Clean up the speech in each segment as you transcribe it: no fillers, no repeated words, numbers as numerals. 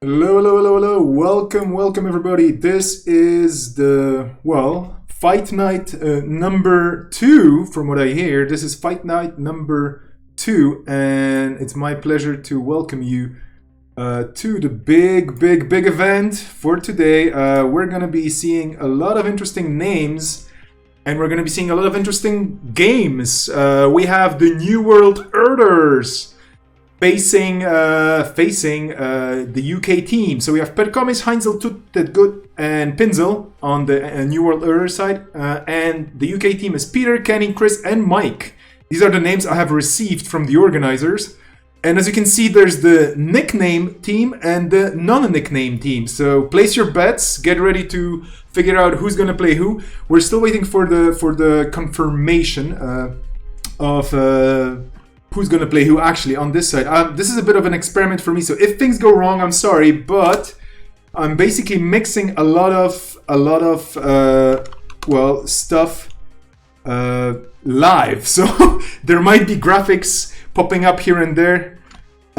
Hello, hello, hello, hello. Welcome everybody. This is Fight Night number 2, from what I hear. This is Fight Night number 2, and it's my pleasure to welcome you to the big event for today. We're going to be seeing a lot of interesting names, and we're going to be seeing a lot of interesting games. We have the New World Earthers facing the UK team. So we have Perkomis, Heinzel, Tuttetgut, and Pinzel on the New World Order side. And the UK team is Peter, Kenny, Chris, and Mike. These are the names I have received from the organizers. And as you can see, there's the nickname team and the non-nickname team. So place your bets, get ready to figure out who's going to play who. We're still waiting for the confirmation of who's going to play who actually on this side. This is a bit of an experiment for me, so if things go wrong, I'm sorry, but I'm basically mixing a lot of stuff live. So there might be graphics popping up here and there.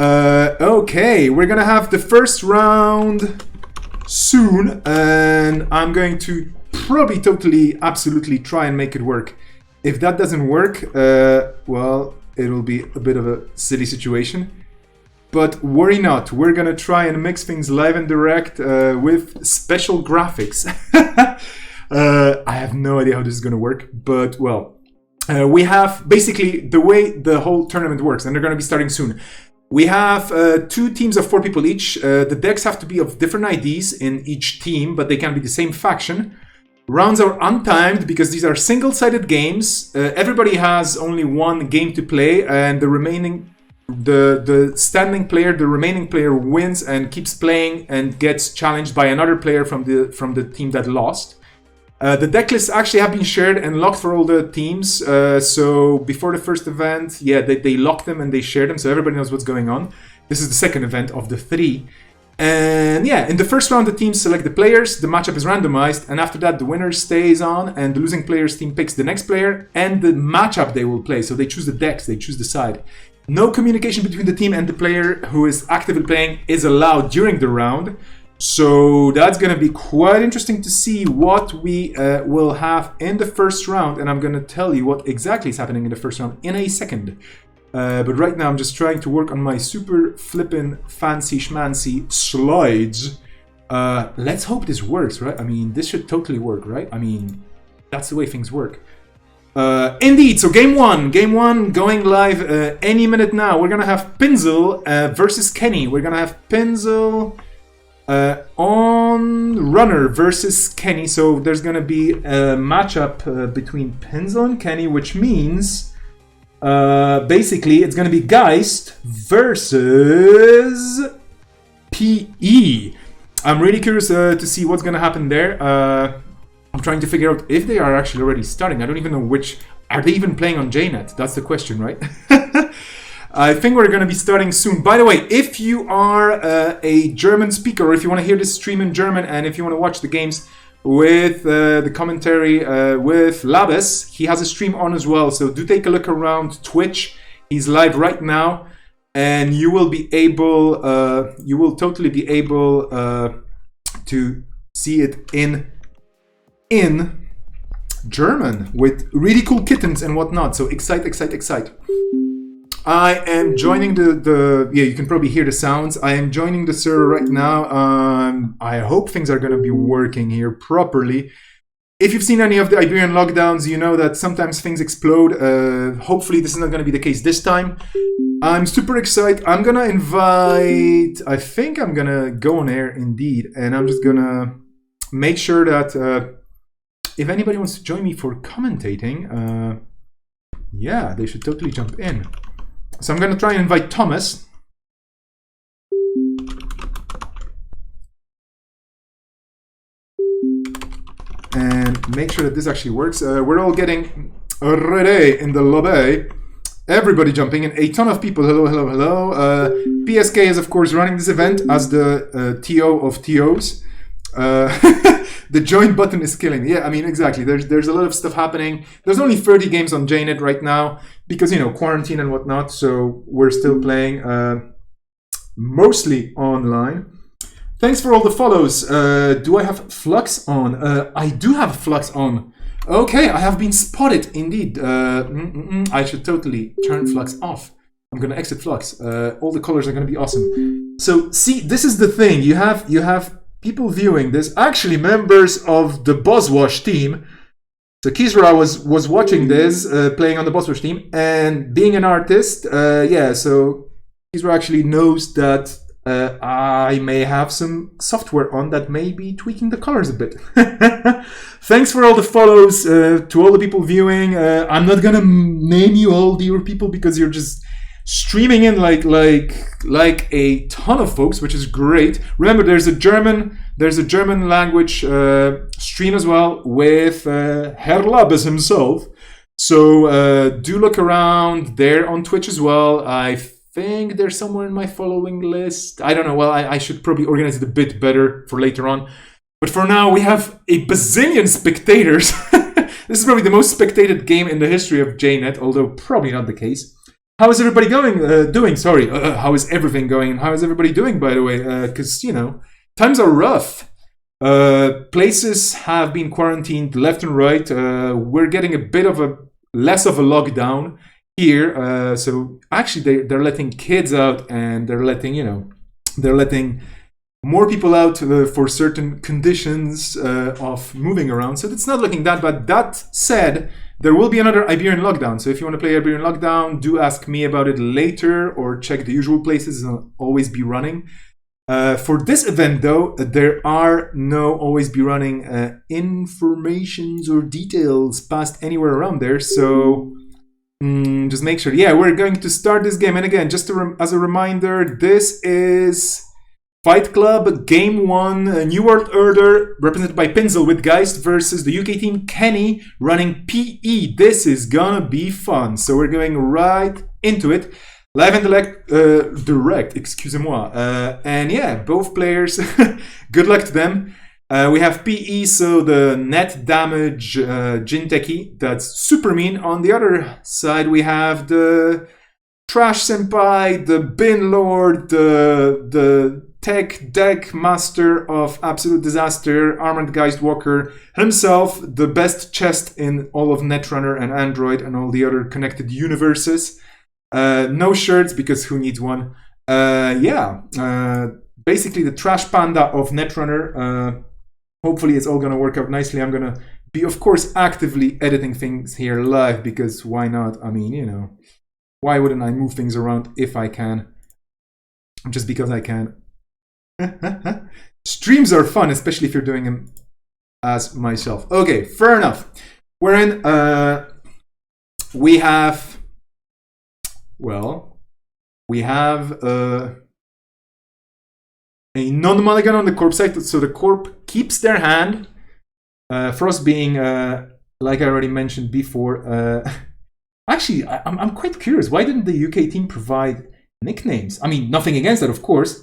Okay, we're going to have the first round soon, and I'm going to probably absolutely try and make it work. If that doesn't work, it'll be a bit of a silly situation. But worry not, we're gonna try and mix things live and direct with special graphics. I have no idea how this is gonna work, but we have basically the way the whole tournament works, and they're gonna be starting soon. We have 2 teams of 4 people each. The decks have to be of different IDs in each team, but they can be the same faction. Rounds are untimed because these are single-sided games. Everybody has only one game to play, and the remaining player wins and keeps playing and gets challenged by another player from the team that lost. The deck lists actually have been shared and locked for all the teams. So before the first event, they locked them and they shared them, so everybody knows what's going on. This is the second event of the 3. And in the first round, the teams select the players, the matchup is randomized, and after that, the winner stays on, and the losing player's team picks the next player and the matchup they will play. So they choose the decks, they choose the side. No communication between the team and the player who is actively playing is allowed during the round. So that's going to be quite interesting to see what we will have in the first round, and I'm going to tell you what exactly is happening in the first round in a second. But right now I'm just trying to work on my super flippin' fancy schmancy slides. Let's hope this works, right? I mean, this should totally work, right? I mean, that's the way things work. Indeed, so game one going live any minute now. We're gonna have Pinzel versus Kenny. We're gonna have Pinzel on Runner versus Kenny. So there's gonna be a matchup between Pinzel and Kenny, which means basically it's going to be Geist versus PE. I'm really curious to see what's going to happen there. I'm trying to figure out if they are actually already starting. I don't even know which. Are they even playing on JNet? That's the question, right? I think we're going to be starting soon. By the way, if you are a German speaker, or if you want to hear this stream in German, and if you want to watch the games with the commentary with Labes, he has a stream on as well, so do take a look around Twitch. He's live right now, and you will be able you will totally be able to see it in German with really cool kittens and whatnot. So excite. I am joining you can probably hear the sounds. I am joining the server right now. I hope things are going to be working here properly. If you've seen any of the Iberian lockdowns, you know that sometimes things explode. Hopefully this is not going to be the case this time. I'm super excited. I'm going to invite... I think I'm going to go on air indeed. And I'm just going to make sure that if anybody wants to join me for commentating, they should totally jump in. So I'm going to try and invite Thomas. And make sure that this actually works. We're all getting ready in the lobby. Everybody jumping in. A ton of people. Hello. PSK is, of course, running this event as the TO of TOs. The join button is killing. Yeah, I mean, exactly. There's a lot of stuff happening. There's only 30 games on JNet right now because, quarantine and whatnot. So we're still playing mostly online. Thanks for all the follows. Do I have Flux on? I do have Flux on. Okay, I have been spotted indeed. I should totally turn Flux off. I'm gonna exit Flux. All the colors are gonna be awesome. So see, this is the thing. You have people viewing this. Actually, members of the Bosswash team. So Kizra was watching this, playing on the Bosswash team, and being an artist. Yeah, so Kizra actually knows that I may have some software on that may be tweaking the colors a bit. Thanks for all the follows to all the people viewing. I'm not gonna name you all, dear people, because you're just streaming in like a ton of folks, which is great. Remember, there's a German language stream as well with Herr Labes himself. So do look around there on Twitch as well. I think they're somewhere in my following list. I don't know. Well, I should probably organize it a bit better for later on. But for now, we have a bazillion spectators. This is probably the most spectated game in the history of JNet, although probably not the case. How is everybody doing? Sorry, how is everything going? And how is everybody doing, by the way? Because, times are rough. Places have been quarantined left and right. We're getting a bit of less of a lockdown here. So actually, they're letting kids out, and they're letting more people out for certain conditions of moving around. So it's not looking that bad. That said, there will be another Iberian lockdown. So if you want to play Iberian lockdown, do ask me about it later or check the usual places and always be running. For this event, though, there are no always be running informations or details passed anywhere around there. So just make sure. Yeah, we're going to start this game. And again, just as a reminder, this is Fight Club Game 1, New World Order, represented by Pinzel with Geist versus the UK team Kenny running PE. This is gonna be fun. So we're going right into it. Live and direct, excusez-moi. And yeah, both players, good luck to them. We have PE, so the net damage Jinteki, that's super mean. On the other side, we have the Trash Senpai, the Bin Lord, the Tech Deck Master of Absolute Disaster, Armored Geist Walker himself, the best chest in all of Netrunner and Android and all the other connected universes. No shirts, because who needs one? Basically the Trash Panda of Netrunner. Hopefully it's all gonna work out nicely. I'm gonna be, of course, actively editing things here live, because why not? I mean, why wouldn't I move things around if I can? Just because I can. Streams are fun, especially if you're doing them as myself. Okay, fair enough. We're in. We have a non-mulligan on the Corp side, so the Corp keeps their hand. Frost being, like I already mentioned before. Actually, I'm quite curious. Why didn't the UK team provide nicknames? I mean, nothing against that, of course.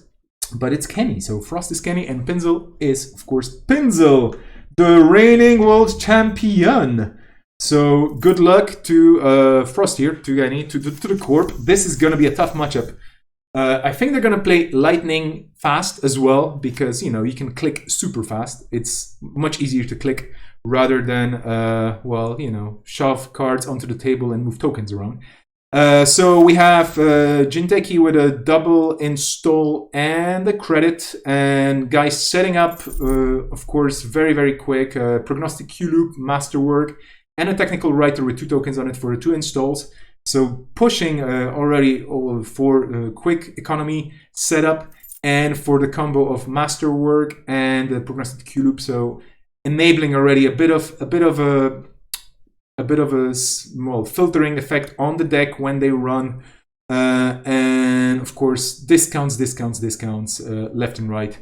But it's Kenny, so Frost is Kenny, and Pinzel is, of course, Pinzel, the reigning world champion. So good luck to Frost here, to Kenny, to the Corp. This is going to be a tough matchup. I think they're going to play lightning fast as well, because, you can click super fast. It's much easier to click rather than, shove cards onto the table and move tokens around. So we have Jinteki with a double install and a credit, and guys setting up, of course, very, very quick. Prognostic Q loop, masterwork, and a technical writer with 2 tokens on it for 2 installs. So pushing already for quick economy setup and for the combo of masterwork and the prognostic Q loop. So enabling already a bit of a small filtering effect on the deck when they run, and of course discounts left and right.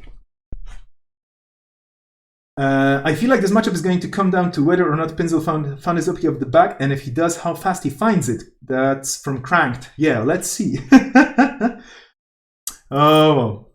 I feel like this matchup is going to come down to whether or not Pinzel found his OP of the back, and if he does, how fast he finds it. That's from Cranked. Yeah, let's see. Oh.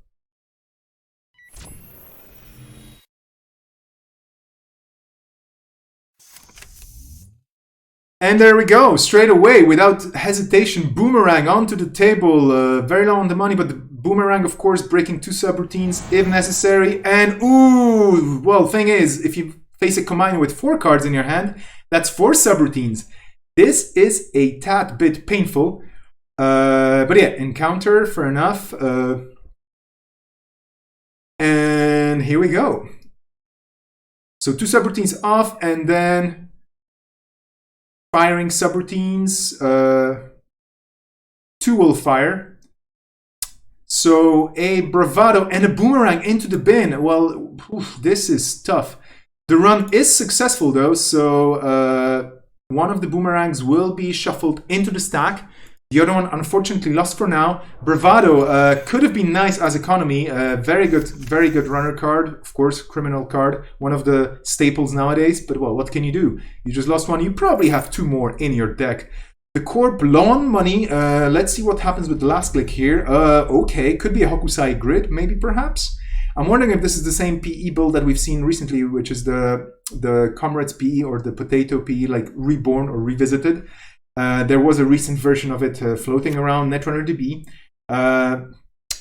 And there we go, straight away, without hesitation, Boomerang onto the table. Very low on the money, but Boomerang, of course, breaking 2 subroutines if necessary. And ooh, well, thing is, if you face a combine with 4 cards in your hand, that's 4 subroutines. This is a tad bit painful. But yeah, encounter, fair enough. And here we go. So 2 subroutines off, and then firing subroutines. 2 will fire. So a Bravado and a Boomerang into the bin. Well, this is tough. The run is successful though, so one of the Boomerangs will be shuffled into the stack. The other one, unfortunately, lost for now. Bravado could have been nice as economy. Very good runner card. Of course, criminal card. One of the staples nowadays. But, well, what can you do? You just lost one. You probably have 2 more in your deck. The Corp, low on money. Let's see what happens with the last click here. Okay, could be a Hokusai grid, maybe, perhaps. I'm wondering if this is the same PE build that we've seen recently, which is the Comrades PE or the Potato PE, like reborn or revisited. There was a recent version of it floating around Netrunner DB.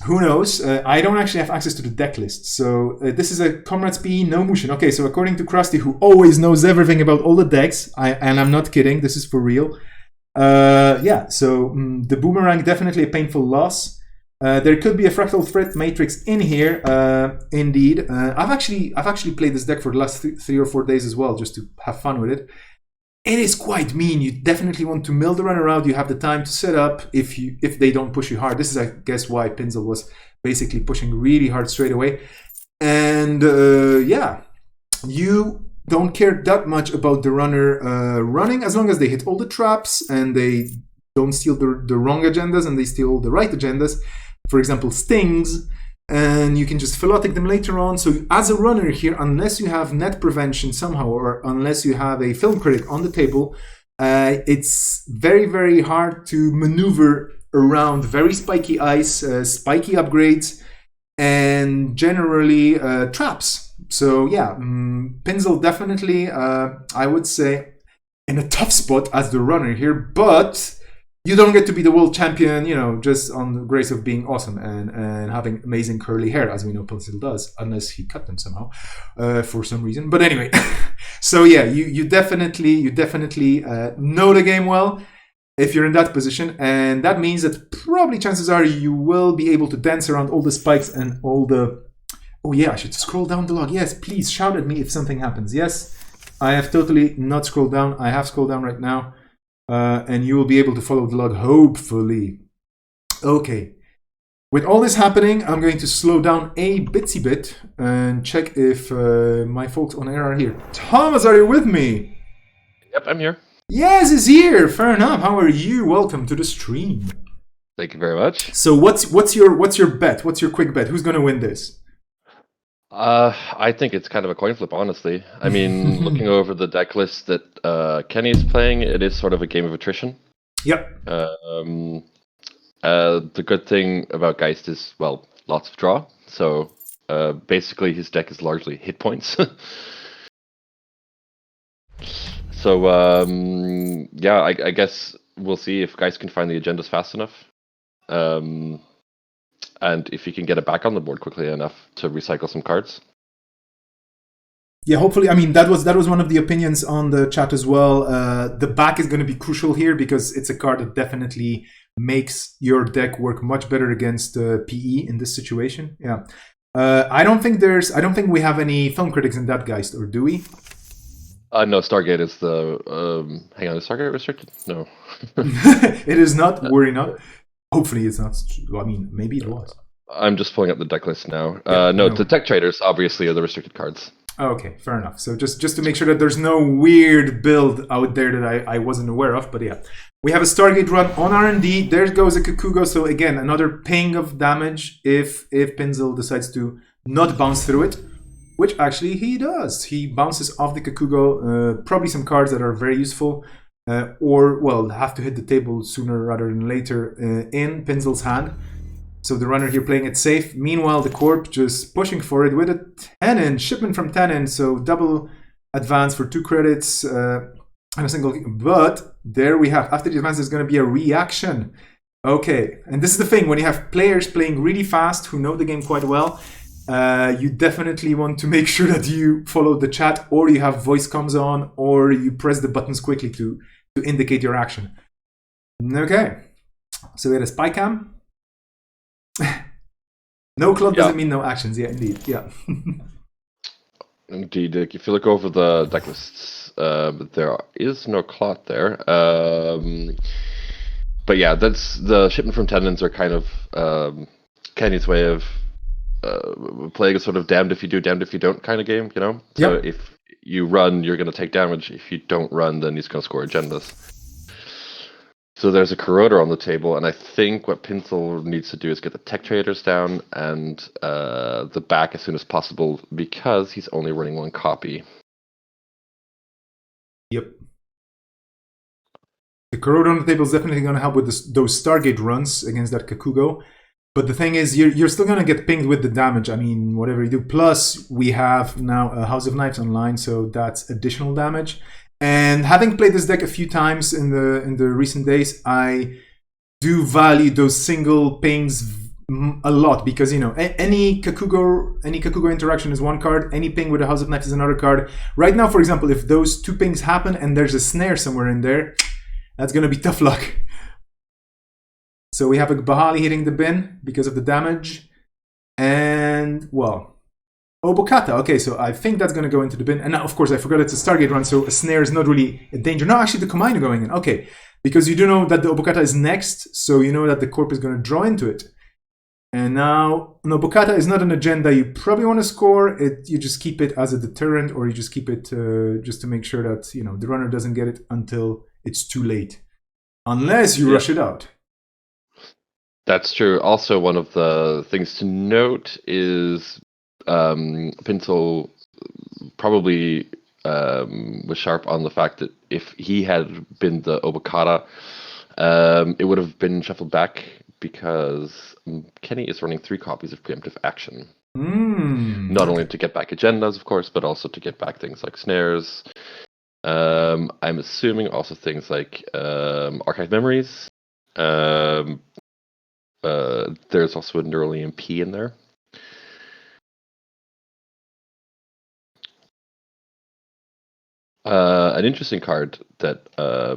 Who knows? I don't actually have access to the deck list. So this is a Comrades PE, no motion. Okay, so according to Krusty, who always knows everything about all the decks, and I'm not kidding, this is for real. Yeah, so the Boomerang, definitely a painful loss. There could be a Fractal Threat Matrix in here, indeed. I've actually played this deck for the last 3 or 4 days as well, just to have fun with it. It is quite mean. You definitely want to mill the runner out. You have the time to set up if they don't push you hard. This is, I guess, why Pinzel was basically pushing really hard straight away. And yeah, you don't care that much about the runner running as long as they hit all the traps and they don't steal the wrong agendas and they steal all the right agendas. For example, stings. And you can just philotic them later on. So as a runner here, unless you have net prevention somehow, or unless you have a film critic on the table, it's very, very hard to maneuver around very spiky ice, spiky upgrades, and generally traps. So yeah, Pinzel definitely, I would say, in a tough spot as the runner here, but you don't get to be the world champion, you know, just on the grace of being awesome and having amazing curly hair, as we know Pinzel does, unless he cut them somehow for some reason. But anyway, so yeah, you definitely know the game well if you're in that position, and that means that probably chances are you will be able to dance around all the spikes and all the. Oh yeah, I should scroll down the log. Yes, please shout at me if something happens. Yes, I have totally not scrolled down. I have scrolled down right now. And you will be able to follow the log, hopefully. Okay. With all this happening, I'm going to slow down a bitsy bit and check if my folks on air are here. Thomas, are you with me? Yep, I'm here. Yes, he's here. Fair enough. How are you? Welcome to the stream. Thank you very much. So what's your bet? What's your quick bet? Who's going to win this? I think it's kind of a coin flip, honestly. I mean, looking over the deck list that Kenny is playing, it is sort of a game of attrition. Yep. The good thing about Geist is, well, lots of draw. So basically his deck is largely hit points. So yeah, I guess we'll see if Geist can find the agendas fast enough. And if he can get it back on the board quickly enough to recycle some cards. Yeah, hopefully. I mean, that was one of the opinions on the chat as well. The back is going to be crucial here because it's a card that definitely makes your deck work much better against PE in this situation. Yeah, I don't think we have any film critics in that Geist, or do we? No, Stargate is the. Hang on, is Stargate restricted? No. It is not. Worry not. Hopefully it's not. I mean, maybe it was. I'm just pulling up the deck list now. Yeah, no, the tech traders obviously are the restricted cards. Okay, fair enough. So just to make sure that there's no weird build out there that I wasn't aware of. But yeah, we have a Stargate run on R&D. There goes a Kakugo. So again, another ping of damage if Pinzel decides to not bounce through it, which actually he does. He bounces off the Kakugo. Probably some cards that are very useful. Or, well, have to hit the table sooner rather than later in Pinzel's hand. So the runner here playing it safe. Meanwhile, the Corp just pushing for it with a Tenon, shipment from Tenon. So double advance for 2 credits and a single. But there we have, after the advance, there's going to be a reaction. Okay, and this is the thing, when you have players playing really fast who know the game quite well, you definitely want to make sure that you follow the chat, or you have voice comms on, or you press the buttons quickly to indicate your action. Okay, so we had a spy cam. No club doesn't mean no actions. Yeah, indeed. Yeah. Indeed, if you look over the deck lists, there is no clot there. But yeah, that's the shipment from tendons are kind of Kenny's way of playing a sort of damned if you do, damned if you don't kind of game, you know? So if you run, you're going to take damage. If you don't run, then he's going to score agendas. So there's a corroder on the table, and I think what Pinsel needs to do is get the tech traders down and the back as soon as possible, because he's only running one copy. Yep. The corroder on the table is definitely going to help with those Stargate runs against that Kakugo. But the thing is, you're still going to get pinged with the damage. I mean, whatever you do. Plus, we have now a House of Knives online, so that's additional damage. And having played this deck a few times in the recent days, I do value those single pings a lot, because you know any Kakugo interaction is one card, any ping with a House of Knives is another card. Right now, for example, if those two pings happen and there's a snare somewhere in there, that's gonna be tough luck. So we have a Bahali hitting the bin because of the damage, and well, Obokata. Okay, so I think that's gonna go into the bin, and now, of course, I forgot it's a Stargate run, so a snare is not really a danger. No, actually, the Komainu going in. Okay, because you do know that the Obokata is next, so you know that the Corp is gonna draw into it. And now, Nobokata is not an agenda you probably want to score. You just keep it as a deterrent, or you just keep it just to make sure that the runner doesn't get it until it's too late, unless you rush it out. That's true. Also, one of the things to note is Pinsel probably was sharp on the fact that if he had been the Obokata, it would have been shuffled back, because Kenny is running 3 copies of preemptive action. Not only to get back agendas, of course, but also to get back things like snares. I'm assuming also things like archive memories. There's also a neural EMP in there. An interesting card that I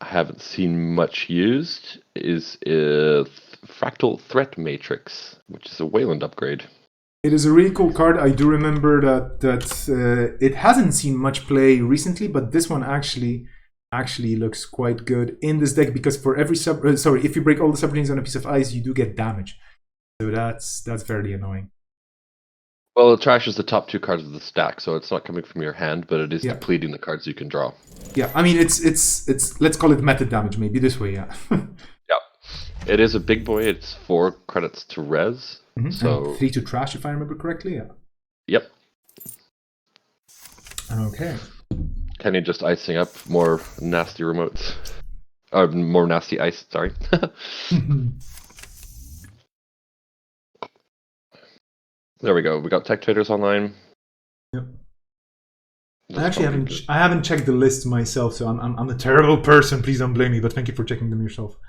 haven't seen much used is Fractal Threat Matrix, which is a Wayland upgrade. It is a really cool card. I do remember that it hasn't seen much play recently, but this one actually looks quite good in this deck, because for every if you break all the subroutines on a piece of ice, you do get damage. So that's very annoying. Well, it trashes the top 2 cards of the stack, so it's not coming from your hand, but it is depleting the cards you can draw. Yeah, I mean it's let's call it meta damage, maybe this way, yeah. Yeah, it is a big boy. It's 4 credits to res, so and 3 to trash, if I remember correctly. Yeah. Yep. Okay. Kenny just icing up more nasty remotes, or more nasty ice. Sorry. There we go. We got tech traders online. Yep. I haven't checked the list myself, so I'm a terrible person. Please don't blame me, but thank you for checking them yourself.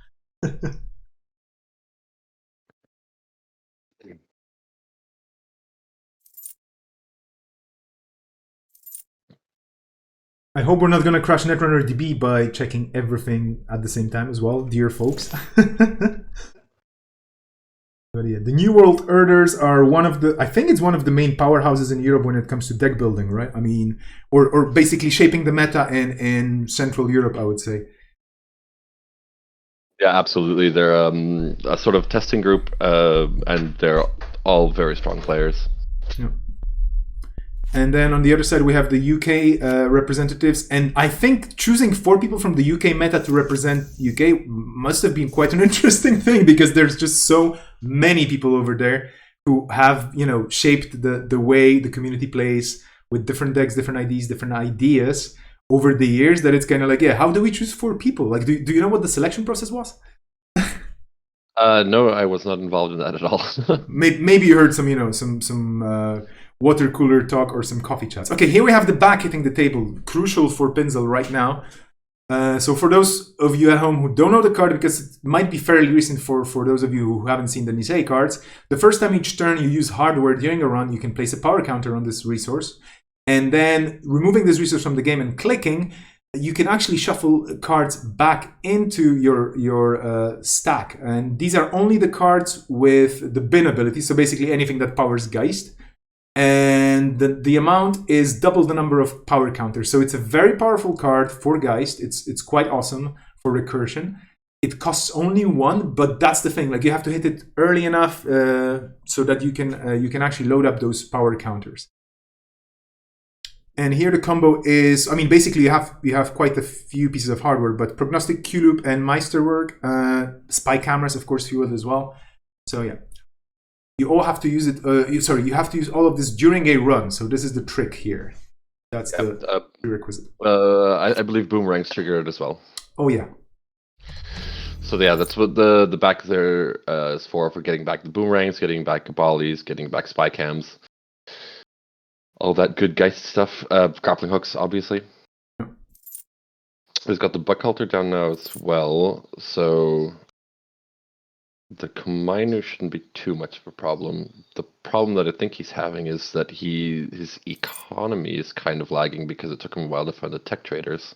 I hope we're not going to crash Netrunner DB by checking everything at the same time as well, dear folks. But yeah, the New World Earthers are I think it's one of the main powerhouses in Europe when it comes to deck building, right? I mean, or basically shaping the meta in Central Europe, I would say. Yeah, absolutely. They're a sort of testing group, and they're all very strong players. Yeah. And then on the other side, we have the UK representatives. And I think choosing 4 people from the UK meta to represent UK must have been quite an interesting thing, because there's just so many people over there who have, shaped the way the community plays with different decks, different IDs, different ideas over the years, that it's kind of like, yeah, how do we choose 4 people? Like, do you know what the selection process was? No, I was not involved in that at all. Maybe you heard some water cooler talk or some coffee chats. Okay, here we have the back hitting the table. Crucial for Pinsel right now. So for those of you at home who don't know the card, because it might be fairly recent for those of you who haven't seen the Nisei cards, the first time each turn you use hardware during a run, you can place a power counter on this resource. And then removing this resource from the game and clicking, you can actually shuffle cards back into your stack. And these are only the cards with the bin ability, so basically anything that powers Geist. And the amount is double the number of power counters. So it's a very powerful card for Geist. It's quite awesome for recursion. It costs only 1, but that's the thing. Like, you have to hit it early enough so that you can actually load up those power counters. And here the combo is, I mean, basically you have quite a few pieces of hardware, but Prognostic, Q-Loop, and Meisterwork, spy cameras, of course, fueled as well. So yeah. You all have to use it. You have to use all of this during a run. So this is the trick here. That's the prerequisite. I believe boomerangs trigger it as well. Oh yeah. So yeah, that's what the back there is for getting back the boomerangs, getting back Kabalis, getting back spy cams, all that good Geist stuff. Grappling hooks, obviously. Yeah. He's got the buck halter down now as well. So the Komainu shouldn't be too much of a problem. The problem that I think he's having is that his economy is kind of lagging because it took him a while to find the tech traders.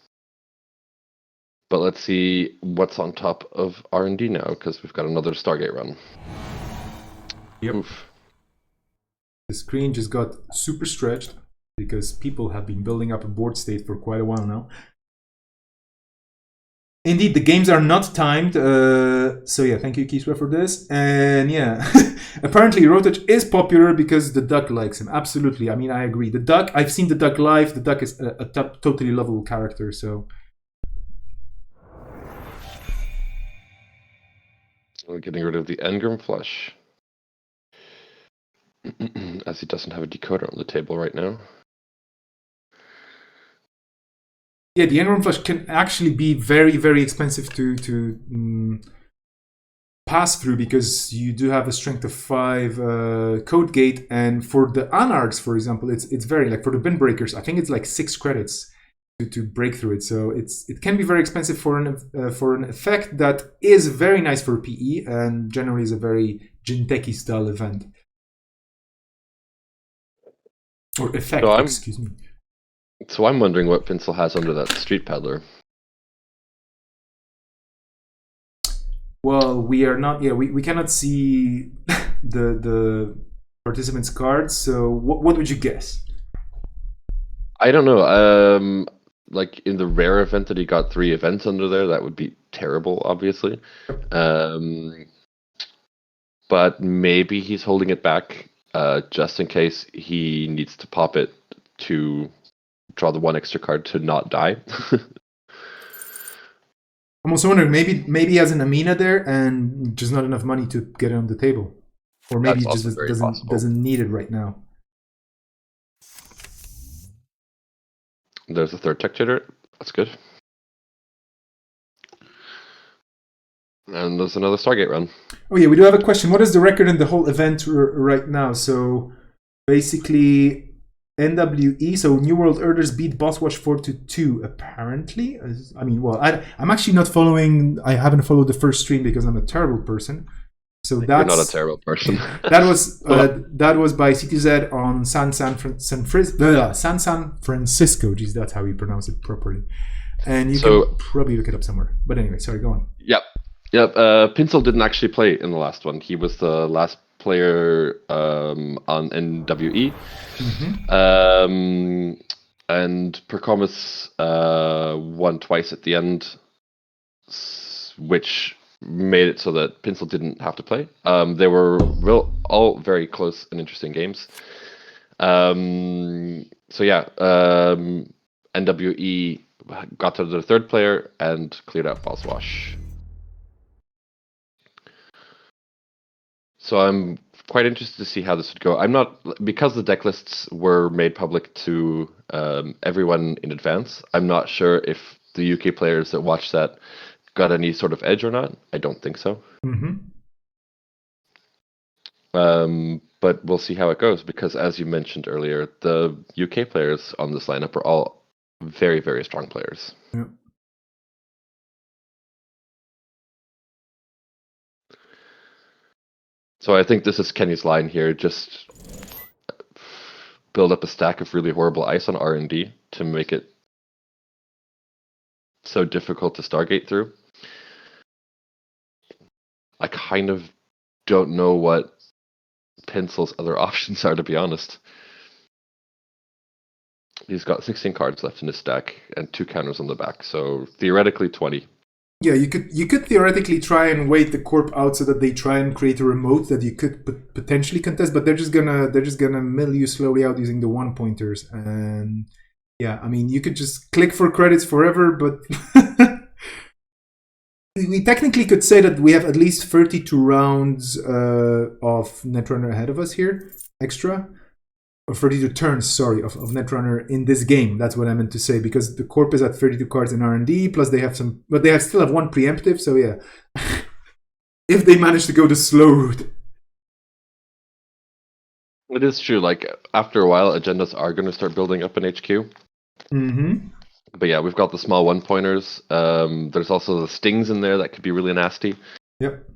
But let's see what's on top of R&D now, because we've got another Stargate run. Yep. Oof. The screen just got super stretched because people have been building up a board state for quite a while now. Indeed, the games are not timed. So yeah, thank you, Kisra, for this. And yeah, apparently Rotich is popular because the duck likes him. Absolutely. I mean, I agree. The duck, I've seen the duck live. The duck is a totally lovable character. So we're getting rid of the Engram Flush, as he doesn't have a decoder on the table right now. Yeah, the Engram Flush can actually be very, very expensive to pass through because you do have a strength of 5 code gate, and for the Anarchs, for example, it's very, like, for the bin breakers, I think it's like 6 credits to break through it. So it can be very expensive for an effect that is very nice for PE and generally is a very Jinteki style event or effect. So excuse me. So I'm wondering what Pinsel has under that Street Peddler. Well, we are not. Yeah, we cannot see the participants' cards. So what would you guess? I don't know. Like in the rare event that he got 3 events under there, that would be terrible, obviously. But maybe he's holding it back just in case he needs to pop it to draw the 1 extra card to not die. I'm also wondering, maybe he has an Amina there and just not enough money to get it on the table, or maybe he just doesn't need it right now. There's a 3rd tech trader. That's good. And there's another Stargate run. Oh yeah, we do have a question. What is the record in the whole event right now? So basically, NWE, so New World Orders beat Bosswatch 4-2, apparently. I mean, well, I'm actually not following. I haven't followed the first stream because I'm a terrible person. So that's You're not a terrible person. that was by CTZ on San Francisco. Geez, that's how you pronounce it properly. And you can probably look it up somewhere. But anyway, sorry, go on. Yep. Pinsel didn't actually play in the last one. He was the last player on NWE. Mm-hmm. And Percomus won twice at the end, which made it so that Pinsel didn't have to play. They were all very close and interesting games. So yeah, NWE got to the 3rd player and cleared out Bosswash. So I'm quite interested to see how this would go. I'm not, because the deck lists were made public to everyone in advance. I'm not sure if the UK players that watched that got any sort of edge or not. I don't think so. Mm-hmm. But we'll see how it goes, because as you mentioned earlier, the UK players on this lineup are all very, very strong players. Yeah. So I think this is Kenny's line here. Just build up a stack of really horrible ice on R&D to make it so difficult to Stargate through. I kind of don't know what Pencil's other options are, to be honest. He's got 16 cards left in his stack and 2 counters on the back, so theoretically 20. Yeah, you could theoretically try and wait the corp out so that they try and create a remote that you could potentially contest, but they're just gonna mill you slowly out using the 1-pointers. And yeah, I mean, you could just click for credits forever, but we technically could say that we have at least 32 rounds of Netrunner ahead of us here, extra. Or 32 turns, sorry, of Netrunner in this game. That's what I meant to say, because the corp is at 32 cards in R&D, plus they have some, but they still have 1 preemptive, so yeah. If they manage to go the slow route. It is true, like, after a while, agendas are going to start building up in HQ. Mm-hmm. But yeah, we've got the small 1-pointers. There's also the stings in there that could be really nasty. Yep.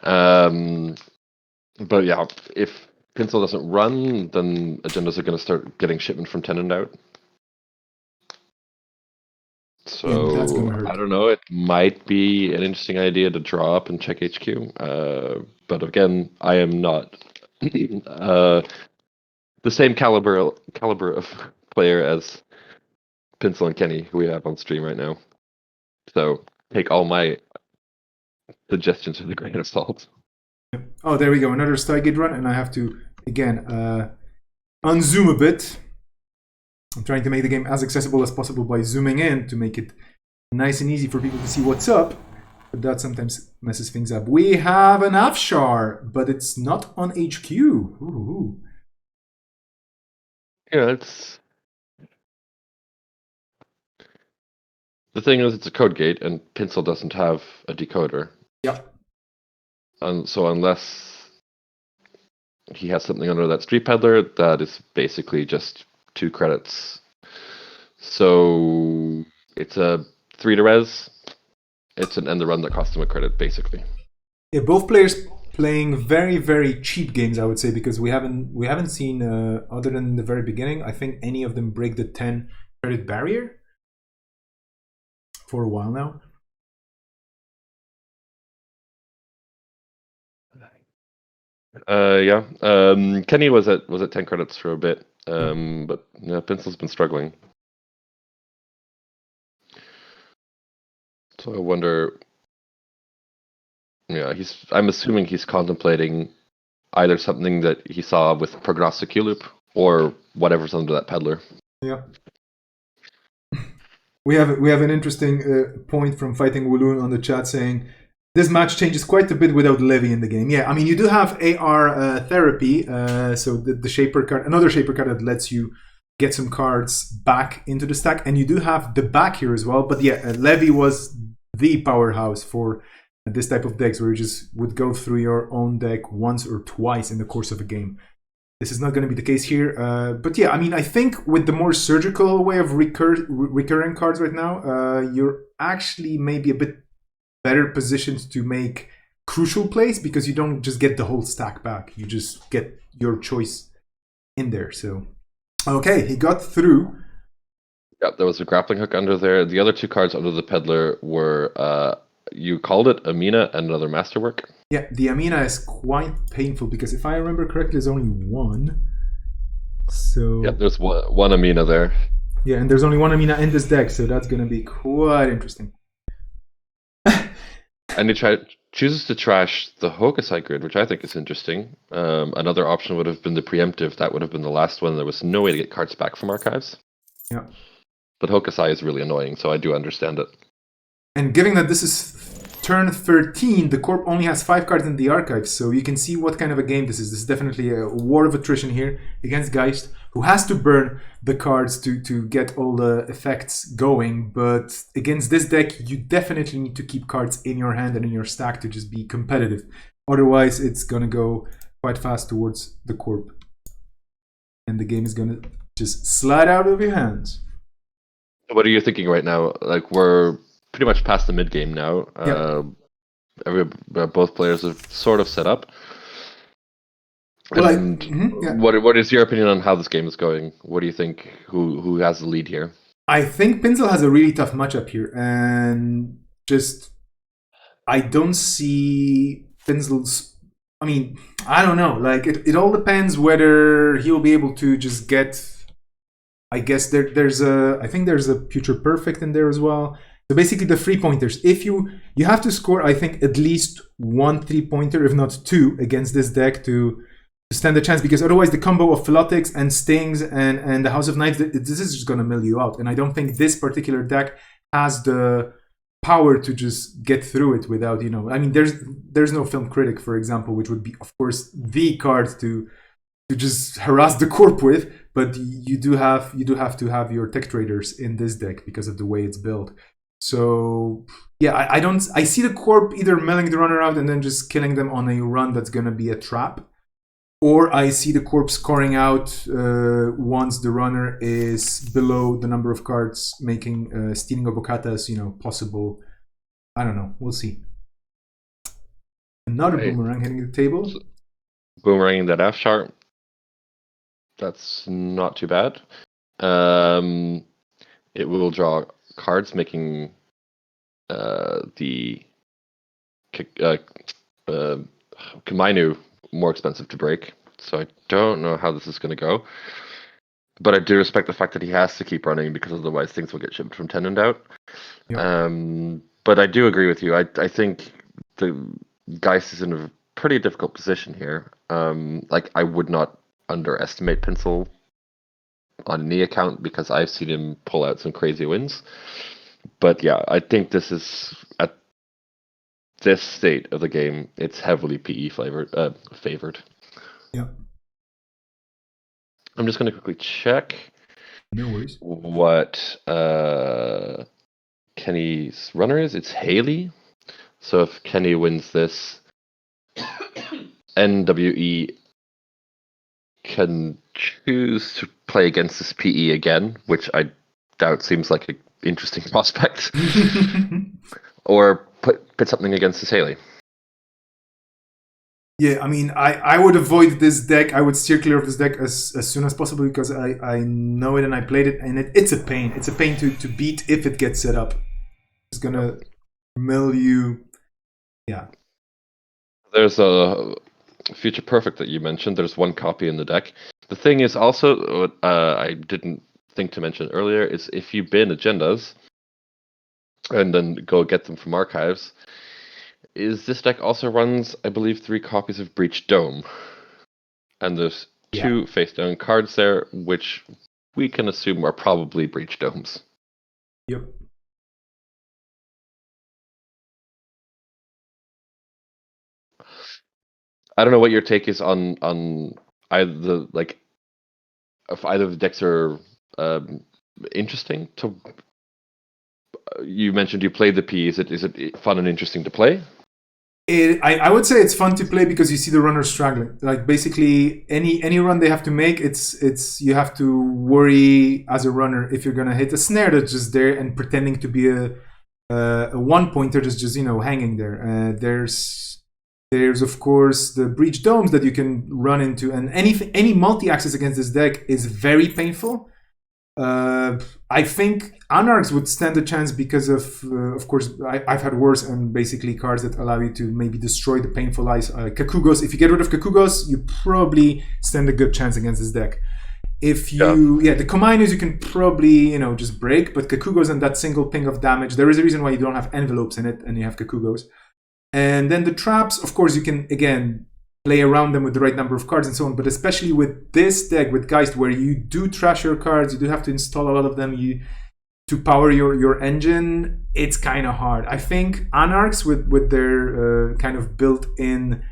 But yeah, if Pencil doesn't run, then agendas are going to start getting shipment from 10 and out. So Yeah, that's gonna hurt. I don't know. It might be an interesting idea to draw up and check HQ. But again, I am not the same caliber of player as Pencil and Kenny, who we have on stream right now. So take all my suggestions with a grain of salt. Oh, there we go. Another Stargate run, and I have to, again, unzoom a bit. I'm trying to make the game as accessible as possible by zooming in to make it nice and easy for people to see what's up. But that sometimes messes things up. We have an Afshar, but it's not on HQ. Ooh. Yeah, it's... The thing is, it's a code gate, and Pencil doesn't have a decoder. Yep. And so unless he has something under that Street Peddler, that is basically just 2 credits. So it's a 3 to res. It's an end the run that costs him a credit, basically. Yeah, both players playing very, very cheap games, I would say, because we haven't seen, other than the very beginning, I think any of them break the 10 credit barrier for a while now. Yeah. Kenny was at 10 credits for a bit, but yeah, Pencil's been struggling. So I wonder. Yeah, I'm assuming he's contemplating either something that he saw with Prognostic or whatever's under that peddler. Yeah. We have an interesting point from Fighting Waloon on the chat saying, this match changes quite a bit without Levy in the game. Yeah, I mean, you do have AR therapy, so the Shaper card, another Shaper card that lets you get some cards back into the stack, and you do have the back here as well. But yeah, Levy was the powerhouse for this type of decks, where you just would go through your own deck once or twice in the course of a game. This is not going to be the case here. But yeah, I mean, I think with the more surgical way of recurring cards right now, you're actually maybe a bit better positioned to make crucial plays, because you don't just get the whole stack back. You just get your choice in there. So, okay, he got through. Yep, there was a grappling hook under there. The other 2 cards under the peddler were, you called it Amina and another Masterwork. Yeah, the Amina is quite painful, because if I remember correctly, there's only 1. So yeah, there's one Amina there. Yeah, and there's only 1 Amina in this deck, so that's going to be quite interesting. And he chooses to trash the Hokusai grid, which I think is interesting. Another option would have been the preemptive. That would have been the last one. There was no way to get cards back from archives. Yeah. But Hokusai is really annoying, so I do understand it. And given that this is turn 13, the Corp only has 5 cards in the archives, so you can see what kind of a game this is. This is definitely a war of attrition here against Geist, who has to burn the cards to get all the effects going. But against this deck, you definitely need to keep cards in your hand and in your stack to just be competitive. Otherwise, it's going to go quite fast towards the Corp. And the game is going to just slide out of your hands. What are you thinking right now? Like, we're pretty much past the mid game now. Yeah. Both players have sort of set up. Well, And yeah. what is your opinion on how this game is going? What do you think? Who has the lead here? I think Pinsel has a really tough matchup here, and just I don't see Pinsel's. I mean, I don't know. Like it all depends whether he'll be able to just get. I guess there's a. I think there's a future perfect in there as well. So basically, the 3-pointers. If you have to score, I think at least 1 3-pointer, if not 2, against this deck to stand a chance. Because otherwise, the combo of Philotics and Stings and the House of Knives, this is just gonna mill you out. And I don't think this particular deck has the power to just get through it without, I mean, there's no Film Critic, for example, which would be, of course, the card to just harass the corp with, but you do have to have your tech traders in this deck because of the way it's built. So yeah, I see the corp either milling the runner out and then just killing them on a run that's gonna be a trap, or I see the corp scoring out once the runner is below the number of cards, making stealing of Bokatas, possible. I don't know. We'll see. Another boomerang hitting the table. Boomeranging that F sharp. That's not too bad. It will draw cards, making the Kamainu more expensive to break. So I don't know how this is going to go. But I do respect the fact that he has to keep running, because otherwise things will get shipped from Tenant out. Yep. But I do agree with you. I think the Geist is in a pretty difficult position here. Like, I would not underestimate Pinsel on any account, because I've seen him pull out some crazy wins. But yeah, I think this is, at this state of the game, it's heavily PE favored. Yeah. I'm just going to quickly check. No worries. What Kenny's runner is. It's Haley. So if Kenny wins this, NWE can choose to play against this PE again, which I doubt seems like an interesting prospect. Or put something against this Haley. Yeah, I mean, I would avoid this deck. I would steer clear of this deck as soon as possible, because I know it and I played it, and it's a pain. It's a pain to beat if it gets set up. It's gonna mill you. Yeah. There's a Future Perfect that you mentioned. There's one copy in the deck. The thing is also, I didn't think to mention earlier, is if you bin agendas and then go get them from archives, is this deck also runs, I believe, 3 copies of Breach Dome. And there's 2 face-down cards there, which we can assume are probably Breach Domes. Yep. I don't know what your take is on either if either of the decks are interesting to. You mentioned you played the P. Is it fun and interesting to play? I would say it's fun to play because you see the runners struggling. Like, basically any run they have to make, it's you have to worry as a runner if you're gonna hit a snare that's just there and pretending to be a 1-pointer that's just hanging there. There's of course the Breach Domes that you can run into, and any multi-access against this deck is very painful. I think Anarchs would stand a chance because of course, I've had worse, and basically cards that allow you to maybe destroy the painful eyes. Kakugos, if you get rid of Kakugos, you probably stand a good chance against this deck. If you, the Komainus you can probably, just break, but Kakugos and that single ping of damage, there is a reason why you don't have envelopes in it and you have Kakugos. And then the traps, of course, you can, again, play around them with the right number of cards and so on. But especially with this deck, with Geist, where you do trash your cards, you do have to install a lot of them to power your engine, it's kind of hard. I think Anarchs, with their kind of built-in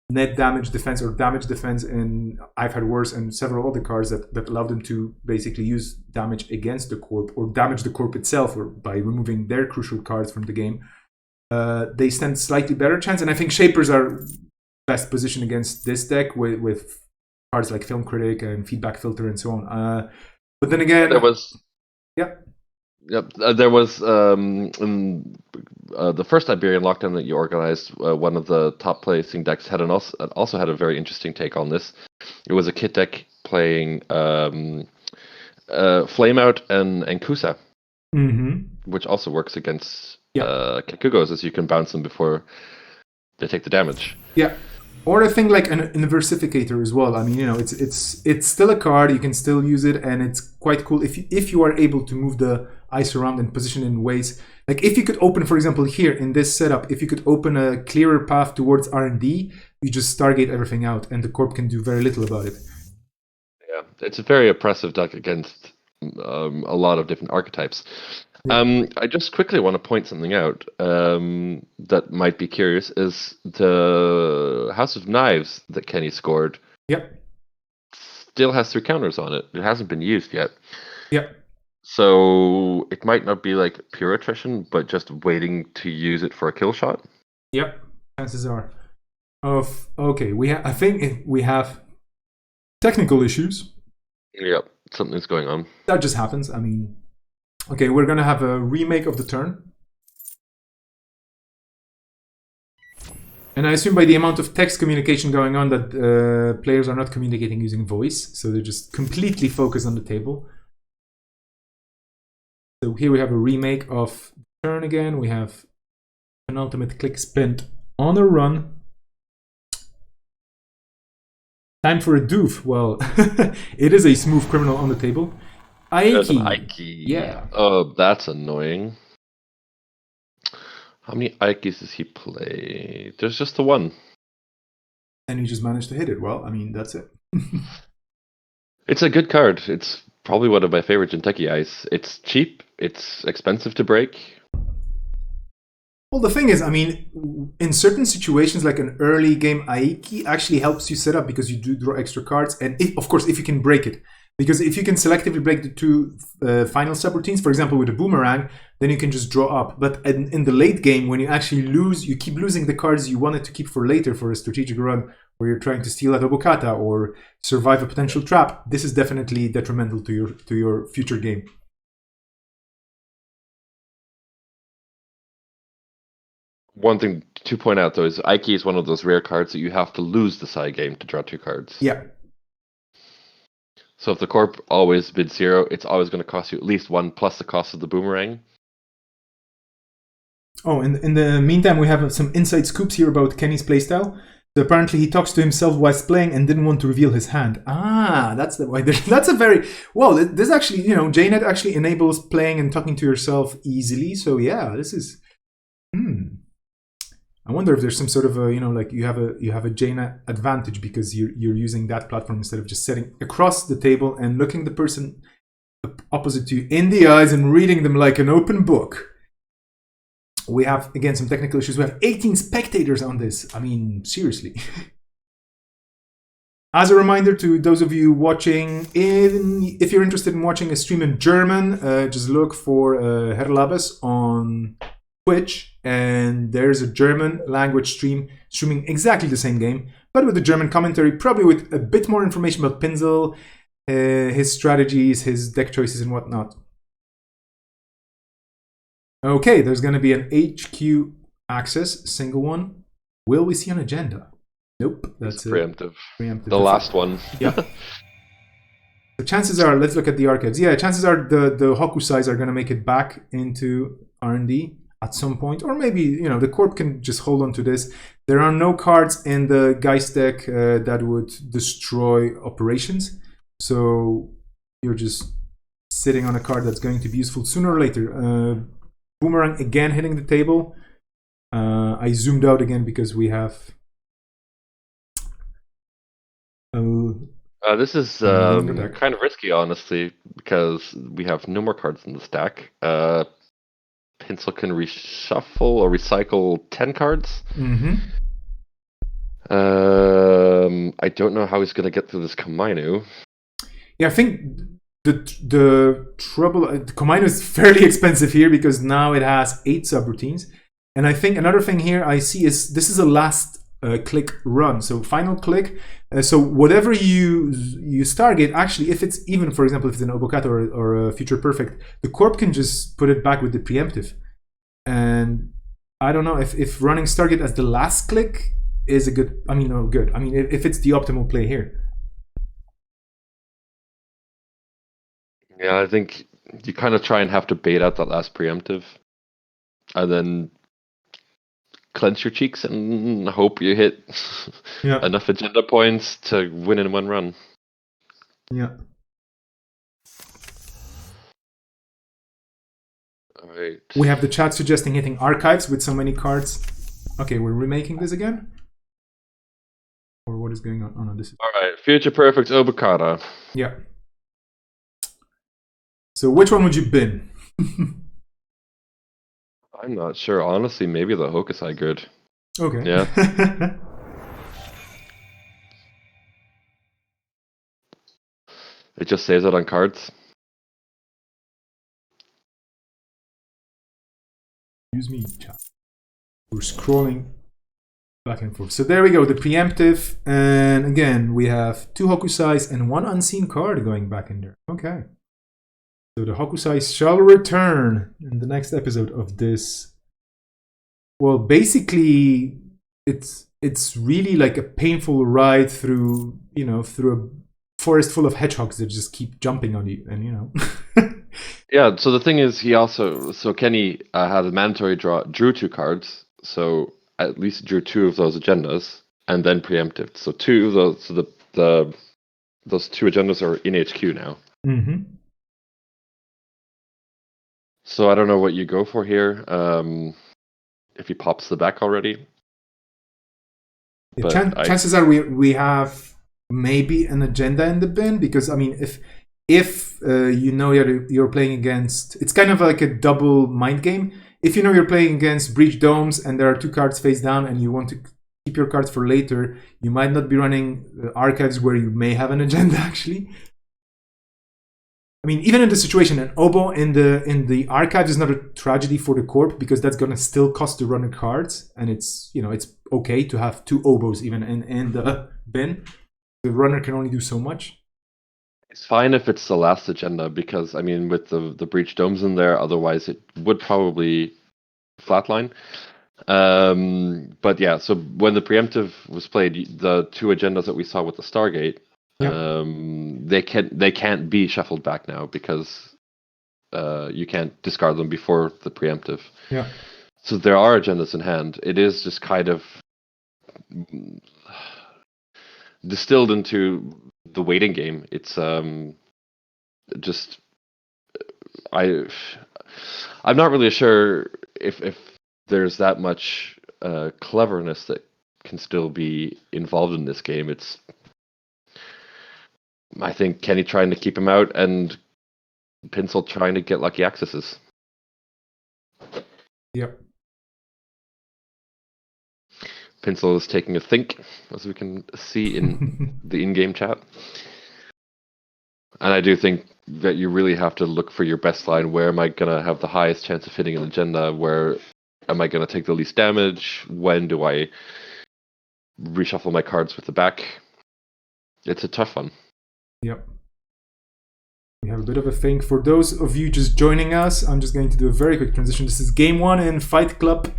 net damage defense or damage defense, and I've had worse, and several other cards that allow them to basically use damage against the corp or damage the corp itself, or by removing their crucial cards from the game. They stand slightly better chance, and I think Shapers are best positioned against this deck with cards like Film Critic and Feedback Filter and so on. But then again, Yep. There was in the first Iberian lockdown that you organized. One of the top placing decks had also had a very interesting take on this. It was a kit deck playing Flameout and Kusa, which also works against Kakugos, as you can bounce them before they take the damage. Yeah. Or a thing like an Inversificator as well. I mean, it's still a card. You can still use it, and it's quite cool if you are able to move the ice around and position in ways. Like if you could open, for example, here in this setup, if you could open a clearer path towards R&D, you just Stargate everything out, and the Corp can do very little about it. Yeah, it's a very oppressive deck against a lot of different archetypes. I just quickly want to point something out that might be curious is the House of Knives that Kenny scored. Yep. Still has 3 counters on it. It hasn't been used yet. Yep. So it might not be like pure attrition, but just waiting to use it for a kill shot. Yep. Chances are. Okay, I think we have technical issues. Yep, something's going on. That just happens. I mean, okay, we're gonna have a remake of the turn. And I assume by the amount of text communication going on that players are not communicating using voice, so they're just completely focused on the table. So here we have a remake of the turn again. We have penultimate click spent on a run. Time for a doof. Well, it is a smooth criminal on the table. Aiki. Yeah. Oh, that's annoying. How many Aikis does he play? There's just the one. And he just managed to hit it. Well, I mean, that's it. It's a good card. It's probably one of my favorite Jinteki Ice. It's cheap. It's expensive to break. Well, the thing is, I mean, in certain situations, like an early game Aiki actually helps you set up because you do draw extra cards. And of course, if you can break it. Because if you can selectively break the 2 final subroutines, for example, with a boomerang, then you can just draw up. But in the late game, when you actually lose, you keep losing the cards you wanted to keep for later for a strategic run where you're trying to steal a Dobokata or survive a potential trap. This is definitely detrimental to your future game. One thing to point out, though, is Aiki is one of those rare cards that you have to lose the side game to draw 2 cards. Yeah. So if the Corp always bids 0, it's always going to cost you at least 1 plus the cost of the boomerang. Oh, in the meantime, we have some inside scoops here about Kenny's playstyle. So apparently he talks to himself whilst playing and didn't want to reveal his hand. Ah, that's why. That's a very... Well, this actually, JNet actually enables playing and talking to yourself easily. So yeah, this is... I wonder if there's some sort of a, like you have a JNet advantage because you're using that platform instead of just sitting across the table and looking the person opposite to you in the eyes and reading them like an open book. We have, again, some technical issues. We have 18 spectators on this. I mean, seriously. As a reminder to those of you watching, if you're interested in watching a stream in German, just look for Herlabes on Twitch, and there's a German language streaming exactly the same game, but with a German commentary, probably with a bit more information about Pinsel, his strategies, his deck choices, and whatnot. Okay, there's going to be an HQ access, single one. Will we see an agenda? Nope, that's preemptive. Preemptive. The last one. Yeah. The chances are, let's look at the archives. Yeah, chances are the Hokusais are going to make it back into R&D at some point, or maybe the Corp can just hold on to this. There are no cards in the Geist deck that would destroy operations, so you're just sitting on a card that's going to be useful sooner or later. Boomerang again hitting the table. I zoomed out again because we have. This is kind of risky, honestly, because we have no more cards in the stack. Pencil can reshuffle or recycle 10 cards. I don't know how he's going to get through this Komainu. Yeah, I think the trouble... Komainu is fairly expensive here because now it has 8 subroutines. And I think another thing here I see is this is a last click run. So final click. So whatever you target, actually, if it's even, for example, if it's an Obokat or a Future Perfect, the Corp can just put it back with the preemptive. And I don't know if running target as the last click is a good. I mean, no, good. I mean, if it's the optimal play here. Yeah, I think you kind of try and have to bait out that last preemptive, and then clench your cheeks and hope you hit enough agenda points to win in one run. Yeah. All right. We have the chat suggesting hitting archives with so many cards. Okay, we're remaking this again? Or what is going on? Oh no, this is... All right, Future Perfect Obokata. Yeah. So which one would you bin? I'm not sure. Honestly, maybe the Hokusai good. Okay. Yeah. It just saves it on cards. Use me, chat. We're scrolling back and forth. So there we go, the preemptive. And again, we have 2 Hokusais and 1 unseen card going back in there. Okay. So the Hokusai shall return in the next episode of this. Well, basically, it's really like a painful ride through, you know, through a forest full of hedgehogs that just keep jumping on you, and you know. Yeah. So the thing is, Kenny had a mandatory drew 2 cards, so at least drew 2 of those agendas, and then preempted. So 2 of those, so those 2 agendas are in HQ now. Mm-hmm. So I don't know what you go for here. If he pops the back already. Yeah, chances are we have maybe an agenda in the bin, because I mean, if you know you're playing against, it's kind of like a double mind game. If you know you're playing against Breach Domes and there are 2 cards face down and you want to keep your cards for later, you might not be running archives where you may have an agenda actually. I mean, even in the situation, an Obo in the archives is not a tragedy for the Corp, because that's gonna still cost the runner cards, and it's, you know, it's okay to have 2 Obos even in the bin. The runner can only do so much. It's fine if it's the last agenda, because I mean, with the Breach Domes in there, otherwise it would probably flatline. But yeah, so when the preemptive was played, the 2 agendas that we saw with the Stargate, they can't be shuffled back now, because you can't discard them before the preemptive. Yeah. So there are agendas in hand. It is just kind of distilled into the waiting game. It's just I'm not really sure if there's that much cleverness that can still be involved in this game. It's, I think, Kenny trying to keep him out and Pinsel trying to get lucky accesses. Yep. Pinsel is taking a think, as we can see in the in-game chat. And I do think that you really have to look for your best line. Where am I going to have the highest chance of hitting an agenda? Where am I going to take the least damage? When do I reshuffle my cards with the back? It's a tough one. Yep. We have a bit of a thing. For those of you just joining us, I'm just going to do a very quick transition. This is game 1 in Fight Club.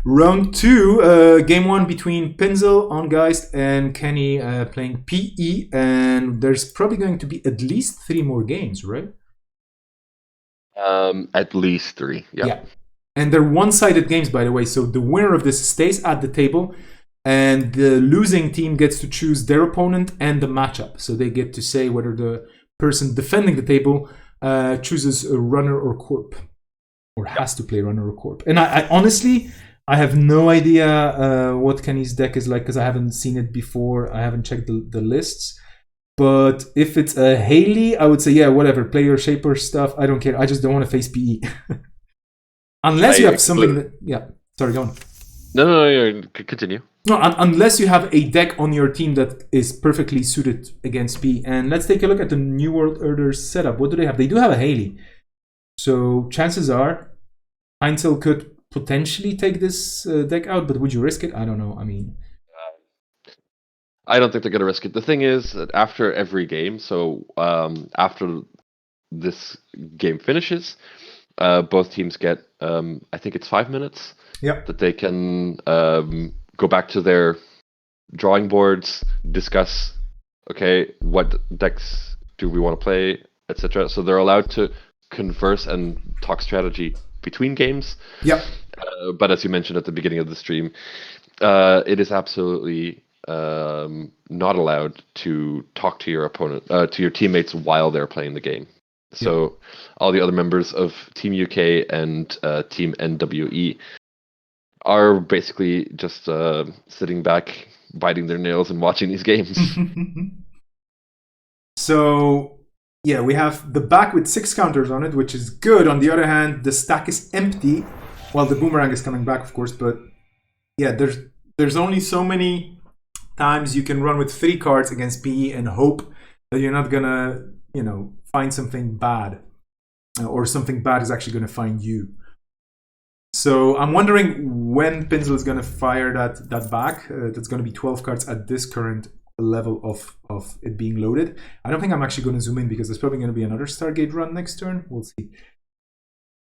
Round 2, game 1 between Pinsel, Ongeist, and Kenny playing PE, and there's probably going to be at least 3 more games, right? At least 3, yeah. And they're one-sided games, by the way, so the winner of this stays at the table, and the losing team gets to choose their opponent and the matchup. So they get to say whether the person defending the table chooses a runner or corp, or has to play runner or corp. And I honestly, I have no idea what Kenny's deck is like, because I haven't seen it before. I haven't checked the lists. But if it's a Haley, I would say, yeah, whatever. Play your Shaper stuff. I don't care. I just don't want to face PE. Unless you have something that... Yeah, sorry, go on. No, continue. No, unless you have a deck on your team that is perfectly suited against PE. And let's take a look at the New World Order setup. What do they have? They do have a Haley. So chances are Heinzel could potentially take this deck out, but would you risk it? I don't know. I mean, I don't think they're going to risk it. The thing is that after every game, so after this game finishes, both teams get, I think it's 5 minutes Yep. that they can go back to their drawing boards, discuss, okay, what decks do we want to play, etc. So they're allowed to converse and talk strategy between games. Yep. But as you mentioned at the beginning of the stream, it is absolutely not allowed to talk to your opponent, to your teammates while they're playing the game. So all the other members of Team UK and Team NWE are basically just sitting back, biting their nails, and watching these games. So, yeah, we have the back with 6 counters on it, which is good. On the other hand, the stack is empty. Well, the boomerang is coming back, of course, but yeah, there's only so many times you can run with 3 cards against PE and hope that you're not gonna, find something bad, or something bad is actually gonna find you. So I'm wondering when Pinsel is gonna fire that back. That's gonna be 12 cards at this current level of it being loaded. I don't think I'm actually going to zoom in because there's probably going to be another Stargate run next turn. We'll see.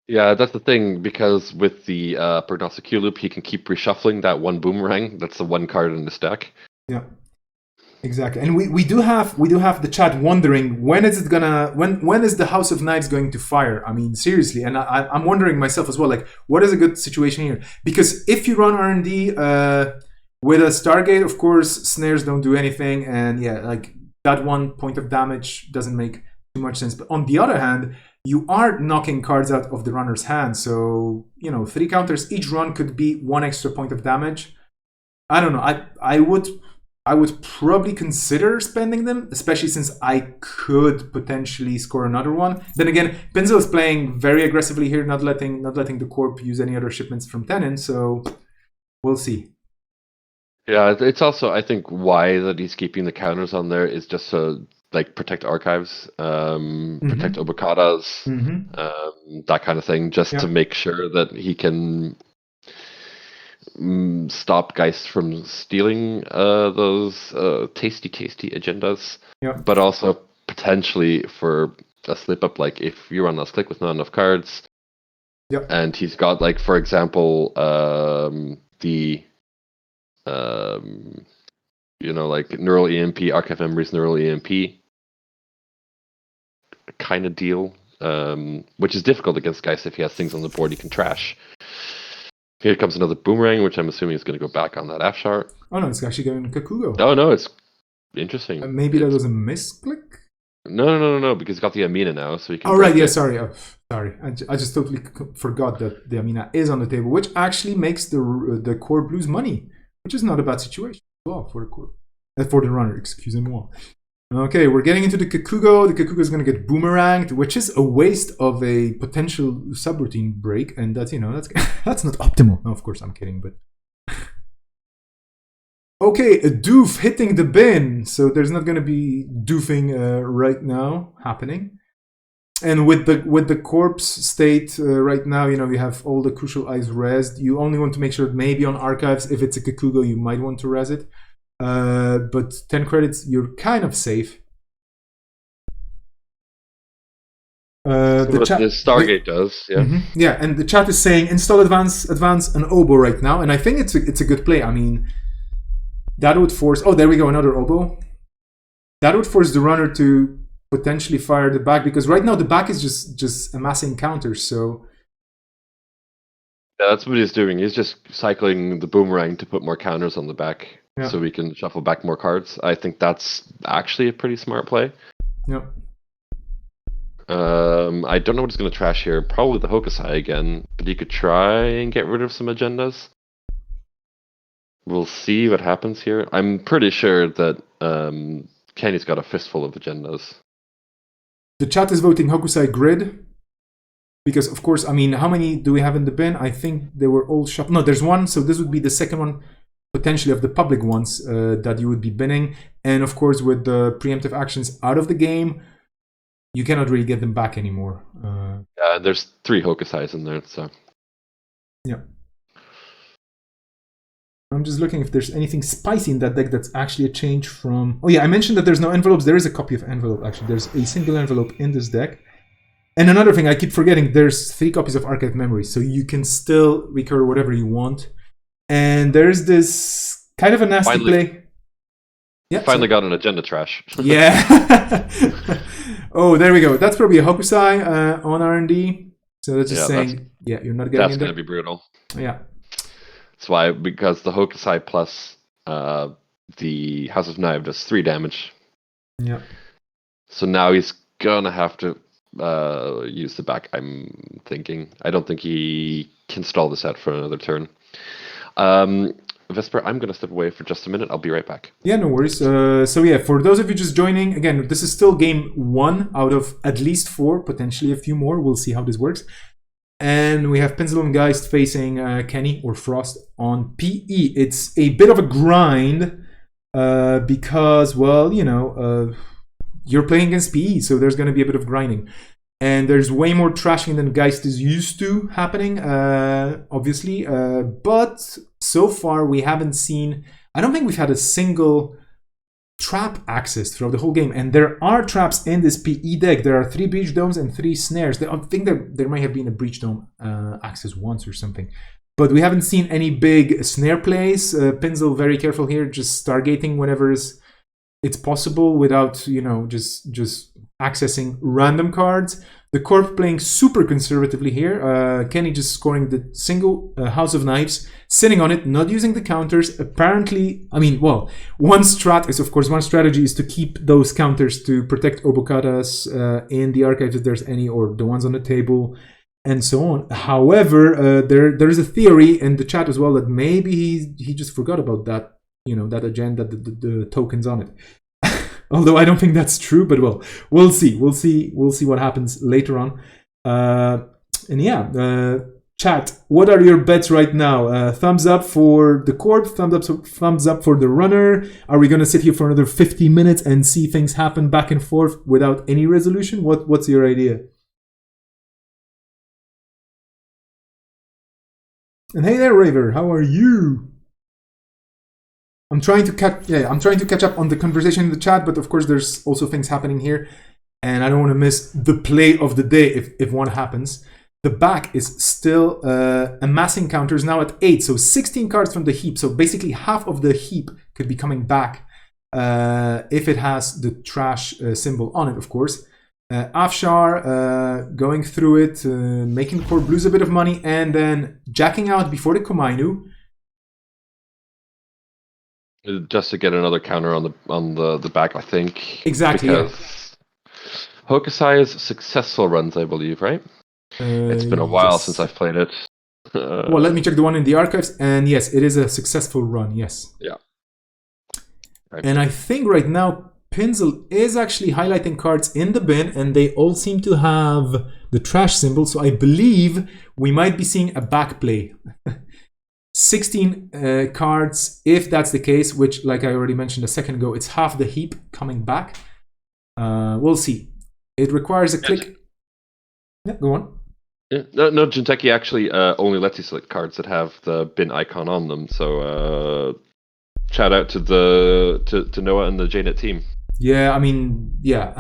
Yeah, that's the thing, because with the Prognostic Q loop, he can keep reshuffling that one boomerang. That's the one card in the stack. Yeah, exactly. And we do have the chat wondering when is the House of Knives going to fire? I mean, seriously, and I'm wondering myself as well. Like, what is a good situation here? Because if you run R&D with a Stargate, of course, snares don't do anything, and yeah, like that 1 point of damage doesn't make too much sense. But on the other hand, you are knocking cards out of the runner's hand, so 3 counters each run could be 1 extra point of damage. I don't know. I would probably consider spending them, especially since I could potentially score another one. Then again, Pinsel is playing very aggressively here, not letting the Corp use any other shipments from Tenon, so we'll see. Yeah, it's also, I think, why that he's keeping the counters on there is just to protect archives, protect Obokadas, that kind of thing, just to make sure that he can stop Geist from stealing those tasty agendas, but also potentially for a slip up, like if you run last click with not enough cards, and he's got, like, for example, the like Neural EMP, Archive Memories, Neural EMP kind of deal, which is difficult against Geist if he has things on the board he can trash. Here comes another boomerang, which I'm assuming is going to go back on that Afshar. Oh no, it's actually going Kakugo. Oh no, it's interesting. Maybe that was a misclick? No, because he's got the Amina now, so he can. Oh right, yeah, sorry. Sorry, I just totally forgot that the Amina is on the table, which actually makes the core blues money, which is not a bad situation as well for the core, for the runner. Excusez-moi. Okay, we're getting into the Kakugo. The Kakugo is going to get boomeranged, which is a waste of a potential subroutine break, and that's that's not optimal. No, of course I'm kidding, but okay, a doof hitting the bin. So there's not going to be doofing right now happening. And with the corpse state right now, we have all the crucial eyes rezzed. You only want to make sure that maybe on archives, if it's a Kakugo, you might want to res it. But 10 credits, you're kind of safe. The Stargate does, yeah. Yeah, and the chat is saying install advance an oboe right now, and I think it's a good play. I mean, that would force. Oh, there we go, another oboe. That would force the runner to potentially fire the back, because right now the back is just amassing counters. So yeah, that's what he's doing. He's just cycling the boomerang to put more counters on the back, so we can shuffle back more cards. I think that's actually a pretty smart play. Yep. I don't know what he's going to trash here. Probably the Hokusai again, but he could try and get rid of some agendas. We'll see what happens here. I'm pretty sure that Kenny's got a fistful of agendas. The chat is voting Hokusai grid. Because, of course, I mean, how many do we have in the bin? I think they were all shuffled. No, there's one, so this would be the second one, potentially, of the public ones that you would be binning. And, of course, with the preemptive actions out of the game, you cannot really get them back anymore. Yeah, there's 3 Hokusais in there, so. Yeah. I'm just looking if there's anything spicy in that deck that's actually a change from... Oh yeah, I mentioned that there's no envelopes. There is a copy of envelope, actually. There's a single envelope in this deck. And another thing, I keep forgetting, there's 3 copies of Archive Memory, so you can still recur whatever you want. And there's this kind of a nasty play. Yeah, finally got an agenda trash. Yeah. Oh, there we go. That's probably a Hokusai on R&D. So that's just saying, you're not getting that's going to be brutal. Yeah. That's why, because the Hokusai plus the House of Knife does 3 damage. Yeah. So now he's going to have to use the back, I'm thinking. I don't think he can stall this out for another turn. Vesper, I'm going to step away for just a minute. I'll be right back. Yeah, no worries. So yeah, for those of you just joining, again, this is still game 1 out of at least 4, potentially a few more. We'll see how this works. And we have Pendulum Geist facing Kenny or Frost on PE. It's a bit of a grind because, well, you know, you're playing against PE, so there's going to be a bit of grinding. And there's way more trashing than Geist is used to happening, obviously. But so far, we haven't seen... I don't think we've had a single trap access throughout the whole game. And there are traps in this PE deck. There are 3 Breach Domes and 3 Snares. I think there might have been a Breach Dome access once or something. But we haven't seen any big snare plays. Pinzel, very careful here, just Stargating whenever it's possible without, you know, just accessing random cards. The Corp playing super conservatively here. Kenny just scoring the single House of Knives, sitting on it, not using the counters. Apparently, I mean, well, one strategy is to keep those counters to protect Obokatas in the archives if there's any, or the ones on the table, and so on. However, there is a theory in the chat as well that maybe he just forgot about that, you know, that agenda, the tokens on it. Although I don't think that's true, but well, we'll see. We'll see what happens later on. And yeah, chat, what are your bets right now? Thumbs up for the Corp, thumbs up for the Runner. Are we going to sit here for another 50 minutes and see things happen back and forth without any resolution? What's your idea? And hey there, Raver, how are you? I'm trying to catch up on the conversation in the chat, but of course there's also things happening here, and I don't want to miss the play of the day if one happens. The back is still amassing counters now at 8, so 16 cards from the heap. So basically half of the heap could be coming back if it has the trash symbol on it, of course. Afshar going through it, making Core Blues a bit of money, and then jacking out before the Komainu. Just to get another counter on the back, I think. Exactly. Because Hokusai's successful runs, I believe, right? It's been a while since I've played it. Well, let me check the one in the archives, and yes, it is a successful run. Yes. Yeah. Right. And I think right now Pinzel is actually highlighting cards in the bin, and they all seem to have the trash symbol. So I believe we might be seeing a back play. 16 cards, if that's the case, which, like I already mentioned a second ago, it's half the heap coming back. We'll see. It requires a click. Yeah, go on. Yeah, no, Jinteki actually only lets you select cards that have the bin icon on them. So shout out to Noah and the JNet team. Yeah, I mean, yeah.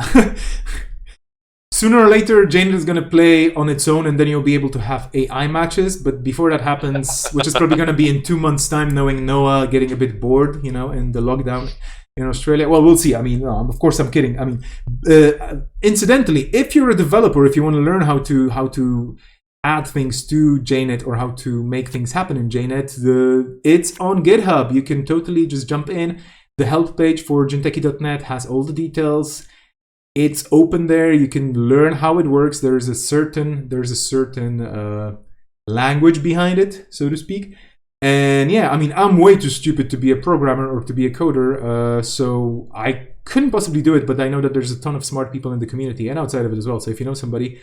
Sooner or later, Jane is going to play on its own, and then you'll be able to have AI matches. But before that happens, which is probably going to be in 2 months' time, knowing Noah getting a bit bored, you know, in the lockdown in Australia. Well, we'll see. I mean, of course, I'm kidding. I mean, incidentally, if you're a developer, if you want to learn how to add things to JNet or how to make things happen in JNet, it's on GitHub. You can totally just jump in. The help page for Jinteki.net has all the details. It's open there. You can learn how it works. There's a certain language behind it, so to speak. And yeah, I mean, I'm way too stupid to be a programmer or to be a coder, so I couldn't possibly do it. But I know that there's a ton of smart people in the community and outside of it as well. So if you know somebody,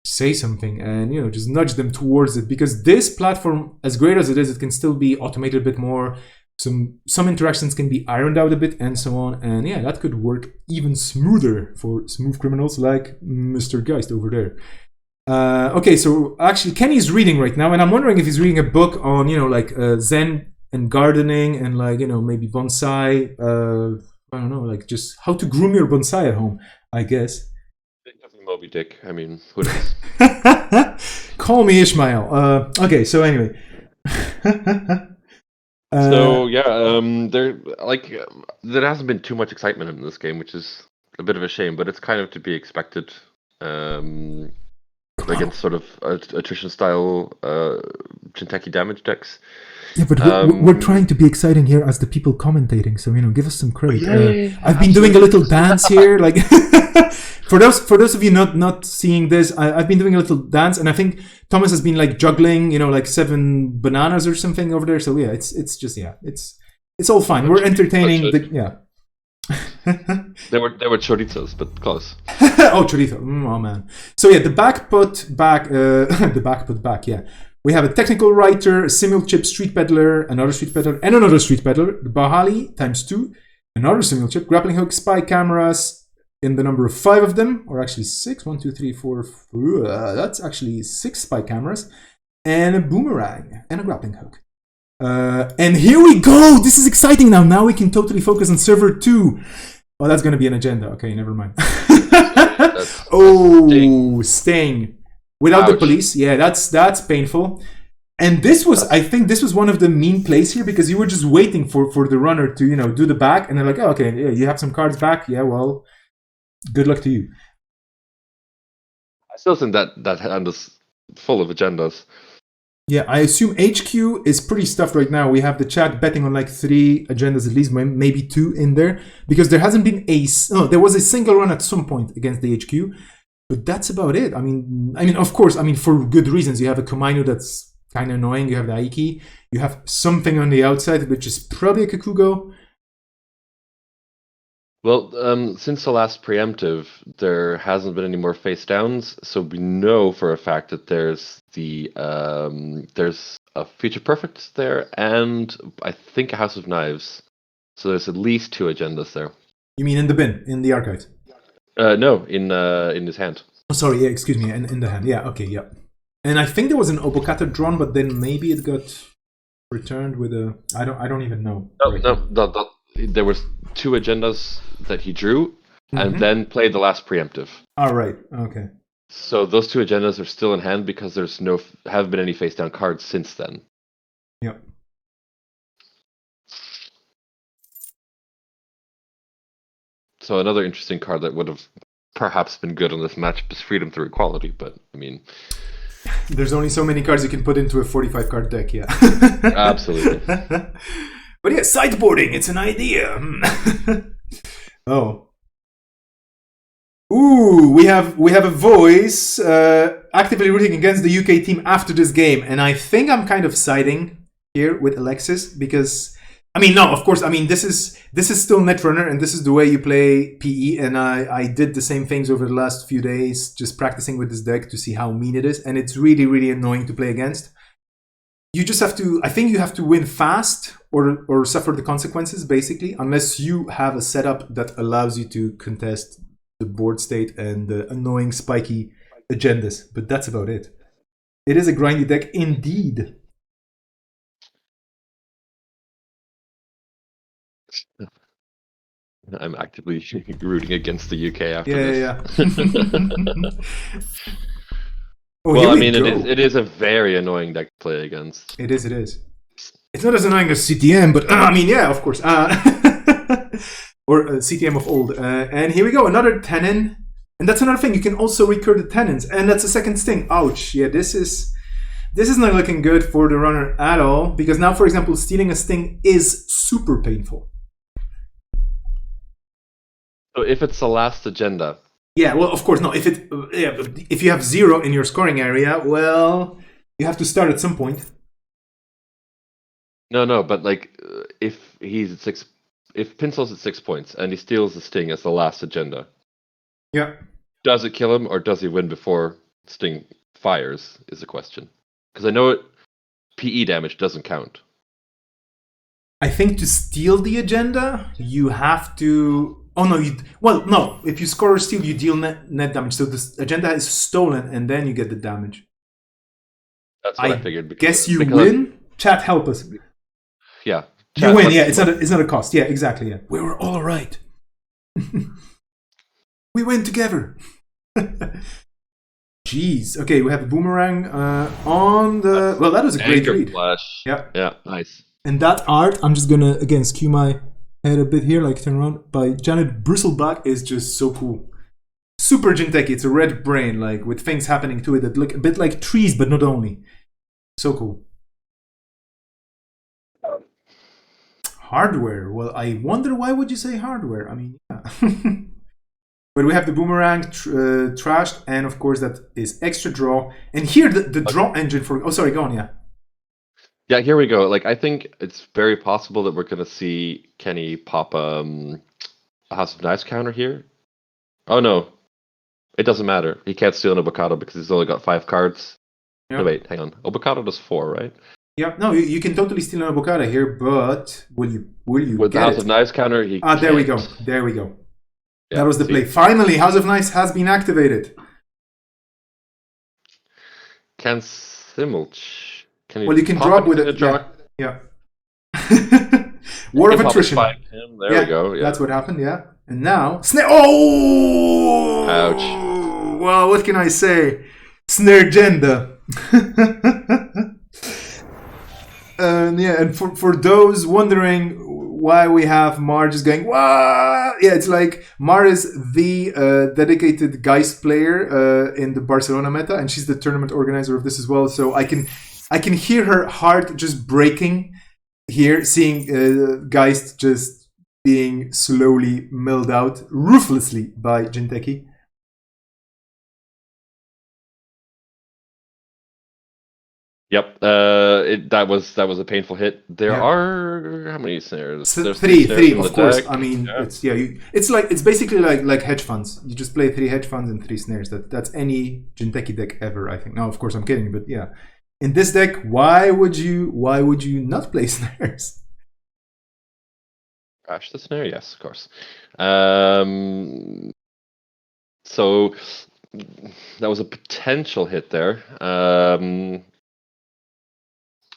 say something and, you know, just nudge them towards it, because this platform, as great as it is, it can still be automated a bit more. Some interactions can be ironed out a bit and so on, and yeah, that could work even smoother for smooth criminals like Mr. Geist over there. Okay, so actually Kenny's reading right now, and I'm wondering if he's reading a book on, you know, like Zen and gardening and like, you know, maybe bonsai. I don't know, like just how to groom your bonsai at home, I guess. Moby Dick. I mean, who knows? Call me Ishmael. Okay, so anyway. So yeah, there hasn't been too much excitement in this game, which is a bit of a shame, but it's kind of to be expected. Against sort of attrition style Jinteki damage decks. Yeah, but we're trying to be exciting here as the people commentating, so you know, give us some credit. Yeah, I've been doing a little dance here, like for those of you not seeing this, I've been doing a little dance, and I think Thomas has been like juggling, you know, like 7 bananas or something over there. So yeah, it's just it's all fine. We're entertaining. They were chorizos, but close. Oh, chorizo! Oh man. So yeah, the back put back, the back put back. Yeah, we have a technical writer, a simul chip street peddler, another street peddler, and another street peddler. The Bahali ×2, another simul chip, grappling hook, spy cameras in the number of 5 of them, or actually 6. 1, 2, 3, 4. That's actually 6 spy cameras, and a boomerang and a grappling hook. And here we go! This is exciting now. Now we can totally focus on server 2. Oh, that's going to be an agenda. Okay, never mind. Oh, Sting. Without the police. Yeah, that's painful. And this was, I think this was one of the mean plays here, because you were just waiting for the runner to, you know, do the back, and they're like, oh, okay, yeah, you have some cards back. Yeah, well, good luck to you. I still think that hand is full of agendas. Yeah, I assume HQ is pretty stuffed right now. We have the chat betting on like 3 agendas at least, maybe 2 in there, because there hasn't been there was a single run at some point against the HQ, but that's about it. I mean, of course, for good reasons. You have a Komainu that's kind of annoying. You have the Aiki. You have something on the outside, which is probably a Kakugo. Well, since the last preemptive, there hasn't been any more face downs, so we know for a fact that there's a Future Perfect there, and I think a House of Knives. So there's at least 2 agendas there. You mean in the bin, in the archive? No, in his hand. Oh, sorry, yeah, excuse me, in the hand. Yeah, okay, yeah. And I think there was an Obokata drawn, but then maybe it got returned with a. I don't even know. No. There was 2 agendas that he drew, and then played the last preemptive. All right. Okay. So those 2 agendas are still in hand because there's haven't been any face down cards since then. Yep. So another interesting card that would have perhaps been good on this matchup is Freedom Through Equality, but I mean, there's only so many cards you can put into a 45 card deck. Yeah. Absolutely. But yeah, sideboarding, it's an idea. Oh. Ooh, we have a voice actively rooting against the UK team after this game, and I think I'm kind of siding here with Alexis, because no, of course, this is still Netrunner, and this is the way you play PE, and I did the same things over the last few days, just practicing with this deck to see how mean it is, and it's really, really annoying to play against. You just have to, I think you have to win fast or suffer the consequences, basically, unless you have a setup that allows you to contest the board state and the annoying spiky agendas. But that's about it. It is a grindy deck indeed. I'm actively rooting against the UK after this. Yeah. Oh, well, it is a very annoying deck to play against. It is. It's not as annoying as CTM, but yeah, of course. Or CTM of old. And here we go, another Tenon. And that's another thing, you can also recur the Tenons. And that's a second Sting. Ouch. Yeah, this is not looking good for the runner at all. Because now, for example, stealing a Sting is super painful. So if it's the last agenda... Yeah, well, of course, no. If you have 0 in your scoring area, well, you have to start at some point. No, but like, if he's at 6, if Pincel's at 6 points and he steals the Sting as the last agenda, yeah, does it kill him or does he win before Sting fires? Is the question. Because I know PE damage doesn't count. I think to steal the agenda, you have to. Oh no! No. If you score or steal, you deal net damage. So this agenda is stolen, and then you get the damage. That's what I figured. Guess you win. Chat, help us. Yeah. You win, yeah. It's not a cost. Yeah, exactly. Yeah. We were all right. We win together. Jeez. Okay, we have a boomerang on the. Well, that was a great read. Flash. Yeah. Yeah, nice. And that art, I'm just gonna again skew my head a bit here, like turn around, by Janet Bristleback is just so cool. Super Jinteki. It's a red brain, like with things happening to it that look a bit like trees, but not only. So cool. Hardware. Well, I wonder why would you say hardware? I mean, yeah. But we have the boomerang trashed, and of course that is extra draw. And here the draw engine for. Oh, sorry, go on. Yeah. Yeah, here we go. Like, I think it's very possible that we're going to see Kenny pop a House of Knives counter here. Oh, no. It doesn't matter. He can't steal an Obokado because he's only got 5 cards. Yeah. No, wait, hang on. Obokado does 4, right? Yeah, no, you can totally steal an Obokado here, but will you With the House of Knives counter, he Ah, there we go. There we go. Yeah, that was the play. Finally, House of Knives has been activated. Can Simulch... Well, you can drop with it. Yeah. War of Attrition. There we go. Yeah. That's what happened, yeah. And now... Oh! Ouch. Well, what can I say? Snare-genda. Yeah, and for those wondering why we have Mar just going, wah! Yeah, it's like Mar is the dedicated Geist player in the Barcelona meta, and she's the tournament organizer of this as well. So I can hear her heart just breaking here, seeing Geist just being slowly milled out ruthlessly by Jinteki. Yep, that was a painful hit. There are how many snares? There's three, of course. Deck. I mean, it's basically like hedge funds. You just play 3 hedge funds and 3 snares. That's any Jinteki deck ever, I think. Now, of course, I'm kidding, but yeah. In this deck, why would you not play snares? Crash the snare, yes, of course. So that was a potential hit there.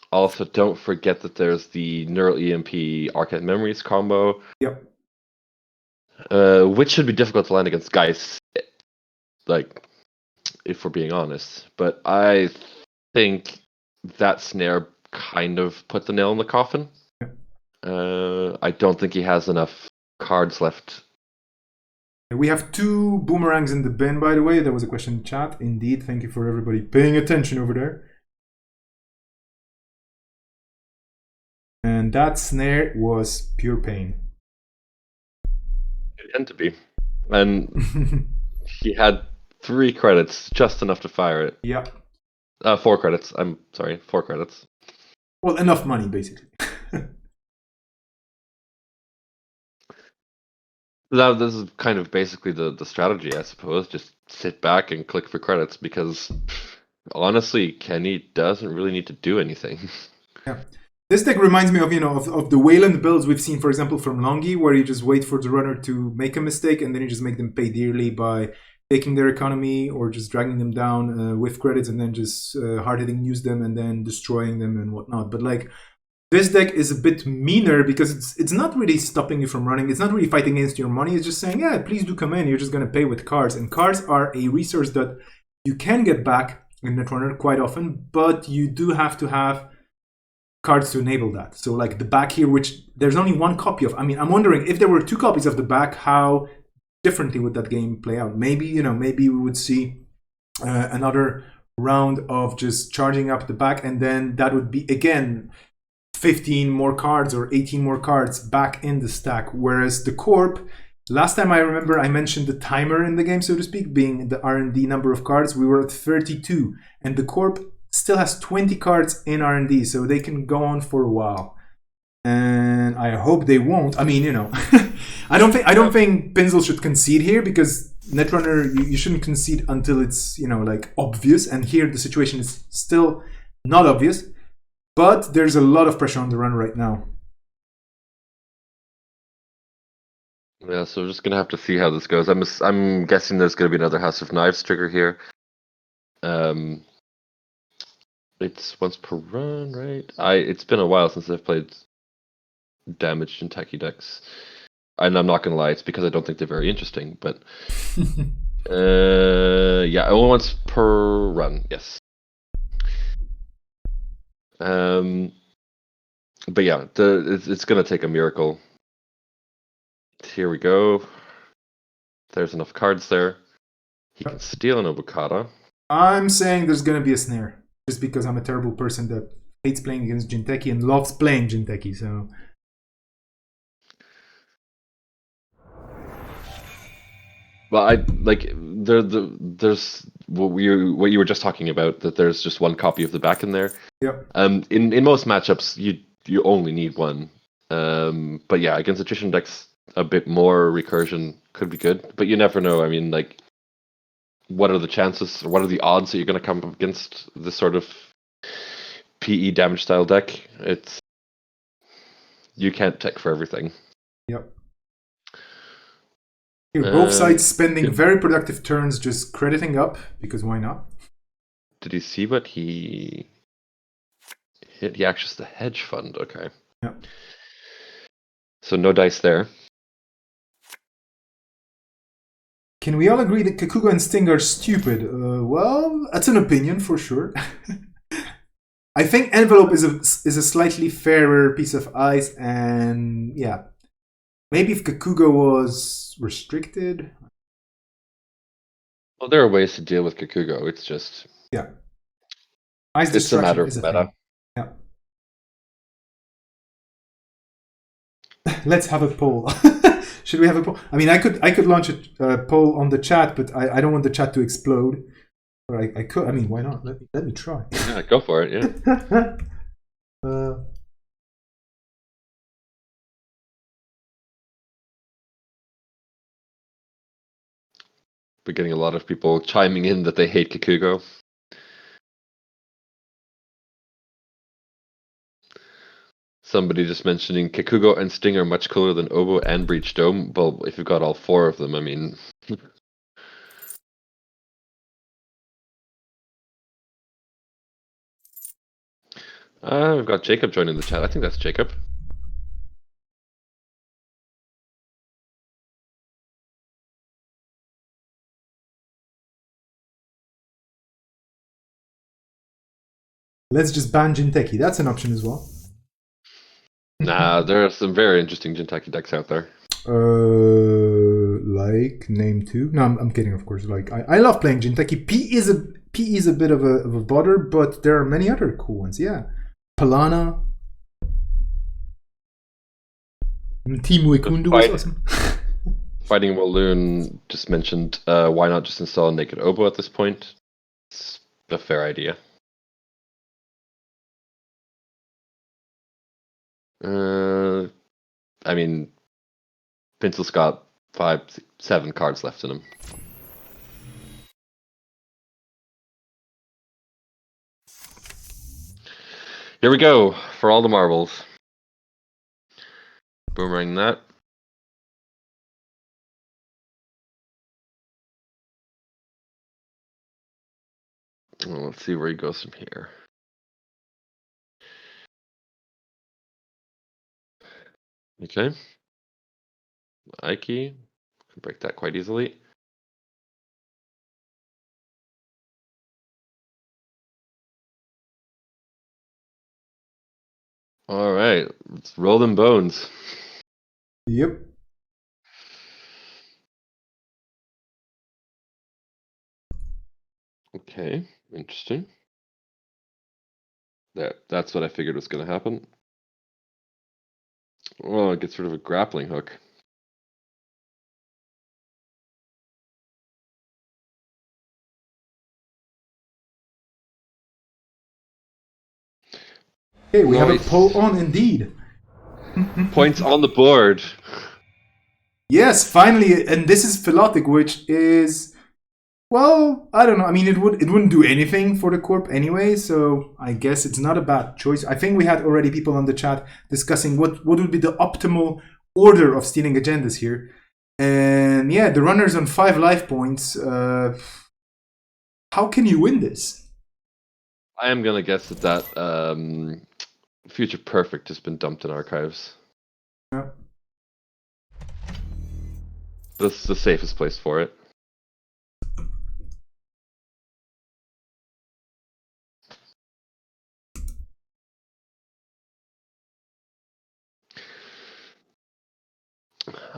Also, don't forget that there's the Neural EMP Arcade Memories combo. Yep. Which should be difficult to land against Geist, like, if we're being honest. But I think that snare kind of put the nail in the coffin. I don't think he has enough cards left. We have 2 boomerangs in the bin, by the way. There was a question in chat. Indeed, thank you for everybody paying attention over there. And that snare was pure pain. It tended to be. And he had 3 credits, just enough to fire it. Yeah. 4 credits. I'm sorry, 4 credits. Well, enough money, basically. Now, this is kind of basically the strategy, I suppose. Just sit back and click for credits because, honestly, Kenny doesn't really need to do anything. Yeah. This deck reminds me of the Wayland builds we've seen, for example, from Longi, where you just wait for the runner to make a mistake and then you just make them pay dearly by taking their economy or just dragging them down with credits and then just hard-hitting use them and then destroying them and whatnot. But like, this deck is a bit meaner because it's not really stopping you from running. It's not really fighting against your money. It's just saying, yeah, please do come in. You're just going to pay with cards. And cards are a resource that you can get back in Netrunner quite often, but you do have to have cards to enable that. So like the back here, which there's only 1 copy of. I mean, I'm wondering if there were 2 copies of the back, how differently would that game play out? Maybe we would see another round of just charging up the back, and then that would be, again, 15 more cards or 18 more cards back in the stack. Whereas the Corp, last time I remember I mentioned the timer in the game, so to speak, being the R&D number of cards, we were at 32. And the Corp still has 20 cards in R&D, so they can go on for a while. And I hope they won't. I mean, I don't think Pinzel should concede here, because Netrunner, you shouldn't concede until it's, like obvious. And here the situation is still not obvious. But there's a lot of pressure on the run right now. Yeah, so we're just gonna have to see how this goes. I'm guessing there's gonna be another House of Knives trigger here. It's once per run, right? It's been a while since I've played damage Jinteki decks. And I'm not gonna lie, it's because I don't think they're very interesting. But yeah, only once per run. Yes. But yeah, it's gonna take a miracle. Here we go. There's enough cards there. He can steal an Obokata. I'm saying there's gonna be a snare, just because I'm a terrible person that hates playing against Jinteki and loves playing Jinteki. So Well, I like there's what you were just talking about, that there's just one copy of the back in there. yeah, In most matchups you only need one. But yeah, against attrition decks, a bit more recursion could be good. But you never know. I mean, like, what are the chances, or what are the odds that you're going to come up against this sort of PE damage style deck? You can't tech for everything. yep. Here, both sides spending very productive turns just crediting up, because why not? Did he see what he hit? He accessed the hedge fund. Okay. Yeah. So no dice there. Can we all agree that Kakuga and Sting are stupid? Well, that's an opinion for sure. I think Envelope is a slightly fairer piece of ice, and yeah, maybe if Kakuga was restricted. Well, there are ways to deal with Kakugo. It's just Yeah, ice it's a matter destruction of is a meta. thing. Yeah. Let's have a poll. Should we have a poll? I mean, I could launch a poll on the chat, but I don't want the chat to explode. Or I could. I mean, why not? Let me try. Yeah, go for it. Yeah. We're getting a lot of people chiming in that they hate Kakugo. Somebody just mentioning Kakugo and Sting are much cooler than Obo and Breach Dome. Well, if you've got all four of them, I mean. We've got Jacob joining the chat. I think that's Jacob. Let's just ban Jinteki. That's an option as well. Nah, there are some very interesting Jinteki decks out there. Like name two. No, I'm kidding, of course. Like I love playing Jinteki. P is a bit of a bother, but there are many other cool ones. Yeah, Palana, Team Wekundu was awesome. Fighting Walloon just mentioned, why not just install Naked Obo at this point? It's a fair idea. I mean, Pencil's got 7 cards left in him. Here we go for all the marbles. Boomerang that. Well, let's see where he goes from here. Okay. Ike can break that quite easily. All right, let's roll them bones. Yep. Okay, interesting. That's what I figured was going to happen. Oh, it gets rid of a grappling hook. Hey, we have a poll on indeed. Points on the board. Yes, finally, and this is Philotic, which is, well, I don't know. I mean, it wouldn't do anything for the corp anyway, so I guess it's not a bad choice. I think we had already people on the chat discussing what would be the optimal order of stealing agendas here. And yeah, the runner's on 5 life points. How can you win this? I am gonna guess that Future Perfect has been dumped in archives. This is the safest place for it.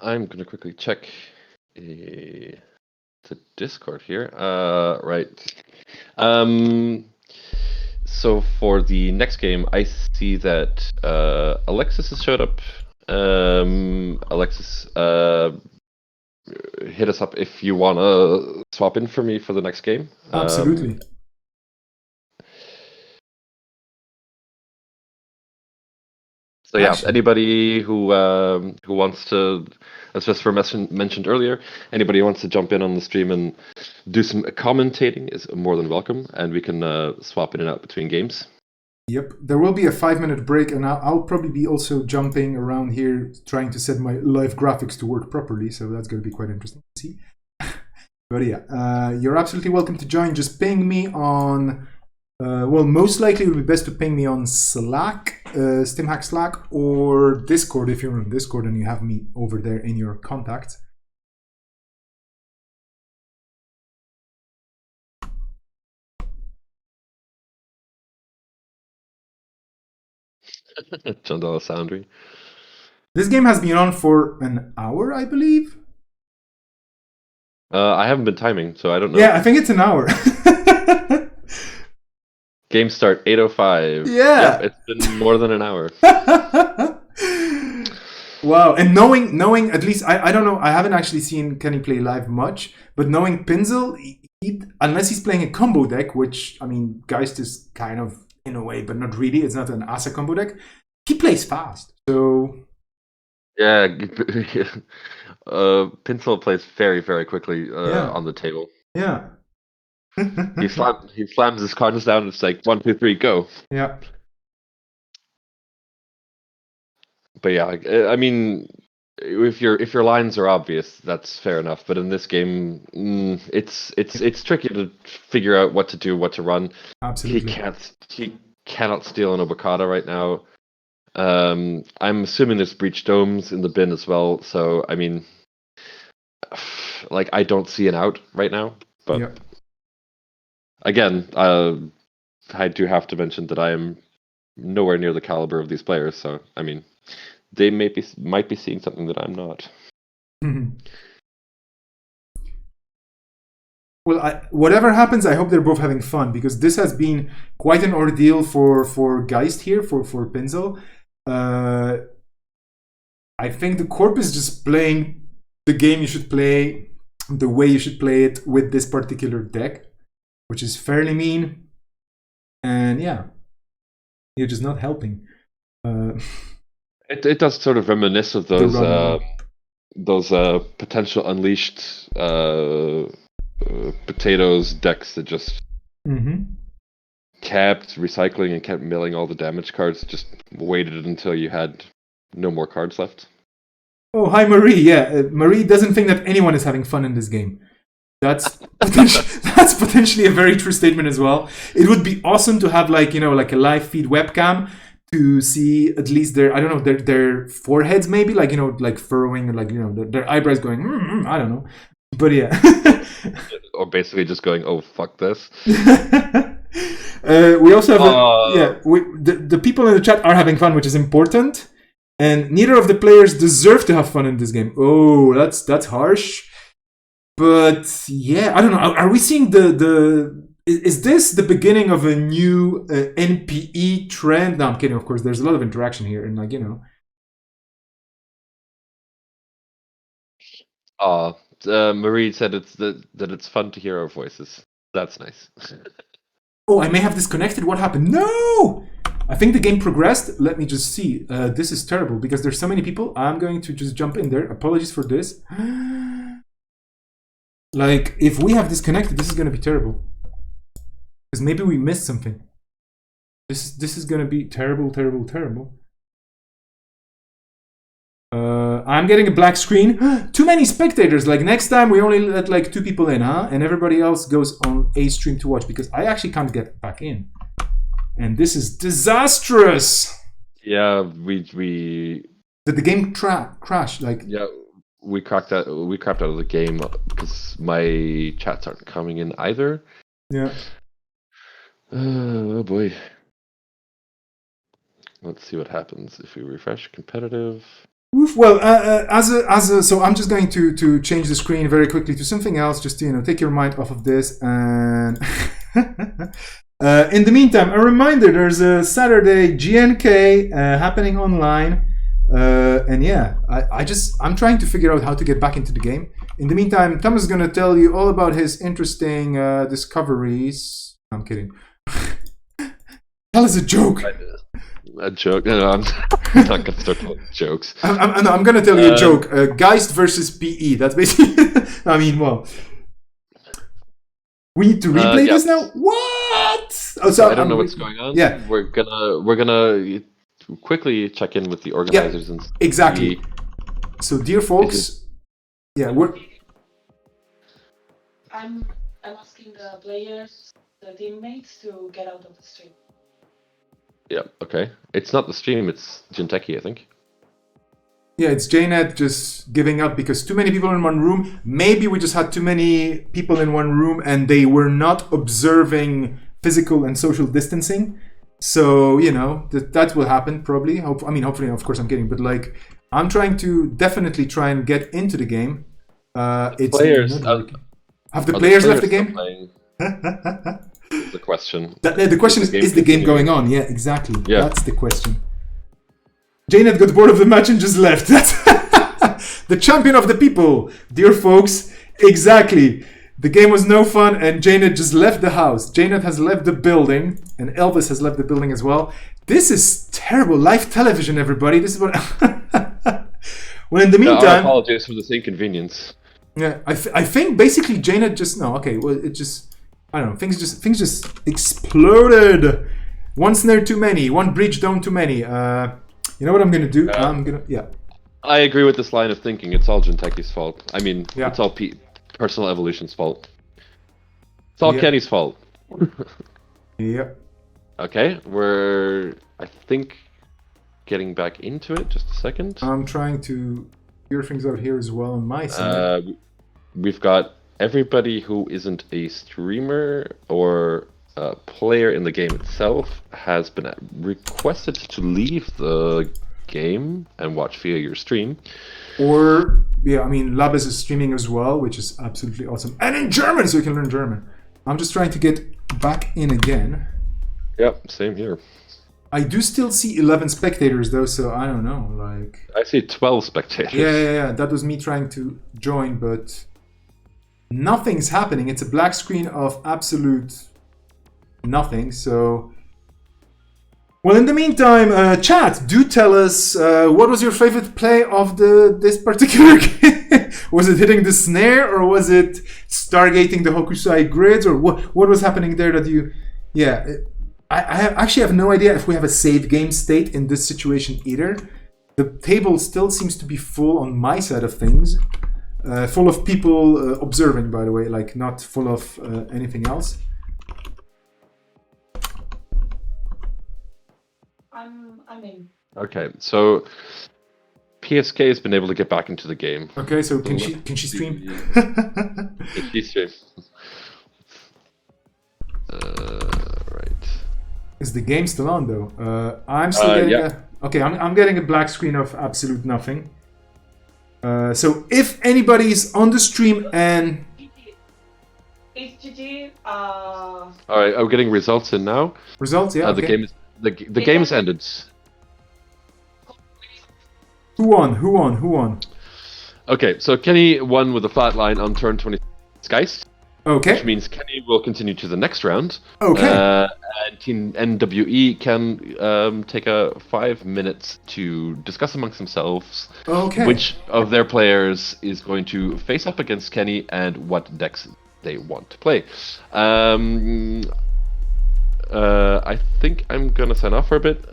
I'm gonna quickly check the Discord here. Right. So for the next game, I see that Alexis has showed up. Alexis, hit us up if you wanna swap in for me for the next game. Absolutely. So yeah, anybody who wants to, as Vesper mentioned earlier, anybody who wants to jump in on the stream and do some commentating is more than welcome, and we can swap in and out between games. Yep, there will be a 5-minute break, and I'll probably be also jumping around here trying to set my live graphics to work properly, so that's going to be quite interesting to see. But yeah, you're absolutely welcome to join. Just ping me on, well, most likely it would be best to ping me on Slack, StimHack Slack, or Discord if you're on Discord and you have me over there in your contacts. Chandala Soundry. This game has been on for an hour, I believe. I haven't been timing, so I don't know. Yeah, I think it's an hour. Game start 8:05. Yeah, yep, it's been more than an hour. Wow, and knowing at least I don't know, I haven't actually seen Kenny play live much, but knowing Pinzel, unless he's playing a combo deck, which I mean, Geist is kind of in a way, but not really. It's not an Asa combo deck. He plays fast, so yeah. Pinzel plays very, very quickly on the table. Yeah. he slams his cards down. And it's like 1, 2, 3, go. Yeah. But yeah, I mean, if your lines are obvious, that's fair enough. But in this game, it's tricky to figure out what to do, what to run. Absolutely. He cannot steal an Obokata right now. I'm assuming there's breach domes in the bin as well. So I mean, like I don't see an out right now. But Yep. Again, I do have to mention that I am nowhere near the caliber of these players. So I mean, they might be seeing something that I'm not. Well, whatever happens, I hope they're both having fun, because this has been quite an ordeal for Geist here, for Pinzel. I think the Corp is just playing the game you should play, the way you should play it with this particular deck, which is fairly mean. And yeah, you're just not helping. It does sort of reminisce of those potential unleashed potatoes decks that just kept recycling and kept milling all the damage cards, just waited until you had no more cards left. Oh, hi Marie. Yeah, Marie doesn't think that anyone is having fun in this game. That's potentially a very true statement as well. It would be awesome to have like a live feed webcam to see at least their foreheads, maybe like furrowing, their eyebrows going. I don't know, but yeah. Or basically just going, oh fuck this. We also have the people in the chat are having fun, which is important, and neither of the players deserve to have fun in this game. Oh, that's harsh. But yeah, I don't know. Are we seeing is this the beginning of a new NPE trend? No, I'm kidding. Of course, there's a lot of interaction here, and Marie said that it's fun to hear our voices. That's nice. Oh, I may have disconnected. What happened? No! I think the game progressed. Let me just see. This is terrible because there's so many people. I'm going to just jump in there. Apologies for this. Like, if we have disconnected, this is going to be terrible. Because maybe we missed something. This is going to be terrible, terrible, terrible. I'm getting a black screen. Too many spectators. Like, next time we only let like 2 people in, huh? And everybody else goes on a stream to watch, because I actually can't get back in. And this is disastrous. Yeah, we Did the game crash? Like, yeah, we crapped out of the game because my chats aren't coming in either. Yeah. Oh boy. Let's see what happens if we refresh competitive. Oof. Well, so I'm just going to change the screen very quickly to something else, just to take your mind off of this. And in the meantime, a reminder: there's a Saturday GNK happening online. And yeah, I'm trying to figure out how to get back into the game. In the meantime, Thomas is going to tell you all about his interesting discoveries. I'm kidding. Tell us a joke. A joke? No, I'm not going to start telling jokes. I'm going to tell you a joke. Geist versus PE. That's basically. I mean, well. We need to replay this now. What? Oh, so I don't know what's going on. Yeah, we're gonna quickly check in with the organizers and exactly. So, dear folks, I'm asking the players, the teammates, to get out of the stream. Yeah. Okay. It's not the stream. It's Jinteki, I think. Yeah, it's JNet just giving up because too many people in one room. Maybe we just had too many people in one room and they were not observing physical and social distancing. So, that will happen probably. Hopefully, of course, I'm kidding. But I'm trying to definitely try and get into the game. It's players. Have the players left the game? The question. The question is the game going on? Yeah, exactly. Yeah. That's the question. JNet got bored of the match and just left. That's the champion of the people, dear folks. Exactly. The game was no fun and JNet just left the house. JNet has left the building and Elvis has left the building as well. This is terrible. Live television, everybody. This is what... Well, in the meantime... apologies for this inconvenience. Yeah, I think basically JNet just... No, okay. Well, it just... I don't know. Things just exploded. One snare too many. One breach down too many. You know what I'm gonna do? I agree with this line of thinking. It's all Jinteki's fault. I mean, it's all Personal Evolution's fault. It's all Kenny's fault. Yep. Okay, we're, I think, getting back into it. Just a second. I'm trying to figure things out here as well on my side. We've got everybody who isn't a streamer or a player in the game itself has been requested to leave the game and watch via your stream. Or, Labes is streaming as well, which is absolutely awesome. And in German, so you can learn German. I'm just trying to get back in again. Yep, same here. I do still see 11 spectators though, so I don't know, I see 12 spectators. Yeah. That was me trying to join, but nothing's happening. It's a black screen of absolute nothing, so... Well, in the meantime, chat, do tell us what was your favorite play of this particular game? Was it hitting the snare, or was it stargating the Hokusai grids, or what was happening there that you... Yeah, I actually have no idea if we have a save game state in this situation either. The table still seems to be full on my side of things. Full of people observing, by the way, not full of anything else. I'm in. Okay, so PSK has been able to get back into the game. Okay, so can she stream? Can she stream? Right. Is the game still on though? I'm still getting okay, I'm getting a black screen of absolute nothing. So if anybody's on the stream and... It's GG. Alright, I'm getting results in now. Results, yeah. The game is the game's ended. Who won? Okay, so Kenny won with a flat line on turn 20 Geist. Okay. Which means Kenny will continue to the next round. Okay. And Team NWE can take 5 minutes to discuss amongst themselves which of their players is going to face up against Kenny and what decks they want to play. I think I'm gonna sign off for a bit.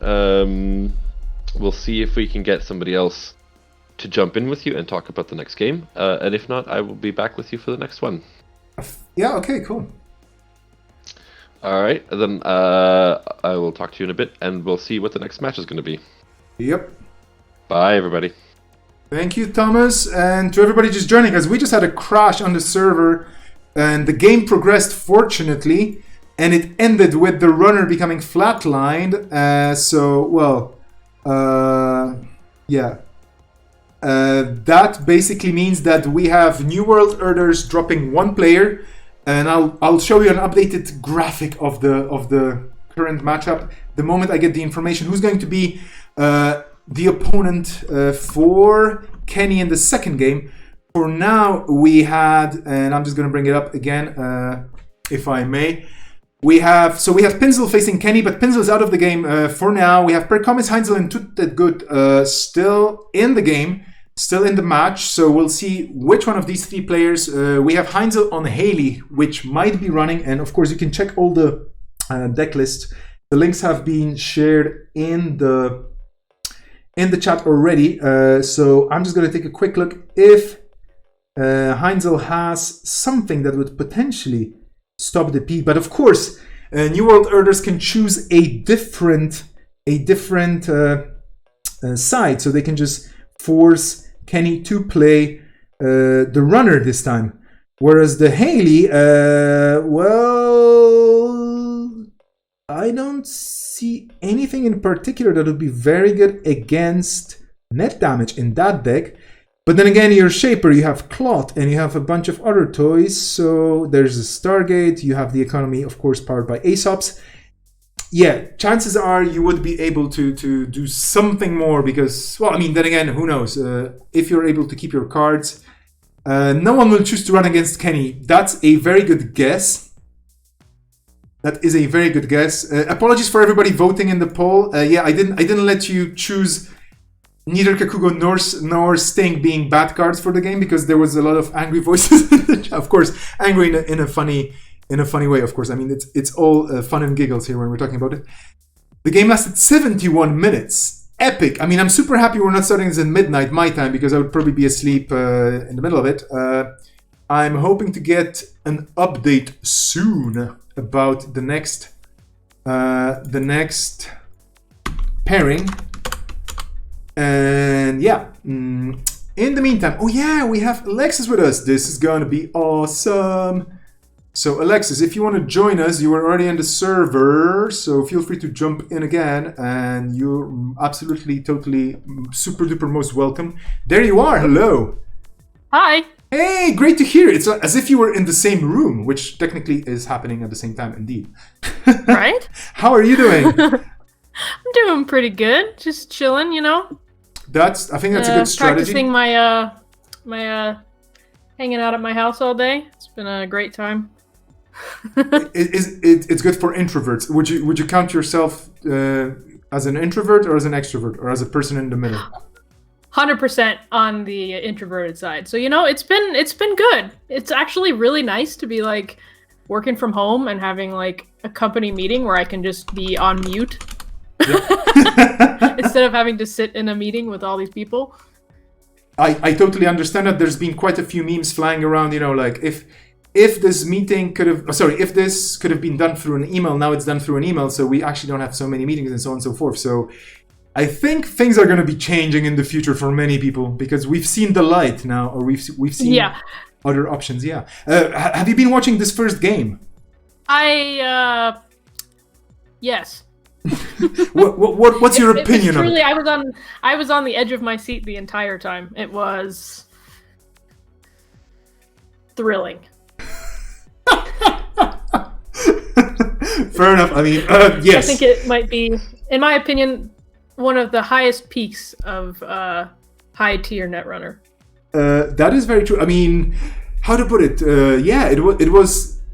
We'll see if we can get somebody else to jump in with you and talk about the next game. And if not, I will be back with you for the next one. Yeah, okay, cool. Alright, then I will talk to you in a bit and we'll see what the next match is going to be. Yep. Bye, everybody. Thank you, Thomas, and to everybody just joining us. We just had a crash on the server, and the game progressed fortunately, and it ended with the runner becoming flatlined. That basically means that we have New World Orders dropping one player, and I'll show you an updated graphic of the current matchup the moment I get the information. Who's going to be the opponent for Kenny in the second game? For now, we had, and I'm just going to bring it up again, if I may. We have Pinsel facing Kenny, but Pinsel's out of the game for now. We have Perkomis, Heinzel, and Tuttetgut still in the game, still in the match. So we'll see which one of these three players. We have Heinzel on Haley, which might be running, and of course you can check all the deck lists. The links have been shared in the chat already. So I'm just going to take a quick look if Heinzel has something that would potentially stop the P. But of course, New World Orders can choose a different side, so they can just force Kenny to play the runner this time. Whereas the Haley, I don't see anything in particular that would be very good against net damage in that deck. But then again, your Shaper, you have Clot, and you have a bunch of other toys. So there's a Stargate, you have the economy, of course, powered by Aesops. Yeah, chances are you would be able to do something more because, well, I mean, then again, who knows? If you're able to keep your cards, no one will choose to run against Kenny. That's a very good guess. That is a very good guess. Apologies for everybody voting in the poll. Yeah, I didn't let you choose neither Kakugo nor Sting being bad cards for the game because there was a lot of angry voices in the chat. Of course, angry in a funny way. Of course, I mean it's all fun and giggles here when we're talking about it. The game lasted 71 minutes. Epic. I mean, I'm super happy we're not starting this at midnight my time because I would probably be asleep in the middle of it. I'm hoping to get an update soon about the next pairing. And yeah, in the meantime, oh yeah, we have Alexis with us. This is gonna be awesome. So Alexis, if you want to join us, you are already in the server, so feel free to jump in again, and you're absolutely, totally, super duper most welcome. There you are, hello. Hi. Hey, great to hear. It's as if you were in the same room, which technically is happening at the same time, indeed. Right? How are you doing? I'm doing pretty good. Just chilling, you know. I think that's a good strategy. Practicing my hanging out at my house all day. It's been a great time. It's good for introverts. Would you count yourself as an introvert or as an extrovert or as a person in the middle? 100% on the introverted side. So, you know, it's been good. It's actually really nice to be like working from home and having like a company meeting where I can just be on mute. Yep. Instead of having to sit in a meeting with all these people. I totally understand that. There's been quite a few memes flying around, you know, like if this could have been done through an email, now it's done through an email, so we actually don't have so many meetings and so on and so forth. So I think things are going to be changing in the future for many people because we've seen the light now, or we've seen other options. Yeah. Have you been watching this first game? Yes. What's your opinion of it? I was on the edge of my seat the entire time. It was thrilling. Fair enough. I mean, yes. I think it might be, in my opinion, one of the highest peaks of high tier Netrunner. That is very true. I mean, how to put it?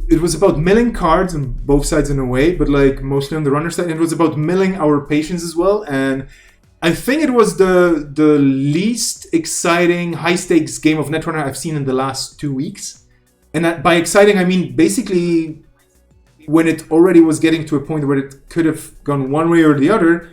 It was about milling cards on both sides in a way, but like mostly on the runner side. It was about milling our patience as well, and I think it was the least exciting high stakes game of Netrunner I've seen in the last 2 weeks. And by exciting, I mean basically when it already was getting to a point where it could have gone one way or the other,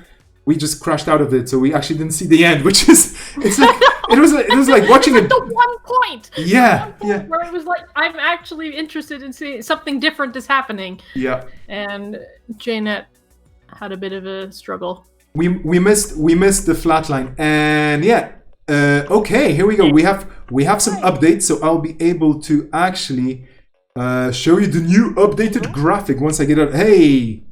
we just crashed out of it, so we actually didn't see the end, which is it was like watching it. The one point. Yeah, where it was like I'm actually interested in seeing something different is happening. Yeah. And JNet had a bit of a struggle. We missed the flatline, and yeah, Okay, here we go. We have some updates, so I'll be able to actually show you the new updated graphic once I get out. Hey,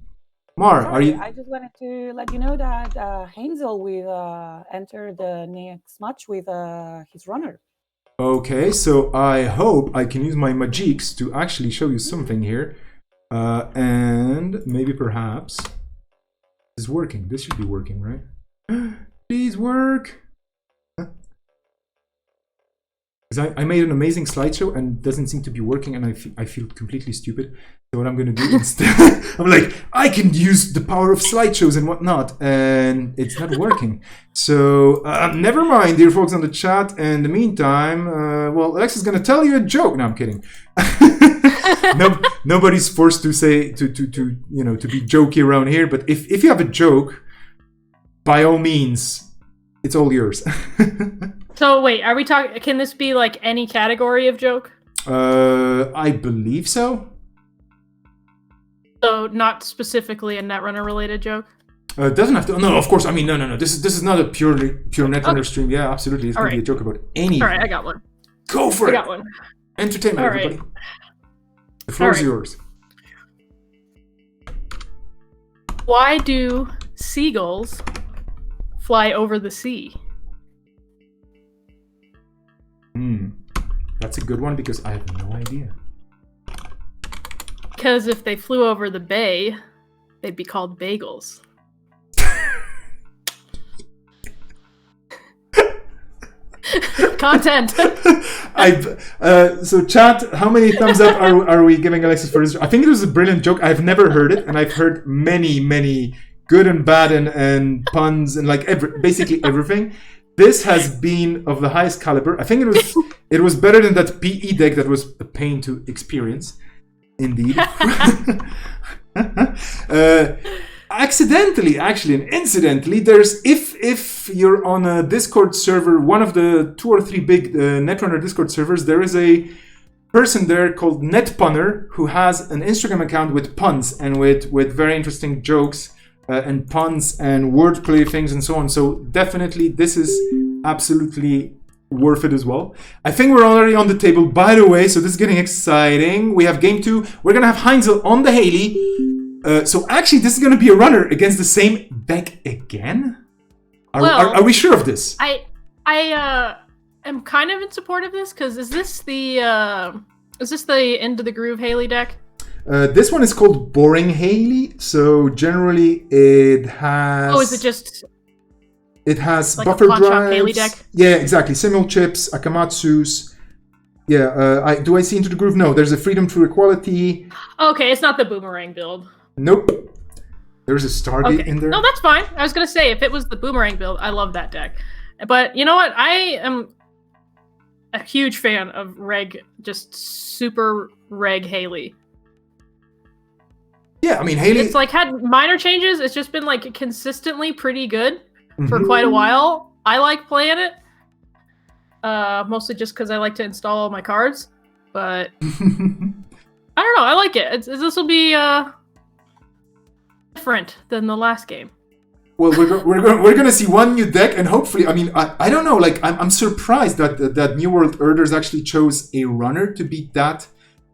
Mar, are you? I just wanted to let you know that Hansel will enter the next match with his runner. Okay, so I hope I can use my magics to actually show you something here. And maybe perhaps this is working. This should be working, right? Please work. Because I made an amazing slideshow and it doesn't seem to be working, and I feel completely stupid. So what I'm going to do instead, I'm like, I can use the power of slideshows and whatnot, and it's not working. So never mind, dear folks on the chat. In the meantime, well, Alex is going to tell you a joke. No, I'm kidding. Nobody's forced to say to be jokey around here. But if you have a joke, by all means, it's all yours. So wait, are we talking? Can this be like any category of joke? I believe so. So not specifically a Netrunner related joke. It doesn't have to. No, of course. I mean, no. This is not a pure Netrunner stream. Yeah, absolutely. It's gonna be a joke about anything. All right, I got one. Go for it. I got one. Entertainment, everybody. The floor is yours. Why do seagulls fly over the sea? That's a good one because I have no idea. Because if they flew over the bay, they'd be called bagels. Content. So chat, how many thumbs up are we giving Alexis for this? I think it was a brilliant joke. I've never heard it, and I've heard many good and bad and puns and like basically everything. This has been of the highest caliber. I think it was better than that PE deck that was a pain to experience. Indeed. Accidentally, actually, and incidentally, there's if you're on a Discord server, one of the 2 or 3 big Netrunner Discord servers, there is a person there called Netrunner who has an Instagram account with puns and with very interesting jokes and puns and wordplay things and so on. So definitely, this is absolutely worth it as well. I think we're already on the table, by the way, so this is getting exciting. We have game 2. We're gonna have Heinzel on the Haley. So actually, this is gonna be a runner against the same deck again. Are we sure of this? I am kind of in support of this because is this the Into the Groove Haley deck? This one is called Boring Haley. So generally, it has. Oh, is it just? It has like buffer a drives. Haley deck? Yeah, exactly. Simul chips, Akamatsus. Yeah. Do I see Into the Groove? No. There's a Freedom Through Equality. Okay, it's not the Boomerang build. Nope. There's a Stargate in there. No, that's fine. I was gonna say if it was the Boomerang build, I love that deck. But you know what? I am a huge fan of just super Reg Haley. Yeah, I mean Haley. It's like had minor changes. It's just been like consistently pretty good for quite a while. I like playing it, mostly just because I like to install all my cards. But I don't know. I like it. This will be different than the last game. Well, we're gonna see one new deck, and hopefully, I mean, I don't know. Like, I'm surprised that New World Orders actually chose a runner to beat that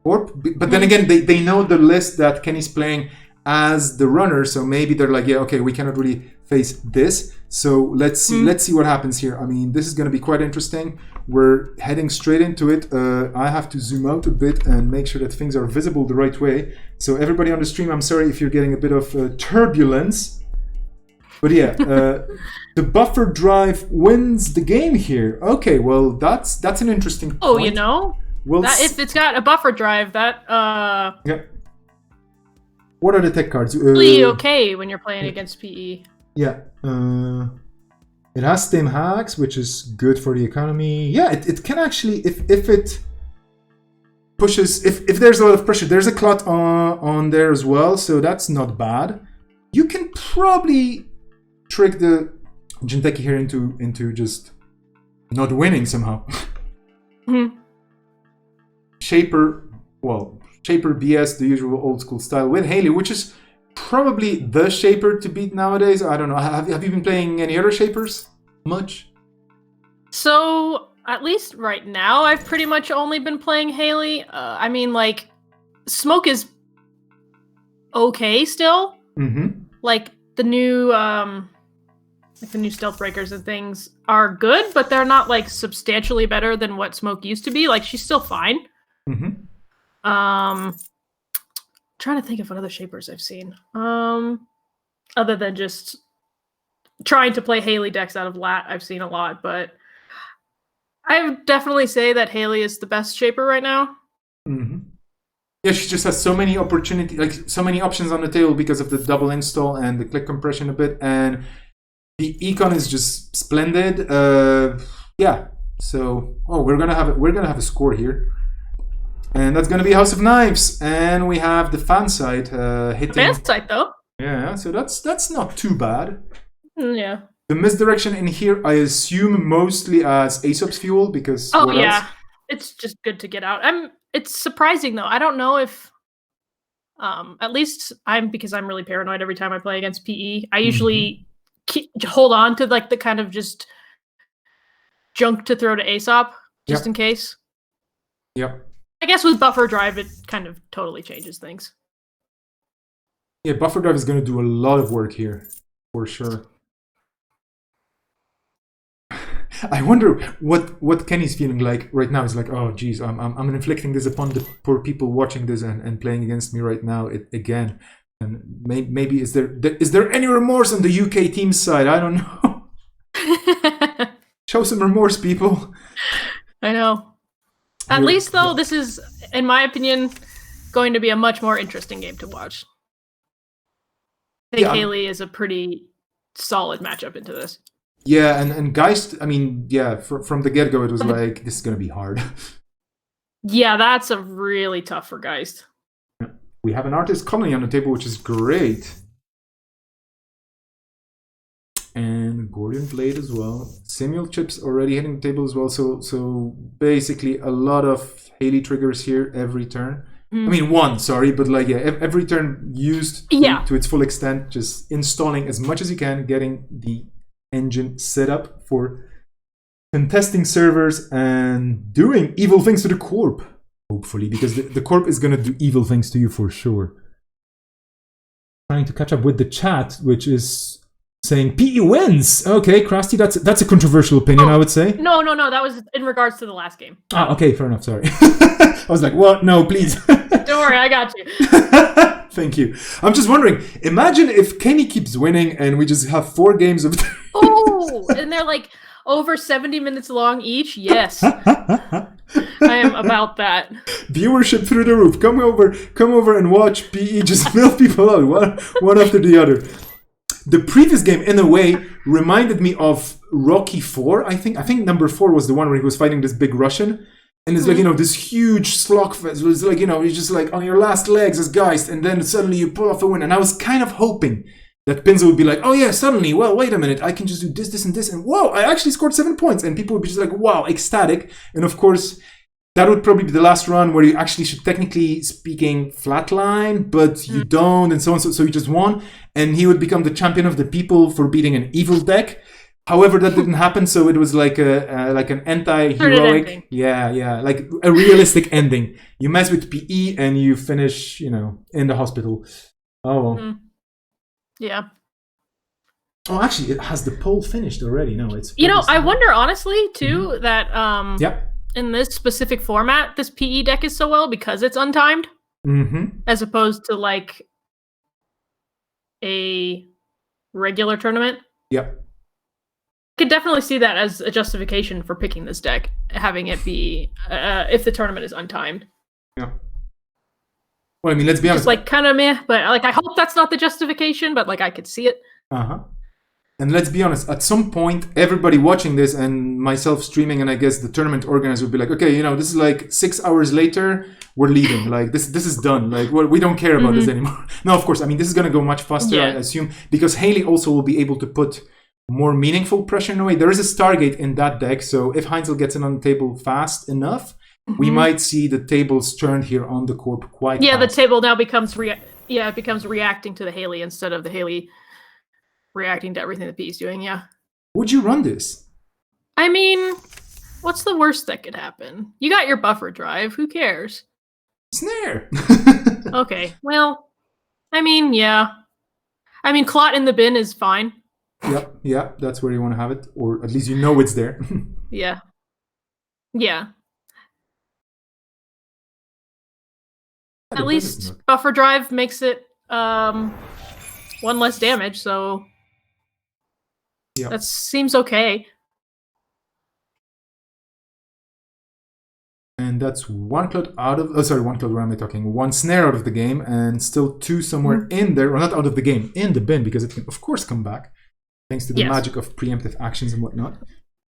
Orb. But then again, they know the list that Kenny's playing as the runner, so maybe they're like, yeah, okay, we cannot really face this. So let's see what happens here. I mean, this is gonna be quite interesting. We're heading straight into it. I have to zoom out a bit and make sure that things are visible the right way. So everybody on the stream, I'm sorry if you're getting a bit of turbulence. But yeah, the buffer drive wins the game here. Okay, well, that's an interesting point. Oh, you know? If it's got a buffer drive, that... Yeah. What are the tech cards? Really okay when you're playing against PE. Yeah. It has stem hacks, which is good for the economy. Yeah, it can actually, if it pushes, if there's a lot of pressure, there's a clot on there as well, so that's not bad. You can probably trick the Jinteki here into just not winning somehow. Shaper BS, the usual old school style with Haley, which is probably the shaper to beat nowadays. I don't know. Have you been playing any other shapers much? So, at least right now, I've pretty much only been playing Haley. I mean, like, Smoke is okay still. Mm-hmm. Like, the new stealth breakers and things are good, but they're not, like, substantially better than what Smoke used to be. Like, she's still fine. Mm-hmm. Trying to think of what other shapers I've seen. Other than just trying to play Haley decks out of lat, I've seen a lot, but I would definitely say that Haley is the best shaper right now. Mm-hmm. Yeah, she just has so many opportunities, like so many options on the table because of the double install and the click compression a bit, and the econ is just splendid. Yeah. So, we're gonna have a score here, and that's gonna be House of Knives, and we have the fan side hitting. Fan side though. Yeah, so that's not too bad. Yeah. The misdirection in here, I assume mostly as Aesop's fuel because. Oh what yeah, else? it's just good to get out. It's surprising though. I don't know if, at least because I'm really paranoid every time I play against PE. I usually hold on to like the kind of just junk to throw to Aesop just in case. Yep. I guess with buffer drive, it kind of totally changes things. Yeah, buffer drive is going to do a lot of work here, for sure. I wonder what Kenny's feeling like right now. He's like, oh, geez, I'm inflicting this upon the poor people watching this and playing against me right now again. And maybe is there any remorse on the UK team side? I don't know. Show some remorse, people. I know. At least though, this is, in my opinion, going to be a much more interesting game to watch. I think Haley is a pretty solid matchup into this. Yeah, and Geist, I mean, yeah, from the get-go, it was like, this is going to be hard. Yeah, that's a really tough for Geist. We have an Artist Colony on the table, which is great. And Gordian Blade as well. Simul Chips already hitting the table as well, so basically a lot of Haley triggers here every turn. I mean, one, sorry, but like, yeah, every turn used to its full extent, just installing as much as you can, getting the engine set up for contesting servers and doing evil things to the corp, hopefully, because the corp is going to do evil things to you for sure. Trying to catch up with the chat, which is saying PE wins. Okay, Krusty, that's a controversial opinion, I would say. No, that was in regards to the last game. Okay, fair enough, sorry. I was like, what? No, please. Don't worry, I got you. Thank you. I'm just wondering, imagine if Kenny keeps winning and we just have 4 games of... And they're like over 70 minutes long each. Yes. I am about that. Viewership through the roof. Come over and watch PE just mill people out one after the other. The previous game, in a way, reminded me of Rocky 4, I think. I think number 4 was the one where he was fighting this big Russian. And it's like, this huge slog fest. It's like, you're just like on your last legs as Geist, and then suddenly you pull off a win. And I was kind of hoping that Pinzo would be like, oh yeah, suddenly, well, wait a minute, I can just do this, and this, and whoa, I actually scored 7 points. And people would be just like, wow, ecstatic. And of course, that would probably be the last run where you actually should, technically speaking, flatline, but you don't, and so on. So you just won. And he would become the champion of the people for beating an evil deck. However, that didn't happen, so it was like an anti-heroic, like a realistic ending. You mess with PE and you finish, in the hospital. Oh well. Yeah. Oh, actually, it has the poll finished already. No, it's. I wonder honestly too that in this specific format, this PE deck is so well because it's untimed, as opposed to like a regular tournament. Yep. Could definitely see that as a justification for picking this deck, having it be if the tournament is untimed. Yeah. Well, I mean, let's be honest. It's like kind of meh, but like I hope that's not the justification, but like I could see it. And let's be honest, at some point, everybody watching this and myself streaming, and I guess the tournament organizer would be like, okay, this is like 6 hours later, we're leaving. Like this is done. Like we don't care about this anymore. No, of course. I mean, this is gonna go much faster, I assume, because Haley also will be able to put more meaningful pressure in a way. There is a Stargate in that deck, so if Heinzel gets it on the table fast enough, we might see the tables turned here on the corp quite fast. The table now becomes it becomes reacting to the Haley instead of the Haley reacting to everything the P is doing. Yeah. Would you run this? I mean, what's the worst that could happen? You got your buffer drive. Who cares? Snare. Okay, well, I mean, yeah. I mean, clot in the bin is fine. Yeah, that's where you want to have it, or at least you know it's there. Yeah. Yeah. At least buffer drive makes it one less damage, so that seems okay. And that's one cloud out of... one cloud, where am I talking? One snare out of the game, and still two somewhere in there, or not out of the game, in the bin, because it can, of course, come back, thanks to the magic of preemptive actions and whatnot.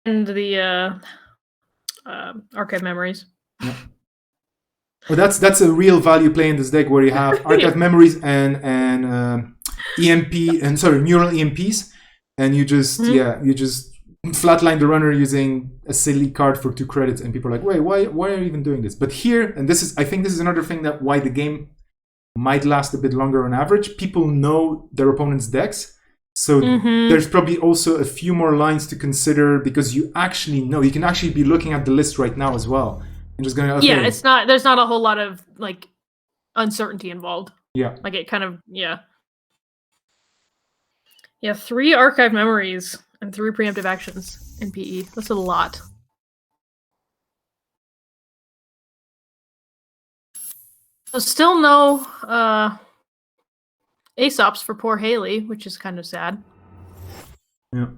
And the archive memories. Yeah. Well, that's a real value play in this deck, where you have archive memories and EMP, and neural EMPs, and you just flatline the runner using a silly card for 2 credits, and people are like, wait, why are you even doing this? But here, and I think this is another thing that why the game might last a bit longer on average. People know their opponent's decks, so there's probably also a few more lines to consider, because you actually know, you can actually be looking at the list right now as well, and just going, okay. Yeah, there's not a whole lot of like uncertainty involved. Yeah, like it kind of 3 archive memories and 3 preemptive actions in PE. That's a lot. So still no Aesops for poor Haley, which is kind of sad. Yeah.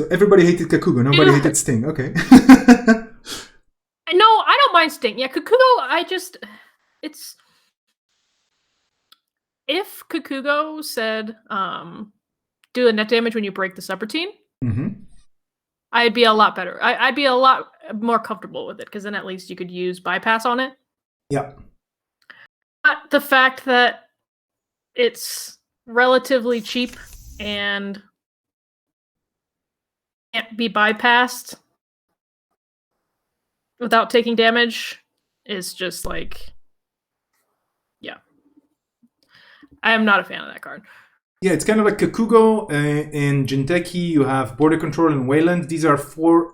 So everybody hated Kakugo, nobody hated Sting. Okay. No, I don't mind Sting. Yeah, Kakugo, it's... If Kakugo said, do a net damage when you break the subroutine, I'd be a lot better. I'd be a lot more comfortable with it, because then at least you could use bypass on it. Yeah. But the fact that it's relatively cheap and can't be bypassed without taking damage is just like, I am not a fan of that card. Yeah, it's kind of like Kakugo. In Jinteki, you have Border Control and Wayland. These are 4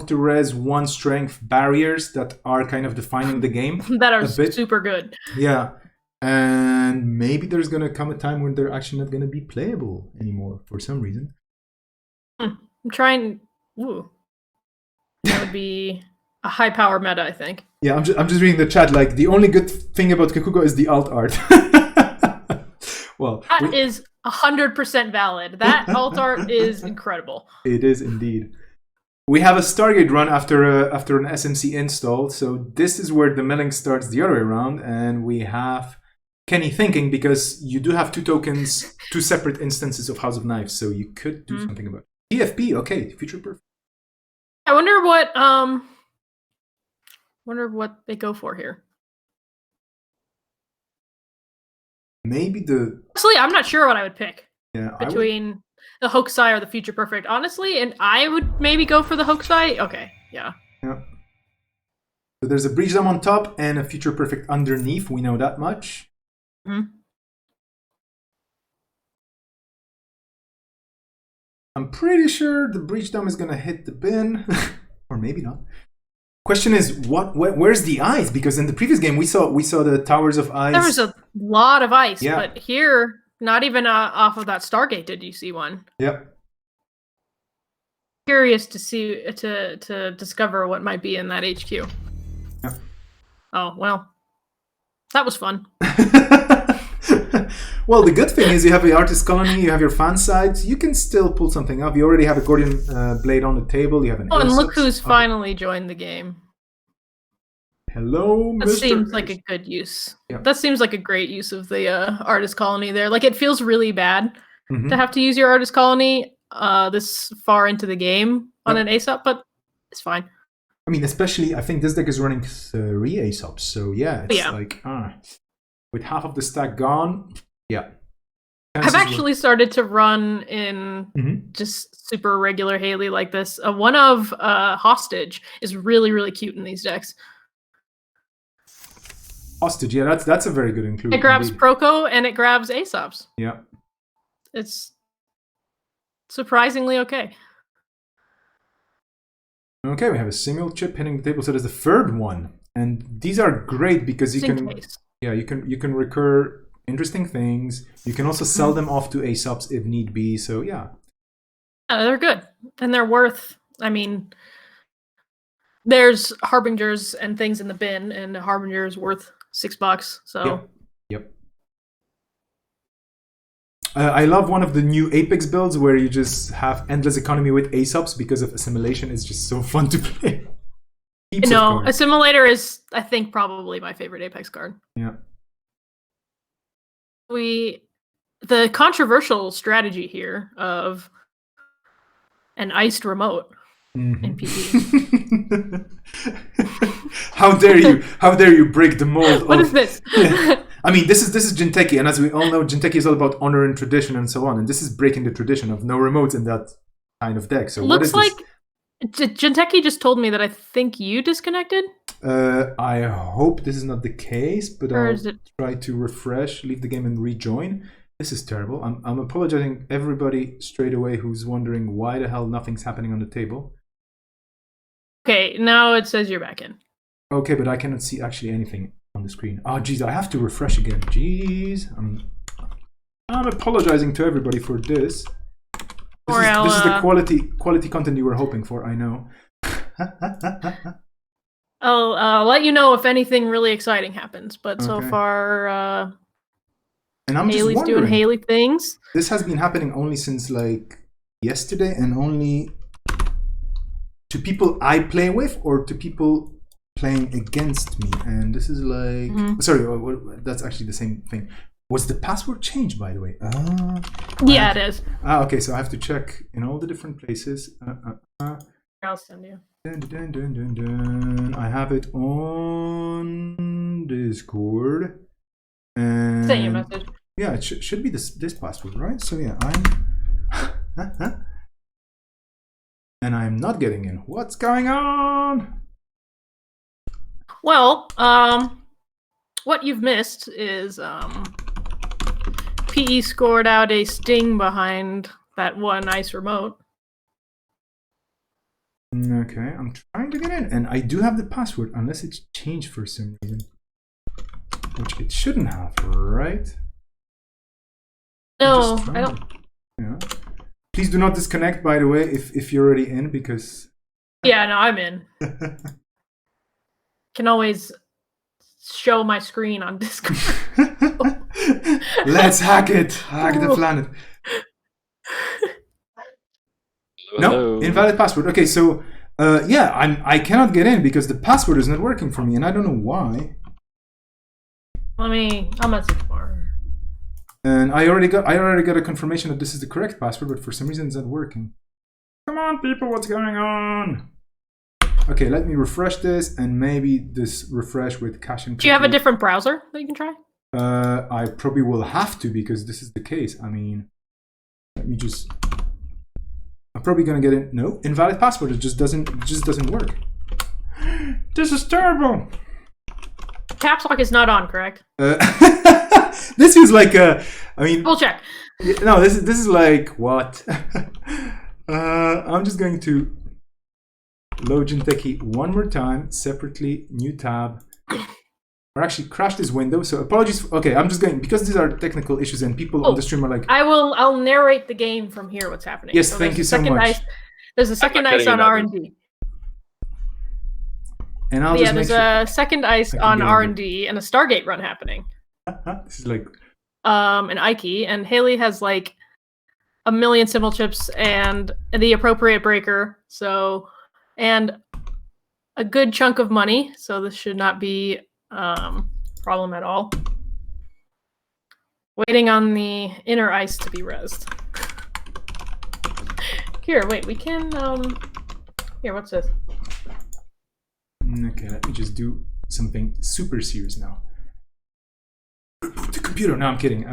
to res, 1 strength barriers that are kind of defining the game. That are super good. Yeah. And maybe there's going to come a time when they're actually not going to be playable anymore for some reason. I'm trying... Ooh. That would be a high power meta, I think. Yeah, I'm just reading the chat. Like, the only good thing about Kakugo is the alt art. Well, that is 100% valid. That alt art is incredible. It is indeed. We have a Stargate run after an SMC install, so this is where the milling starts the other way around, and we have Kenny thinking, because you do have 2 tokens, 2 separate instances of House of Knives, so you could do something about it. TFP, okay, future perfect. I wonder what they go for here. Maybe honestly, I'm not sure what I would pick. Yeah, between the Hokusai or the Future Perfect, honestly, and I would maybe go for the Hokusai. Okay, yeah. So there's a Breach Dam on top and a Future Perfect underneath. We know that much. I'm pretty sure the Breach Dam is gonna hit the bin, or maybe not. Question is, where's the ice? Because in the previous game we saw the towers of ice. There was a lot of ice, but here, not even off of that Stargate did you see one. Yep. Curious to see to discover what might be in that HQ. Yep. Oh well, that was fun. Well, the good thing is you have the artist colony, you have your fan sites, you can still pull something up. You already have a Gordian blade on the table. You have an. Oh, and look who's finally joined the game. Hello, That Mr. seems like a good use. Yep. That seems like a great use of the artist colony there. Like, it feels really bad to have to use your artist colony this far into the game on an Aesop, but it's fine. I mean, especially, I think this deck is running 3 Aesops, so yeah, it's like, with half of the stack gone, I've actually started to run in just super regular Haley like this. One of Hostage is really, really cute in these decks. Hostage, yeah, that's a very good include. It grabs indeed. Proco and it grabs Aesop's. Yeah. It's surprisingly okay. Okay, we have a single chip hitting the table, so there's a third one. And these are great because you Just in can case. yeah, you can recur interesting things. You can also sell them off to Aesop's if need be. So yeah. They're good. And they're worth, I mean, there's Harbingers and things in the bin, and a Harbinger is worth $6. So Yep. I love one of the new Apex builds where you just have endless economy with Aesop's because of assimilation. It's just so fun to play. Heaps of no, cards. Assimilator is, I think, probably my favorite Apex card. Yeah. The controversial strategy here of an iced remote in PP. How dare you break the mold What of is this? Yeah. I mean, this is Jinteki, and as we all know, Jinteki is all about honor and tradition and so on. And this is breaking the tradition of no remotes in that kind of deck. So what Looks is like this? Jinteki just told me that I think you disconnected. I hope this is not the case, but Or I'll is it- try to refresh, leave the game, and rejoin. This is terrible. I'm apologizing everybody straight away who's wondering why the hell nothing's happening on the table. Okay, now it says you're back in. Okay, but I cannot see actually anything on the screen. Oh, geez, I have to refresh again. Jeez, I'm apologizing to everybody for this. This is the quality content you were hoping for. I know. I'll let you know if anything really exciting happens. But so Okay. far, And I'm just Haley's wondering. doing Haley things. This has been happening only since like yesterday, and only to people I play with or to people playing against me. And this is like sorry, that's actually the same thing. Was the password changed, by the way? Yeah, it is. Okay, so I have to check in all the different places. I'll send you. Dun, dun, dun, dun, dun. I have it on Discord. And Send you a message. yeah, it should be this password, right? So yeah, and I'm not getting in. What's going on? Well, what you've missed is PE scored out a sting behind that one ice remote. Okay, I'm trying to get in, and I do have the password, unless it's changed for some reason, which it shouldn't have, right? No, Just I don't. Yeah. Please do not disconnect, by the way, if you're already in, because Yeah, no, I'm in. Can always show my screen on Discord. Let's hack it. Hack the planet. No, Hello. invalid password. Okay, so yeah, I cannot get in because the password is not working for me, and I don't know why. I'll message more. And I already got a confirmation that this is the correct password, but for some reason it's not working. Come on, people, what's going on? Okay, let me refresh this, and maybe this refresh with caching. Do you have a different browser that you can try? I probably will have to, because this is the case. I mean, let me just. I'm probably gonna get in. No, invalid password. It just doesn't work. This is terrible. Caps lock is not on, correct? This is like a. I mean, We'll check. no. This is like what? I'm just going to load Jinteki one more time separately. New tab. Or actually crash this window. So apologies. Okay, I'm just going because these are technical issues and people on the stream are like. I'll narrate the game from here. What's happening? Yes, thank you so much. There's a second not ice getting on it either. R&D. And I'll Yeah, just there's make sure. a second ice I can on get it. R&D and a Stargate run happening. This is like. And Ike, and Haley has like a million symbol chips and the appropriate breaker, so and a good chunk of money, so this should not be problem at all. Waiting on the inner ice to be rezzed. Here, wait, we can here, what's this? Okay, let me just do something super serious now. Reboot the computer. No, I'm kidding.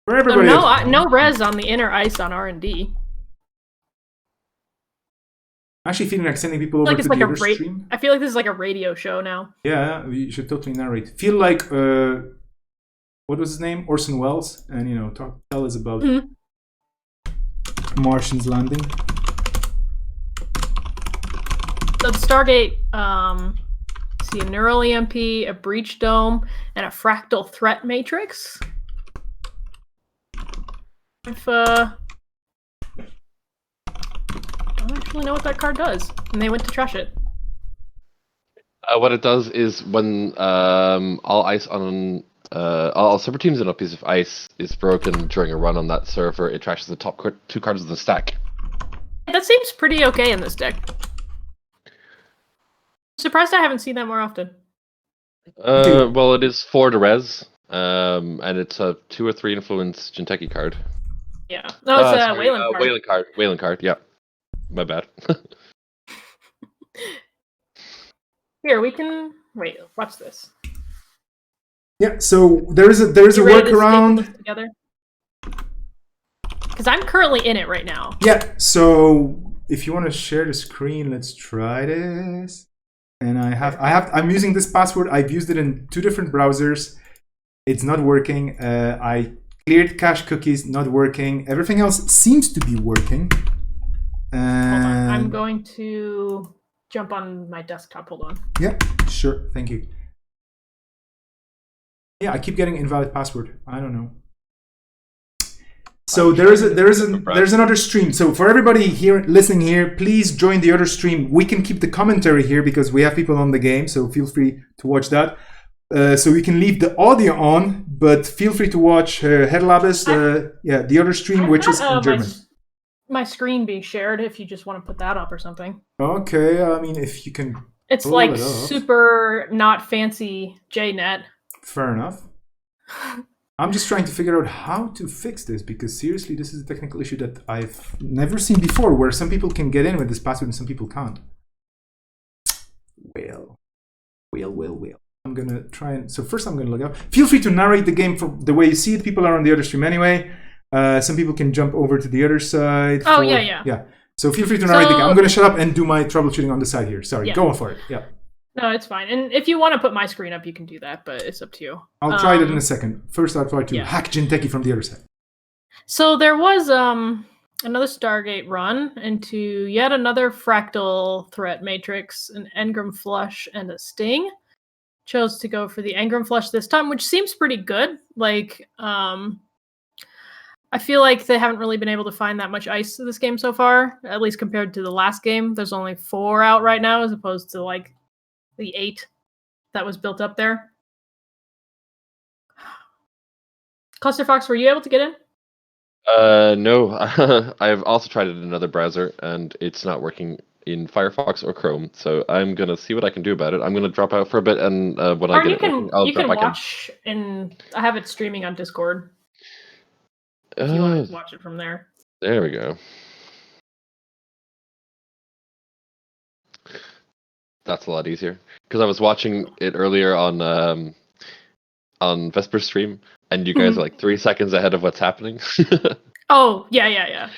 For So everybody. no res on the inner ice on R&D. Actually feeling like sending people over Like it's to like the a other stream. I feel like this is like a radio show now. Yeah, we should totally narrate. Feel like what was his name? Orson Welles, and tell us about Martians landing. So the Stargate, see a neural EMP, a breach dome, and a fractal threat matrix. If I don't actually know what that card does, and they went to trash it. What it does is when all ice on all server teams in a piece of ice is broken during a run on that server, it trashes the top 2 cards of the stack. That seems pretty okay in this deck. Surprised I haven't seen that more often. Well, it is 4 to res, and it's a 2 or 3 influence Jinteki card. Yeah. No, it's a Wayland card. Wayland card, yeah. My bad. Here, we can... Wait, watch this. Yeah, so there is a workaround. Because I'm currently in it right now. Yeah, so if you want to share the screen, let's try this. And I'm using this password. I've used it in 2 different browsers. It's not working. I cleared cache cookies, not working. Everything else seems to be working. Hold on, I'm going to jump on my desktop. Hold on. Yeah, sure. Thank you. Yeah, I keep getting invalid password. I don't know. So there's another stream. So for everybody here listening here, please join the other stream. We can keep the commentary here because we have people on the game. So feel free to watch that. So we can leave the audio on, but feel free to watch Herlabes, the other stream, which is in German. My screen being shared. If you just want to put that up or something. Okay, I mean if you can. It's like super not fancy JNet. Fair enough. I'm just trying to figure out how to fix this because seriously, this is a technical issue that I've never seen before where some people can get in with this password and some people can't. Well. I'm going to try and... So first I'm going to log out. Feel free to narrate the game from the way you see it. People are on the other stream anyway. Some people can jump over to the other side. Oh, yeah. Yeah. So feel free to narrate the game. I'm going to shut up and do my troubleshooting on the side here. Sorry, go on for it. Yeah. No, it's fine. And if you want to put my screen up, you can do that, but it's up to you. I'll try that in a second. First, I'll try to hack Jinteki from the other side. So there was another Stargate run into yet another fractal threat matrix, an Engram Flush, and a Sting. Chose to go for the Engram Flush this time, which seems pretty good. Like, I feel like they haven't really been able to find that much ice in this game so far, at least compared to the last game. There's only 4 out right now, as opposed to, like, the 8 that was built up there. Cluster Fox, were you able to get in? No. I've also tried it in another browser, and it's not working in Firefox or Chrome. So I'm gonna see what I can do about it. I'm gonna drop out for a bit, and when I get it working, I'll drop back in. Watch, and I have it streaming on Discord. If you want to watch it from there. There we go. That's a lot easier because I was watching it earlier on Vesper stream, and you guys are like 3 seconds ahead of what's happening. Oh yeah.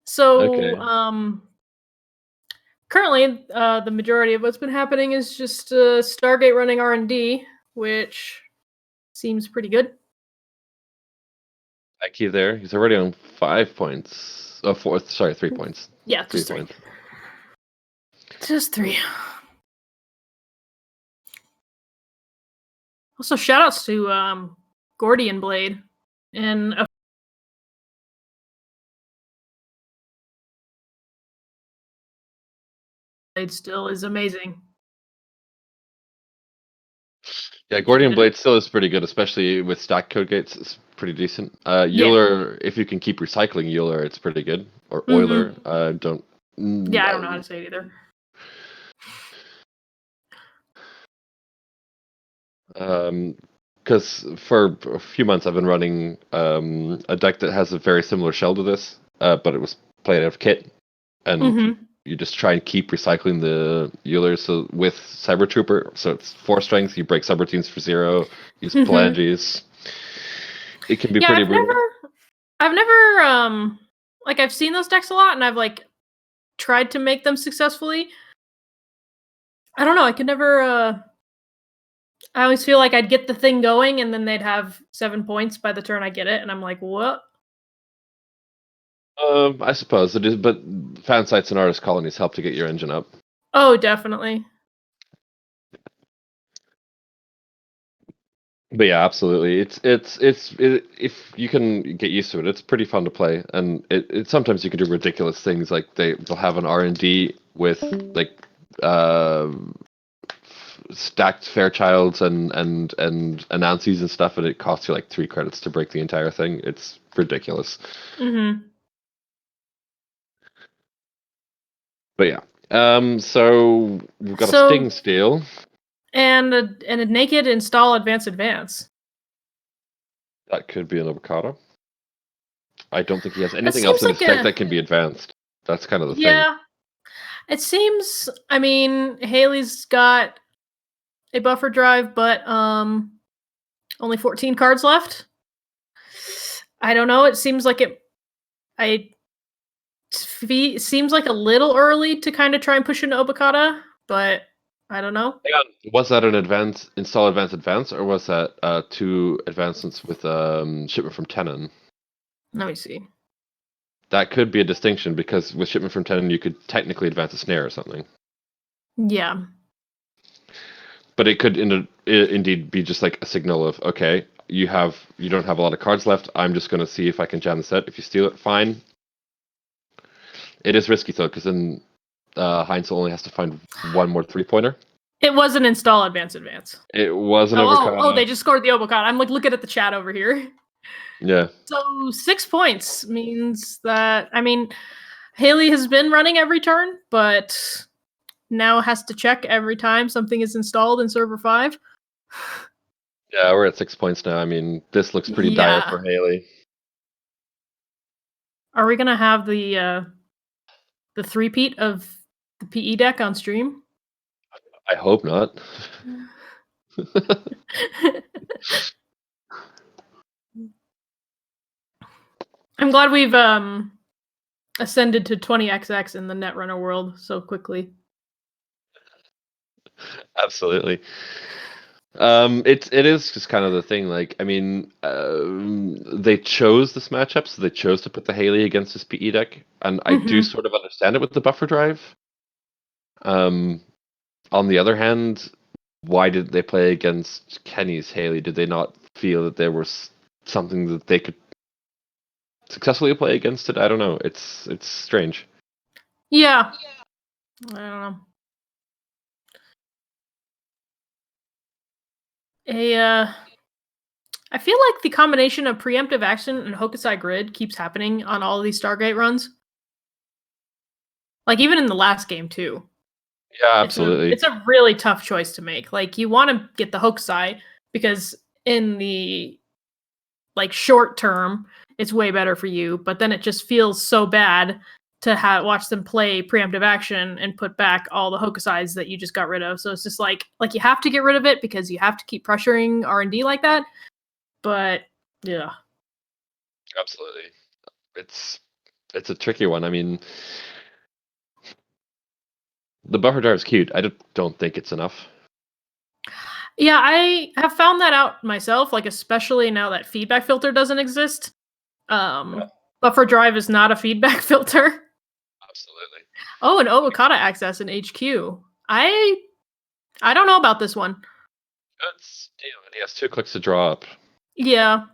So currently, the majority of what's been happening is just Stargate running R&D, which seems pretty good. Aki there, he's already on 5 points. Oh, 3 points. Yeah, just 3 points. Just 3. Also, shoutouts to Gordian Blade and Blade still is amazing. Yeah, Gordian Blade still is pretty good, especially with stack code gates. It's pretty decent. Euler, if you can keep recycling Euler, it's pretty good. Or Euler, I don't know how to say it either. Because for a few months I've been running a deck that has a very similar shell to this, but it was played out of kit, and you just try and keep recycling the Eulers. So with Cyber Trooper, so it's 4 strength, you break subroutines for 0, use phalanges. It can be pretty brutal. I've never like I've seen those decks a lot, and I've like tried to make them successfully. I don't know. I could never. I always feel like I'd get the thing going, and then they'd have 7 points by the turn I get it, and I'm like, what? I suppose it is, but fan sites and artist colonies help to get your engine up. Oh, definitely. But yeah, absolutely. If you can get used to it, it's pretty fun to play, and it sometimes you can do ridiculous things like they'll have an R&D with like stacked Fairchilds and Anansi's and stuff, and it costs you like 3 credits to break the entire thing. It's ridiculous. Mm-hmm. But yeah, so we've got a Sting Steel. And a naked install advance. That could be an avocado. I don't think he has anything else in his deck that can be advanced. That's kind of the thing. Yeah. It seems, I mean, Haley's got a buffer drive, but only 14 cards left. I don't know. It seems like seems like a little early to kind of try and push into Obokata, but I don't know. Hang on. Was that an install advance, or was that 2 advancements with shipment from Tenon? Let me see. That could be a distinction, because with shipment from Tenon, you could technically advance a snare or something. Yeah. But it could indeed be just like a signal of, okay, you don't have a lot of cards left. I'm just going to see if I can jam the set. If you steal it, fine. It is risky though, because then Heinz only has to find 1 more 3-pointer. It was an install advance. It was an Obokata. Oh, they just scored the Obokata. I'm like looking at the chat over here. Yeah. So 6 points means that, I mean, Haley has been running every turn, but now has to check every time something is installed in server 5. Yeah, we're at 6 points now. I mean, this looks pretty dire for Haley. Are we gonna have the three-peat of the PE deck on stream? I hope not. I'm glad we've ascended to 20XX in the Netrunner world so quickly. Absolutely. It is just kind of the thing. Like, I mean, they chose this matchup, so they chose to put the Haley against this PE deck, and I do sort of understand it with the buffer drive. On the other hand, why did they play against Kenny's Haley? Did they not feel that there was something that they could successfully play against it? I don't know. It's strange. Yeah. I don't know. I feel like the combination of preemptive action and Hokusai Grid keeps happening on all of these Stargate runs. Like, even in the last game, too. Yeah, absolutely. It's a really tough choice to make. Like, you want to get the Hokusai because in the short term, it's way better for you. But then it just feels so bad to watch them play preemptive action and put back all the Hokusais that you just got rid of. So it's just like you have to get rid of it because you have to keep pressuring R&D like that. But yeah, absolutely, it's a tricky one. I mean, the buffer drive is cute. I don't think it's enough. Yeah, I have found that out myself, like especially now that feedback filter doesn't exist. Buffer drive is not a feedback filter. Absolutely. Oh, and Obokata access in HQ. I don't know about this one. Good steal. And he has 2 clicks to draw up. Yeah.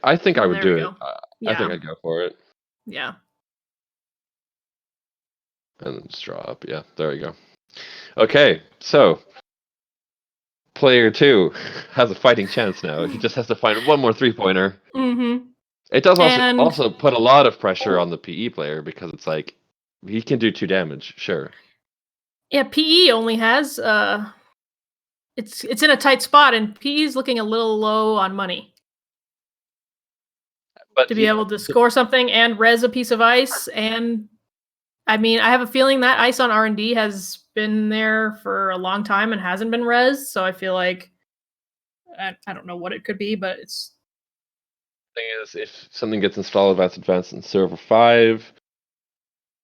I think I would do it. Yeah. I think I'd go for it. Yeah. And then just draw up. Yeah, there we go. Okay, so player 2 has a fighting chance now. He just has to find 1 more 3-pointer. Mm-hmm. It does also put a lot of pressure on the PE player, because it's like, he can do 2 damage, sure. Yeah, PE only has it's in a tight spot, and PE is looking a little low on money. But to be able to score something and res a piece of ice, and I mean, I have a feeling that ice on R&D has been there for a long time and hasn't been res, so I feel like I don't know what it could be, but thing is, if something gets installed Advanced in Server 5,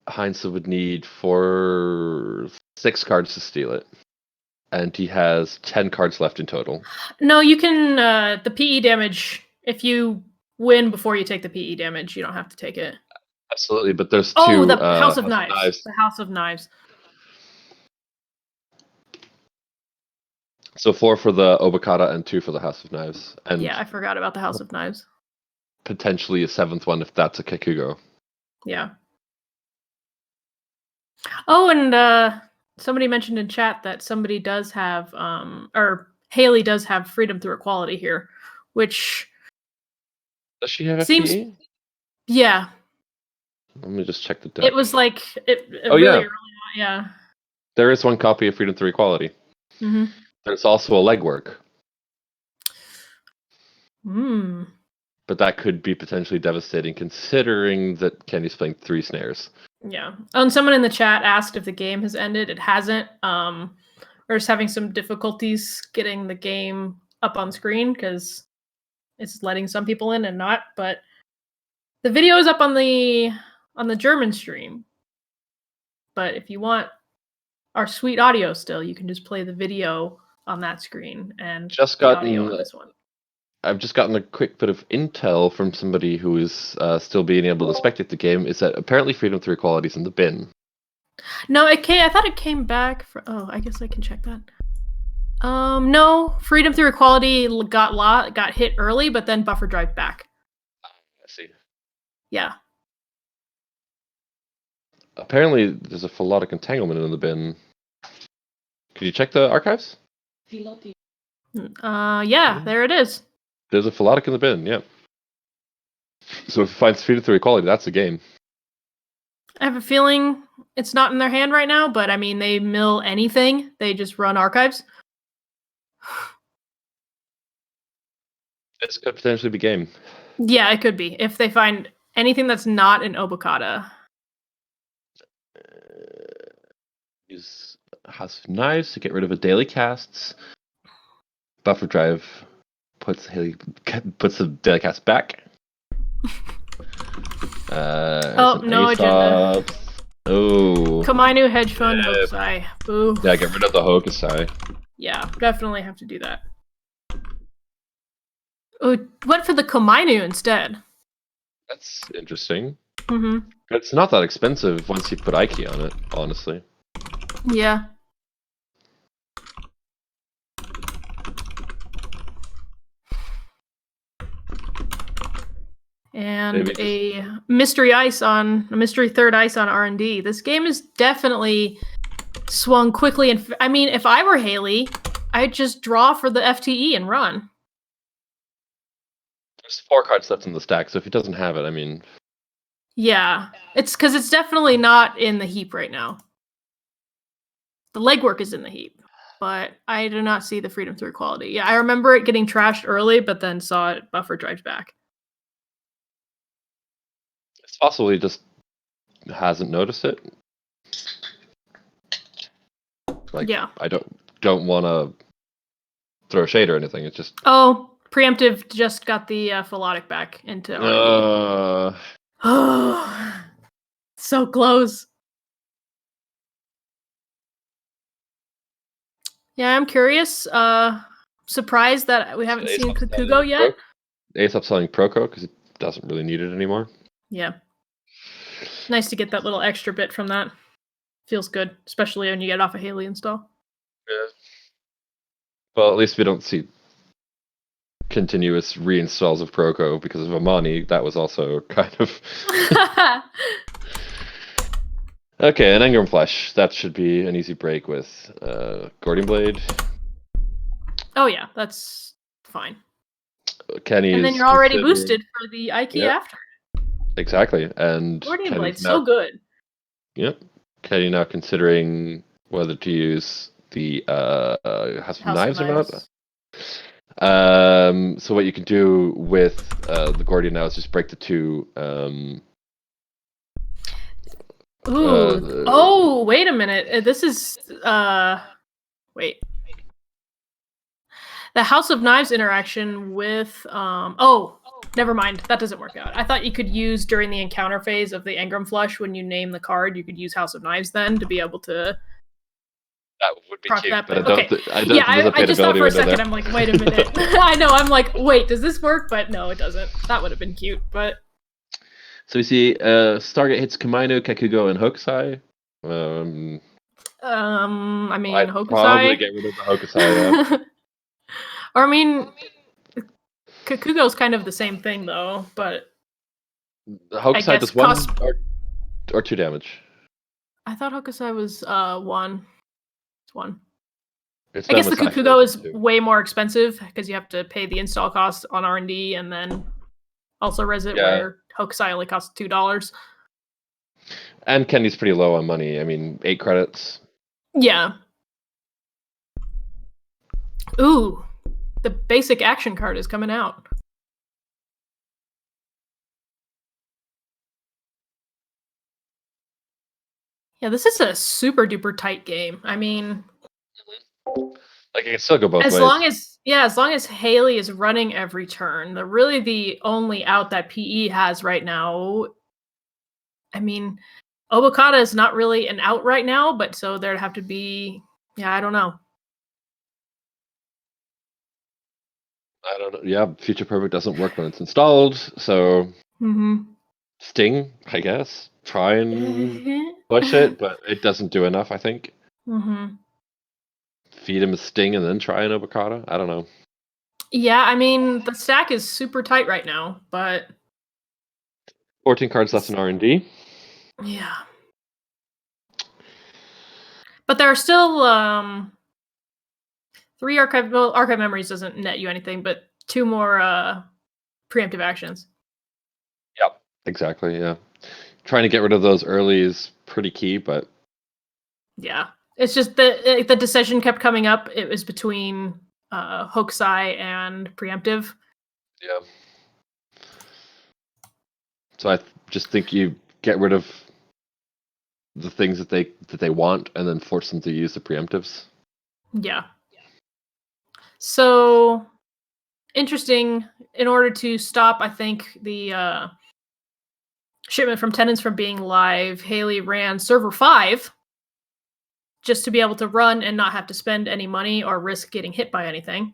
Heinz would need 6 cards to steal it. And he has 10 cards left in total. No, you can the PE damage. If you win before you take the PE damage, you don't have to take it. Absolutely, but there's two. Oh, the House of Knives. The House of Knives. So 4 for the Obokata and 2 for the House of Knives. And yeah, I forgot about the House of Knives. Potentially a 7th one if that's a Kikugo. Yeah. Oh, and somebody mentioned in chat that somebody does have, or Haley does have freedom through equality here, which does she have seems, FTE? Yeah. Let me just check the deck. It was like oh really yeah, early on, yeah. There is one copy of Freedom Through Equality. Mm-hmm. There's also a legwork. Hmm. But that could be potentially devastating, considering that Kenny's playing 3 snares. Yeah. And someone in the chat asked if the game has ended. It hasn't. We're just having some difficulties getting the game up on screen because it's letting some people in and not. But the video is up on the German stream. But if you want our sweet audio still, you can just play the video on that screen and just the audio on this one. I've just gotten a quick bit of intel from somebody who is still being able to spectate the game, is that apparently Freedom Through Equality is in the bin. No, I thought it came back. Oh, I guess I can check that. No, Freedom Through Equality got hit early, but then buffer drive back. I see. Yeah. Apparently, there's a Philotic Entanglement in the bin. Could you check the archives? Yeah, there it is. There's a Philotic in the bin, yeah. So if it finds Freedom Through Equality, that's the game. I have a feeling it's not in their hand right now, but I mean, they mill anything. They just run archives. This could potentially be game. Yeah, it could be. If they find anything that's not an Obokata. Use House of Knives to get rid of a daily casts. Buffer drive puts the daily cast back. Oh, no agenda. Oh. Komainu Hedge Fund Hokusai. Boo. Yeah, get rid of the Hokusai. Yeah, definitely have to do that. Oh, went for the Komainu instead. That's interesting. Mm-hmm. It's not that expensive once you put Aiki on it, honestly. Yeah. And a mystery third ice on R&D. This game is definitely swung quickly. And I mean, if I were Haley, I'd just draw for the FTE and run. There's 4 cards left in the stack, so if he doesn't have it, I mean... Yeah, it's because it's definitely not in the heap right now. The legwork is in the heap, but I do not see the Freedom Through Equality. Yeah, I remember it getting trashed early, but then saw it buffer drives back. It's possible he just hasn't noticed it. Like, yeah. I don't want to throw shade or anything. It's just... Oh, Preemptive just got the Philotic back into R&D. So close. Yeah, I'm curious. Surprised that we haven't seen Kikugo yet. Ace up selling Proco because it doesn't really need it anymore. Yeah. Nice to get that little extra bit from that. Feels good, especially when you get off a Haley install. Yeah. Well, at least we don't see continuous reinstalls of Proco because of Amani. That was also kind of... Okay, an Engram Flesh. That should be an easy break with Gordian Blade. Oh yeah, that's fine. Kenny and then you're already boosted for the Aiki after. Exactly, and Gordian Blade's so good. Yep. Kenny now considering whether to use the House of Knives or not. So what you can do with the Gordian now is just break the 2. Oh, wait a minute. This is wait. The House of Knives interaction with never mind. That doesn't work out. I thought you could use during the encounter phase of the Engram Flush when you name the card, you could use House of Knives then to be able to That would be proc cute, that. but I But don't. okay. I don't Yeah, think there's a I just thought paintability for a window second. there. I'm like, wait a minute. I know. I'm like, wait, does this work? But no, it doesn't. That would have been cute. But So we see Stargate hits Kamaino, Kekugo, and Hokusai. I mean, I'd probably Hokusai. get rid of the Hokusai. Yeah. Or I mean, Kakugo's kind of the same thing though. But The Hokusai guess does 1 cost- or 2 damage. I thought Hokusai was 1. It's 1. It's I guess the done with Kukugo is Cypher, too. way more expensive because you have to pay the install cost on R&D and then also Resit, Yeah. where Hokusai only costs $2. And Kenny's pretty low on money. I mean, 8 credits. Yeah. Ooh, the basic action card is coming out. Yeah, this is a super duper tight game. I mean, Like, it can still go both as ways. long as Haley is running every turn, the only out that PE has right now. I mean, Obokata is not really an out right now, but so there'd have to be, I don't know. I don't know. Yeah, Future Perfect doesn't work when it's installed, so Sting, I guess. Try and push it, but it doesn't do enough, I think. Feed him a Sting and then try an Obokata? I don't know. Yeah, I mean, the stack is super tight right now, but 14 cards left in R&D. yeah. But there are still 3 archive memories doesn't net you anything, but 2 more preemptive actions. Yep, exactly, yeah. Trying to get rid of those early is pretty key, but yeah. It's just the decision kept coming up. It was between Hokusai and preemptive. yeah. So I just think you get rid of the things that they want and then force them to use the preemptives. Yeah. So interesting. In order to stop, I think, the shipment from tenants from being live, Haley ran server 5 just to be able to run and not have to spend any money or risk getting hit by anything.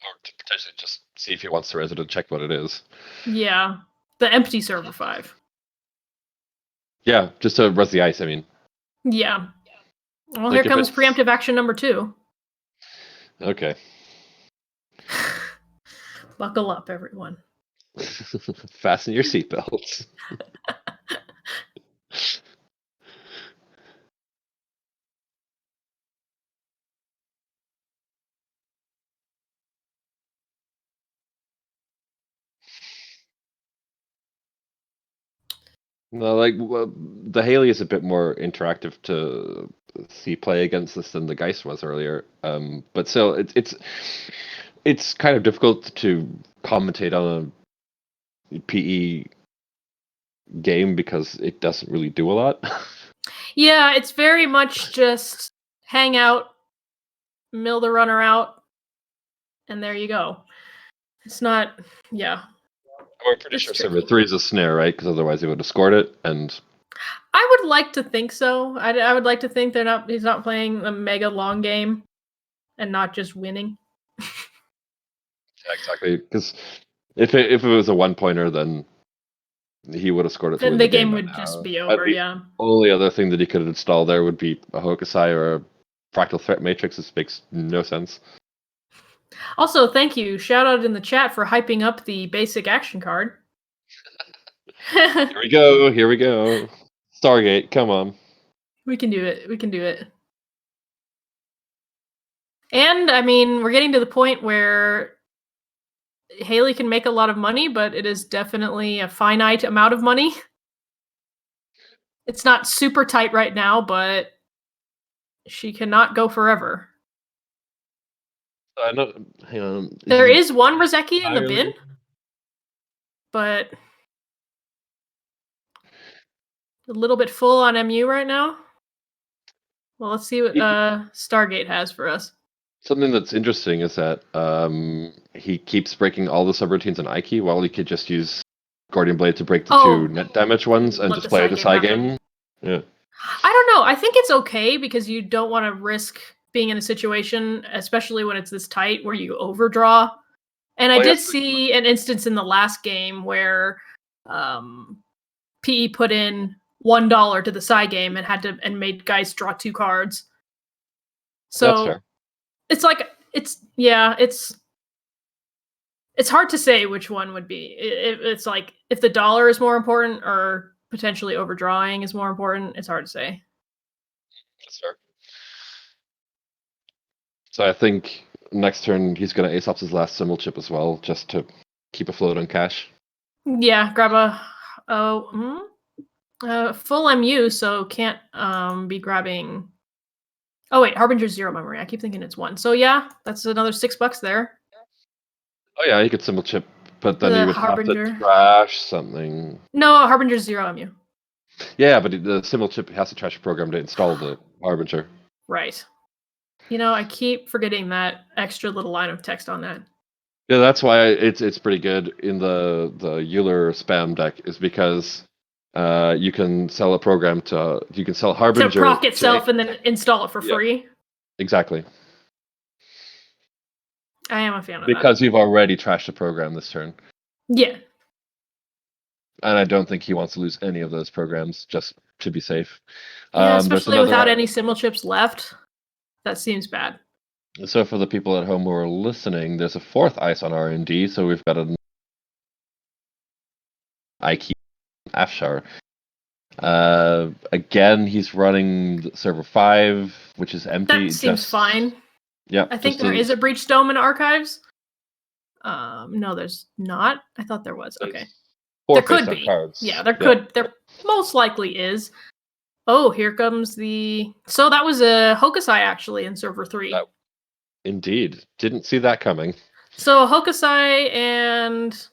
Or to potentially just see if he wants the resident check what it is. Yeah. The empty server 5. Yeah, just to rest the ice, I mean. Yeah. Well, Like here comes preemptive action number 2. Okay. Buckle up, everyone. Fasten your seatbelts. No, like the Haley is a bit more interactive to see play against this than the Geist was earlier. But still, it's kind of difficult to commentate on a PE game because it doesn't really do a lot. Yeah, it's very much just hang out, mill the runner out, and there you go. It's not, yeah. We're pretty It's sure tricky. server 3 is a snare, right? Because otherwise he would have scored it. And I would like to think so. I would like to think he's not playing a mega long game and not just winning. yeah, exactly. Because if it was a 1-pointer, then he would have scored it to Then win the game game by would now. just be But over, yeah. only other thing that he could install there would be a Hokusai or a Fractal Threat Matrix. This makes no sense. Also, thank you. Shout out in the chat for hyping up the basic action card. Here we go. Here we go. Stargate, come on. We can do it. We can do it. And, I mean, we're getting to the point where Haley can make a lot of money, but it is definitely a finite amount of money. It's not super tight right now, but she cannot go forever. Hang on. There is one Rozeki in the bin, entirely- but a little bit full on MU right now. Well, let's see what Stargate has for us. Something that's interesting is that he keeps breaking all the subroutines on Ike while he could just use Guardian Blade to break the two net damage ones and Let just the play side the game side happen. game. Yeah. I don't know. I think it's okay because you don't want to risk being in a situation, especially when it's this tight, where you overdraw. And I did see an instance in the last game where PE put in $1 to the side game and made guys draw 2 cards. So That's fair. it's like it's hard to say which one would be. It's like if the dollar is more important or potentially overdrawing is more important. It's hard to say. That's fair. So I think next turn he's going to ace up his last symbol chip as well, just to keep afloat on cash. Yeah, grab a full MU, so can't be grabbing. Oh wait, Harbinger's 0 memory. I keep thinking it's 1. So yeah, that's another $6 there. Oh yeah, he could symbol chip, but then The he would Harbinger. have to trash something. No, Harbinger's 0 MU. Yeah, but the symbol chip has to trash a program to install the Harbinger. Right. You know, I keep forgetting that extra little line of text on that. Yeah, that's why it's pretty good in the Euler spam deck, is because you can sell a program you can sell Harbinger to proc itself and then install it for free. Exactly. I am a fan of that. Because you've already trashed a program this turn. Yeah. And I don't think he wants to lose any of those programs just to be safe. Yeah, especially without any symbol chips left. That seems bad. So for the people at home who are listening, there's a 4th ice on R&D, so we've got an IQ Afshar. Again, he's running server 5, which is empty. That seems fine. Yeah. I think there is a Breach Dome in Archives. No, there's not. I thought there was. Okay. There could be. Cards. Yeah, there could. There most likely is. Oh, here comes the... So that was a Hokusai, actually, in server 3. Indeed. Didn't see that coming. So Hokusai and...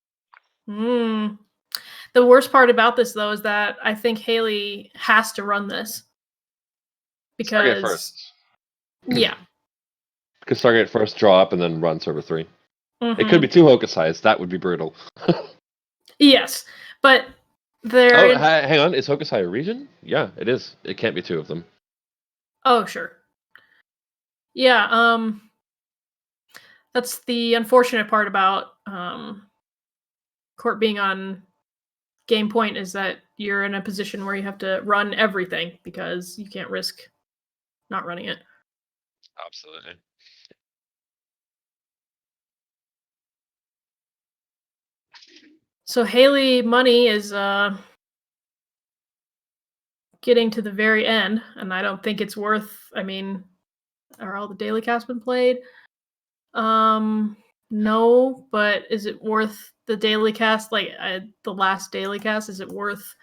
The worst part about this, though, is that I think Haley has to run this. Because... Stargate first. Yeah. Because Stargate first, draw up, and then run server 3. It could be 2 Hokusais. That would be brutal. Yes, but there... Oh, hang on. Is Hokusai a region? Yeah, it is. It can't be 2 of them. Oh, sure. Yeah, that's the unfortunate part about Court being on game point, is that you're in a position where you have to run everything because you can't risk not running it. Absolutely. So Haley money is getting to the very end, and I don't think it's worth... I mean, are all the daily casts been played? No, but is it worth the daily cast? Like the last daily cast, is it worth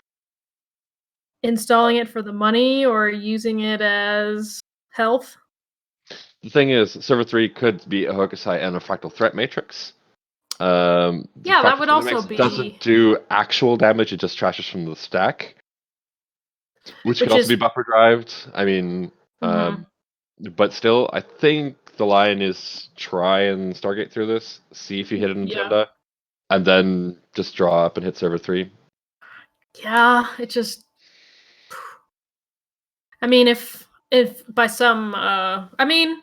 installing it for the money or using it as health? The thing is, server 3 could be a Hokusai and a Fractal Threat Matrix. Yeah, that would also be... doesn't do actual damage, it just trashes from the stack. Which can also be buffer drived. I mean, but still, I think the line is try and Stargate through this, see if you hit an agenda, and then just draw up and hit server 3. Yeah, it just... I mean, if by some... I mean...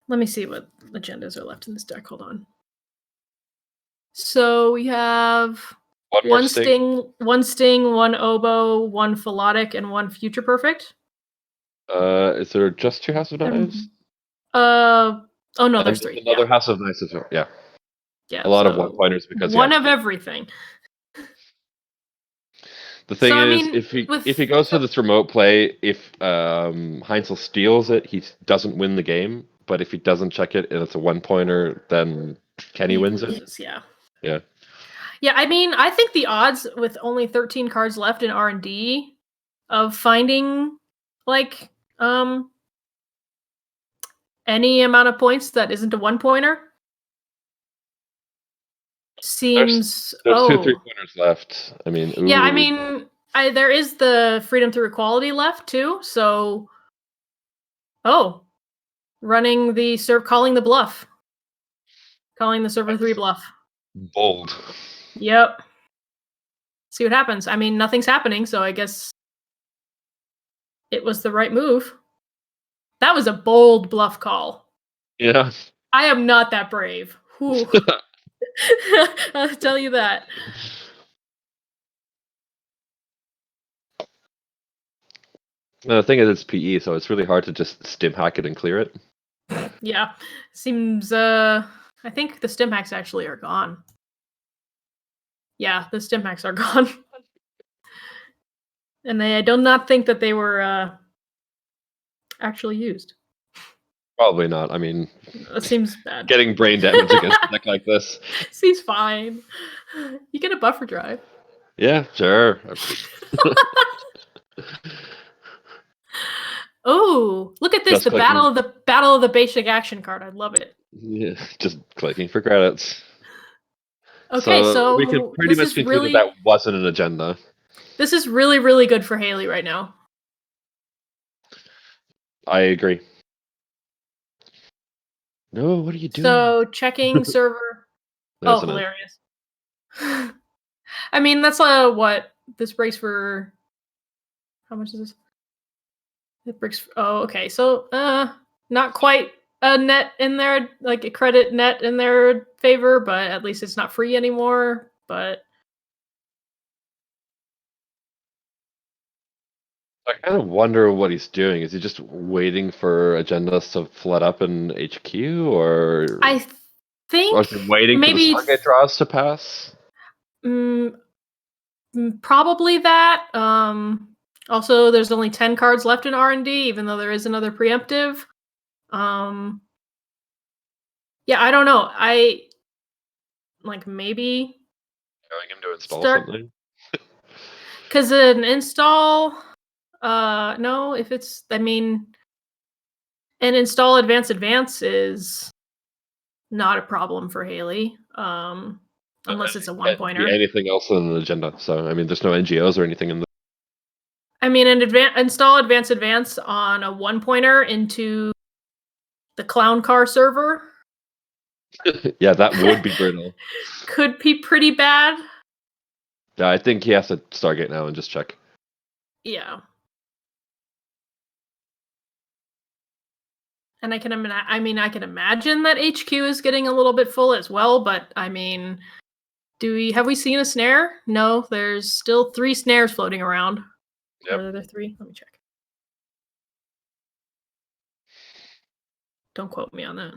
Let me see what agendas are left in this deck. Hold on. So we have one sting, one oboe, one philotic, and one future perfect. Is there just 2 House of Knives? Oh no, there's 3. Another House of Knives as well. Yeah. Yeah. A lot of 1-pointers because one of everything. The thing is, if he goes for this remote play, if Heinzel steals it, he doesn't win the game. But if he doesn't check it and it's a 1-pointer, then Kenny wins it. Yeah. Yeah. Yeah, I mean, I think the odds with only 13 cards left in R&D of finding like any amount of points that isn't a 1-pointer seems... There's 2 3-pointers left. I mean, ooh. Yeah, I mean, there is the freedom through equality left too. So, running the calling the bluff. Calling the server 3 bluff. Bold. Yep. See what happens. I mean, nothing's happening, so I guess it was the right move. That was a bold bluff call. Yeah. I am not that brave. Whew. I'll tell you that. The thing is, it's PE, so it's really hard to just stim hack it and clear it. Yeah. Seems, I think the stim hacks actually are gone. Yeah, the stim hacks are gone. And I do not think that they were actually used. Probably not. I mean, It seems bad. getting brain damage against a deck like this. Seems fine. You get a buffer drive. Yeah, sure. Oh, look at this! Just The clicking. battle of the basic action card. I love it. Yeah, just clicking for credits. Okay, so we can pretty this much is conclude really that wasn't an agenda. this is really, really good for Haley right now. I agree. No, what are you doing? So checking server. That's Oh, an- hilarious! I mean, that's what this breaks for. How much is this? It breaks. Oh, okay. So, not quite a net in there, like a credit net in their favor, but at least it's not free anymore. But I kind of wonder what he's doing. Is he just waiting for agendas to flood up in HQ, or I think or is he waiting maybe for the target draws to pass? Probably that. Also, there's only 10 cards left in R&D, even though there is another preemptive. Yeah, I don't know. I like maybe Telling him to install Start- something. because an install. No, if it's, I mean, an install advance is not a problem for Haley. Unless it's a one pointer. Anything else on the agenda? So I mean, there's no NGOs or anything in the. I mean, an install advance on a one pointer into the clown car server. Yeah, that would be brutal. Could be pretty bad. Yeah, I think he has to Stargate now and just check. Yeah. And I can imagine that HQ is getting a little bit full as well, but I mean, have we seen a snare? No, there's still 3 snares floating around. Yep. Are there 3? Let me check. Don't quote me on that.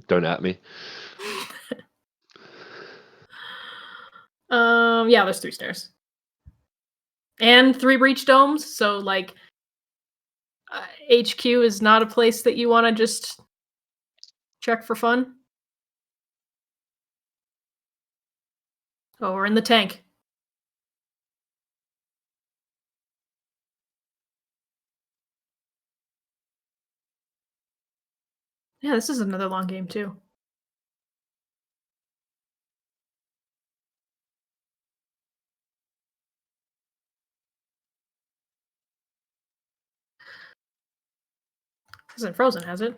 Don't at me. Yeah, there's 3 snares. And 3 breach domes, so like HQ is not a place that you want to just check for fun. Oh, we're in the tank. Yeah, this is another long game too. Hasn't frozen, has it?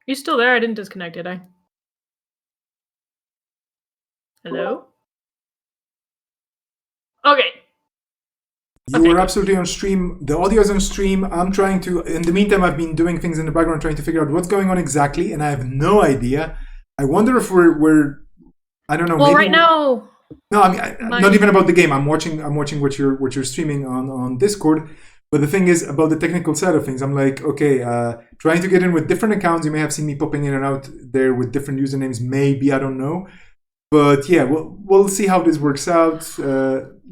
You still there? I didn't disconnect, did I? Hello? Okay. You were absolutely on stream. The audio is on stream. I'm trying to. In the meantime, I've been doing things in the background, trying to figure out what's going on exactly, and I have no idea. I wonder if we're I don't know. Well, maybe right now. No, I mean, not even about the game. I'm watching what you're streaming on Discord. But the thing is about the technical side of things. I'm like, okay, trying to get in with different accounts. You may have seen me popping in and out there with different usernames. Maybe, I don't know. But yeah, we'll see how this works out.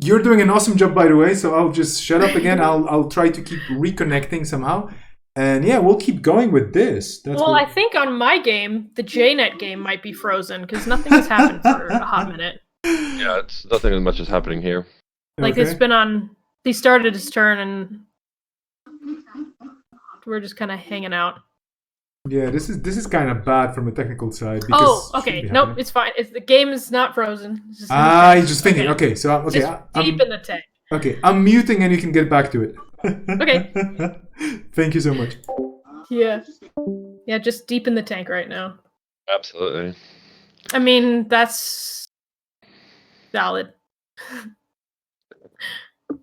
You're doing an awesome job, by the way. So I'll just shut up again. I'll try to keep reconnecting somehow. And yeah, we'll keep going with this. I think on my game, the JNet game might be frozen because nothing has happened for a hot minute. Yeah, it's nothing as much as happening here. Like Okay. it's been on. He started his turn and we're just kind of hanging out. Yeah, this is kind of bad from a technical side. Because Oh, it shouldn't okay. be Nope, happening. it's fine. The game is not frozen. It's just in the Ah, tank. he's just thinking. Okay, so okay, Just deep in the tank. okay. I'm muting, and you can get back to it. Okay. Thank you so much. Yeah. Yeah, just deep in the tank right now. Absolutely. I mean, that's valid.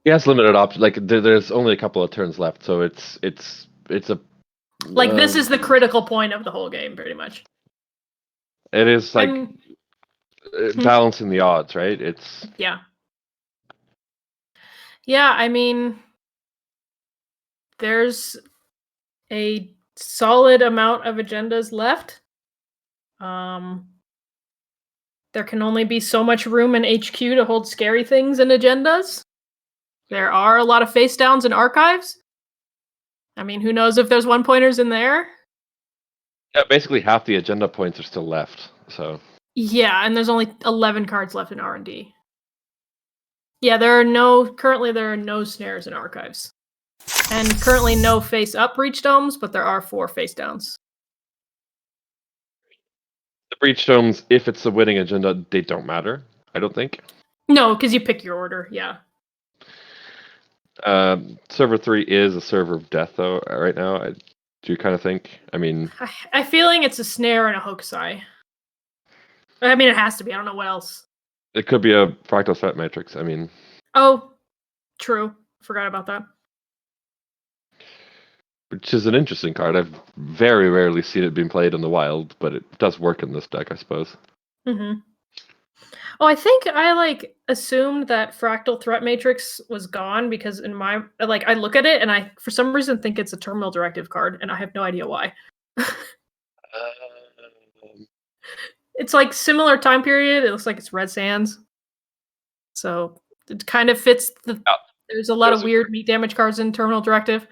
He has limited options. Like there's only a couple of turns left, so it's a Like this is the critical point of the whole game, pretty much. it is like I'm- balancing the odds, right? It's Yeah. Yeah, I mean, there's a solid amount of agendas left. There can only be so much room in HQ to hold scary things and agendas. There are a lot of face downs and archives. I mean, who knows if there's one pointers in there? yeah, basically half the agenda points are still left. So Yeah, and there's only 11 cards left in R&D. Yeah, currently there are no snares in archives. And currently no face up breach domes, but there are 4 face downs. the breach domes, if it's the winning agenda, they don't matter. I don't think. No, because you pick your order, yeah. Server 3 is a server of death, though. Right now, I do kind of think. I mean, I feeling it's a snare and a hokusai. I mean, it has to be. I don't know what else. it could be a fractal threat matrix. I mean, Oh, true. Forgot about that. which is an interesting card. I've very rarely seen it being played in the wild, but it does work in this deck, I suppose. Mm-hmm. Oh, I think I assumed that Fractal Threat Matrix was gone because in my I look at it and I for some reason think it's a terminal directive card and I have no idea why. It's like similar time period. It looks like it's Red Sands. So it kind of fits there's a lot of weird meat damage cards in terminal directive.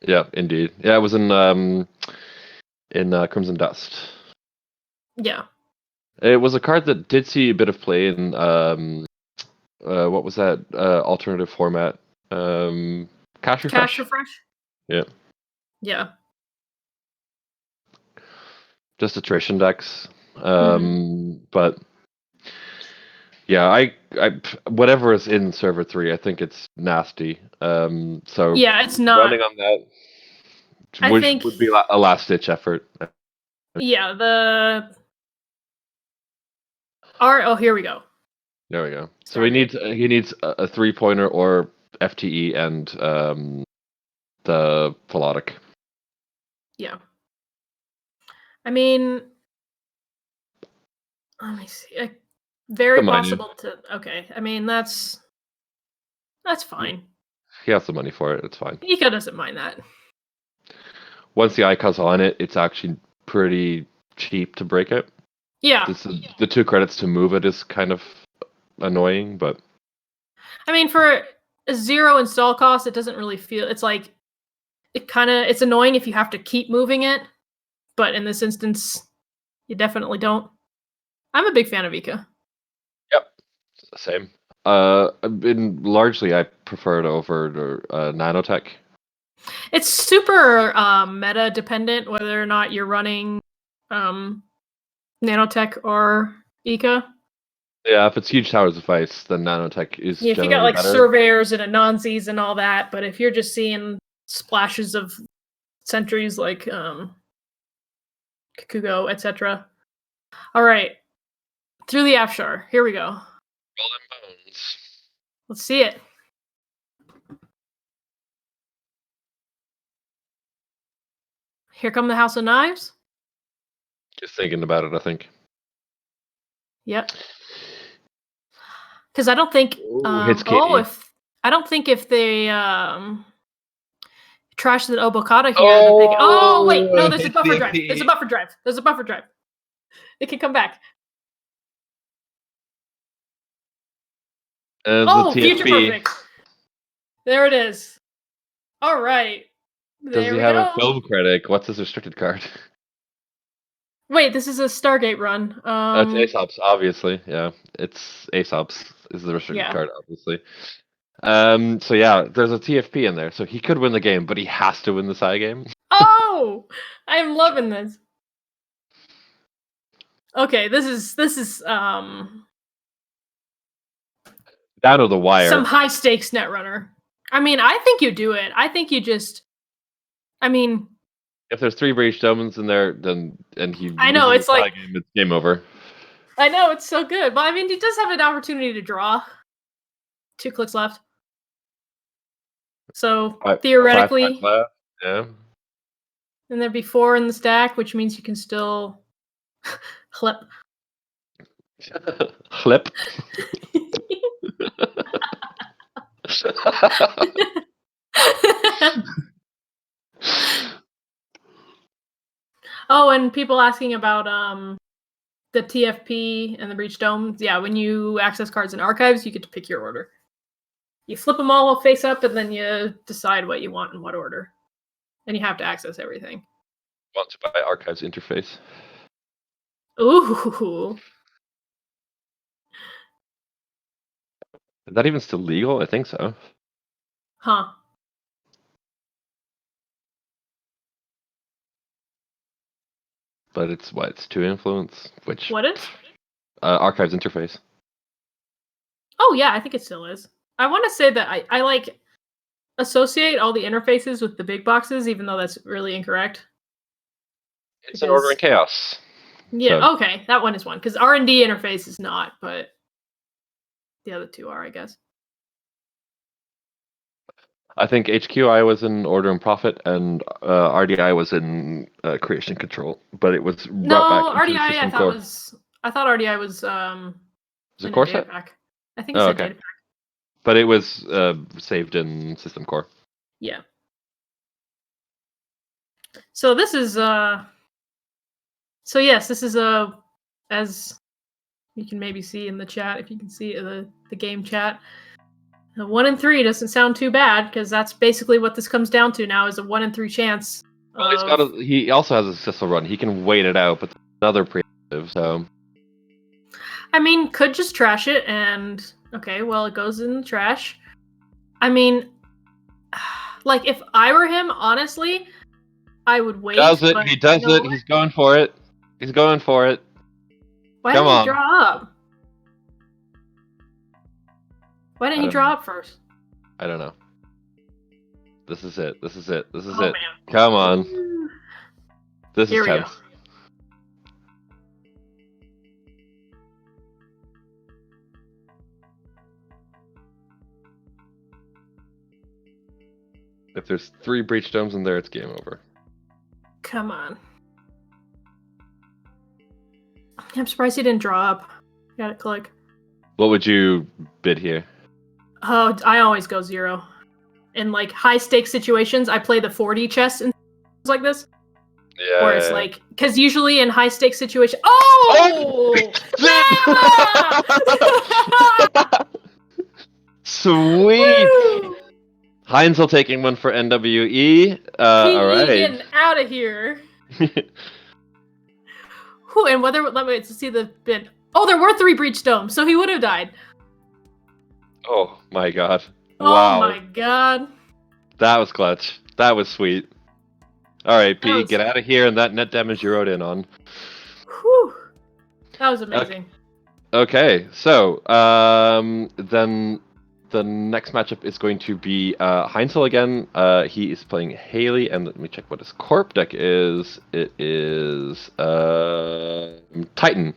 Yeah, indeed. Yeah, it was in Crimson Dust. Yeah. It was a card that did see a bit of play in what was that alternative format? Cash Refresh. Cash Refresh? Yeah. Yeah. Just attrition decks. But yeah, I whatever is in server 3, I think it's nasty. So yeah, it's not running on that would be a last ditch effort. Yeah, oh, here we go. There we go. So he needs a 3-pointer or FTE and the Philotic. Yeah. I mean, let me see. Very possible to. Okay, I mean that's fine. He has the money for it. It's fine. Ika doesn't mind that. Once the icon's on it, it's actually pretty cheap to break it. Yeah. The 2 credits to move it is kind of annoying, but I mean, for a 0 install cost, it doesn't really feel. It's like it's annoying if you have to keep moving it, but in this instance, you definitely don't. I'm a big fan of Ika. Yep, same. Largely I prefer it over Nanotech. It's super meta dependent whether or not you're running Nanotech or Ika. Yeah, if it's huge towers of ice, then Nanotech is if you got like better. Surveyors and Anansis and all that, but if you're just seeing splashes of sentries like Kikugo, etc. All right, through the Afshar. Here we go. Rolling bones. Let's see it. Here come the House of Knives. Just thinking about it, I think. Yep. Because I don't think. I don't think if they trash the Obokata here. Oh wait, no, there's a buffer drive. There's a buffer drive. It can come back. Future perfect. There it is. All right. Does he have a film credit? What's his restricted card? Wait, this is a Stargate run. It's Aesop's, obviously. Yeah, it's Aesop's is the restricted card, obviously. So yeah, there's a TFP in there, so he could win the game, but he has to win the side game. Oh, No, I'm loving this. Okay, this is Down to the wire. some high stakes Netrunner. I mean, I think you do it. I think you just. I mean, If there's 3 breached omens in there, then and he. I know, loses it's the tie like- game, it's game over. I know it's so good, but I mean, he does have an opportunity to draw. 2 clicks left. So theoretically, 5 left. Yeah. and there'd be 4 in the stack, which means you can still flip. Flip. Oh, and people asking about the TFP and the Breach Dome. Yeah, when you access cards in archives, you get to pick your order. You flip them all face up, and then you decide what you want in what order. And you have to access everything. Want to buy archives interface? Ooh. Is that even still legal? I think so. Huh. But it's what? It's 2 influence, which What is? archives interface. Oh, yeah, I think it still is. I want to say that I like associate all the interfaces with the big boxes, even though that's really incorrect. It's an order in chaos. Yeah, So- okay, that one is one. Because R&D interface is not, but the other 2 are, I guess. I think HQI was in order and profit, and RDI was in creation control. But it was No, brought back into RDI the system I thought core. I thought RDI was Is it in a core data set? pack. I think it's Oh, a okay. data pack. But it was saved in system core. Yeah. So this is so yes, this is as you can maybe see in the chat, if you can see the game chat. 1 in 3 doesn't sound too bad, because that's basically what this comes down to now, is a 1 in 3 chance. Well, he also has a successful run. He can wait it out, but another preemptive. So I mean, could just trash it, and okay, well, it goes in the trash. I mean, like, if I were him, honestly, I would wait. does it? but He does you know it. what? He's going for it. He's going for it. Why Come didn't on. he draw up? Why didn't he don't draw know. up first? I don't know. This is it. This is it. This is Oh, it. man. Come on. This Here is we tense. go. If there's 3 breach domes in there, it's game over. Come on. I'm surprised he didn't draw up. Got it, click. What would you bid here? Oh, I always go 0. In like high stakes situations, I play the 4D chess and like this. Yeah. Where it's like, because usually in high stakes situations, oh, Sweet. Woo! Heinzel taking one for NWE. All PE right. getting out of here. Whew, and whether let me see the bid. Oh, there were 3 breach domes, so he would have died. Oh my god. Oh Wow. my god. That was clutch. That was sweet. All right, That P, was- get out of here and that net damage you wrote in on. Whew. That was amazing. Okay, so then the next matchup is going to be Heinzel again. He is playing Haley, and let me check what his corp deck is. It is Titan.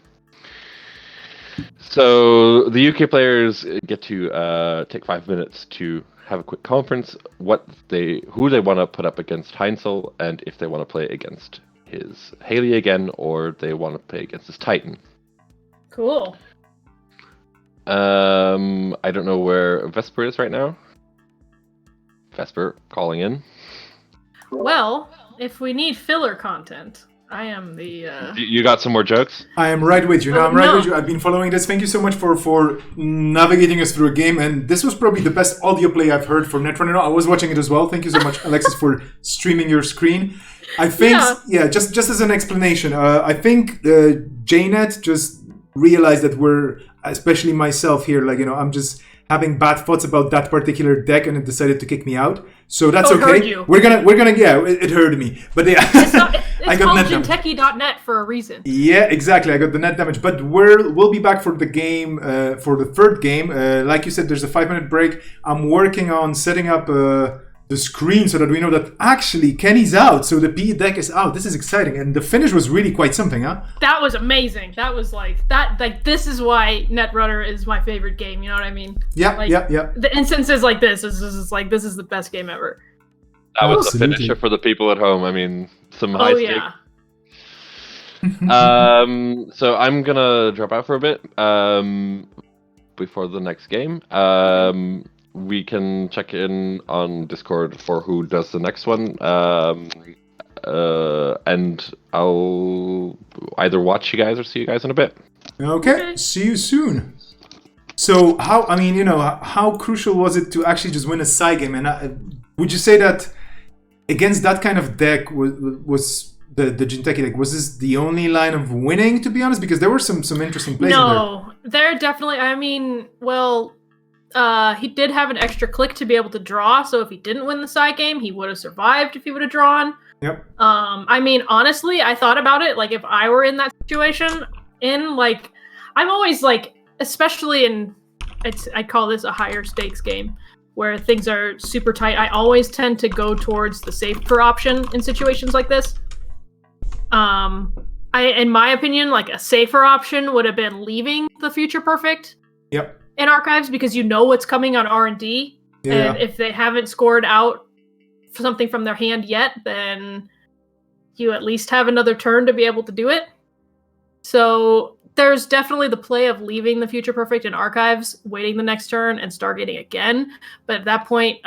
So the UK players get to take 5 minutes to have a quick conference, who they want to put up against Heinzel, and if they want to play against his Haley again, or they want to play against his Titan. Cool. I don't know where Vesper is right now. Vesper calling in. Well, if we need filler content, I am the. You got some more jokes? I am right with you. No, Oh, I'm right no. with you. I've been following this. Thank you so much for navigating us through a game. And this was probably the best audio play I've heard for Netrunner. I was watching it as well. Thank you so much, Alexis, for streaming your screen. I think, just as an explanation, I think JNet just realized that we're, especially myself here, like, I'm just having bad thoughts about that particular deck, and it decided to kick me out. So that's Oh, it okay. heard you. We're gonna it hurt me. But yeah, It's called Jinteki.net for a reason. Yeah, exactly. I got the net damage, but we'll be back for the game, for the third game. Like you said, there's a 5-minute break. I'm working on setting up the screen so that we know that actually Kenny's out, so the PE deck is out. This is exciting, and the finish was really quite something, huh? That was amazing. That was like that. Like this is why Netrunner is my favorite game. You know what I mean? Yeah, like, yeah. The instances like this is the best game ever. That was the Absolutely. finisher for the people at home. I mean, some high Oh stake. yeah. So I'm gonna drop out for a bit before the next game. We can check in on Discord for who does the next one. And I'll either watch you guys or see you guys in a bit. Okay, see you soon. So how crucial was it to actually just win a side game? And would you say that against that kind of deck was the Jinteki deck, was this the only line of winning, to be honest? Because there were some interesting plays in there. No, there definitely. I mean, well, he did have an extra click to be able to draw. So if he didn't win the side game, he would have survived if he would have drawn. Yep. I mean, honestly, I thought about it. Like, if I were in that situation, I'm always like, especially I call this a higher stakes game where things are super tight. I always tend to go towards the safer option in situations like this. In my opinion, like a safer option would have been leaving the Future Perfect. Yep. In archives, because you know what's coming on R&D, and if they haven't scored out something from their hand yet, then you at least have another turn to be able to do it. So there's definitely the play of leaving the Future Perfect in archives, waiting the next turn, and stargating again. But at that point,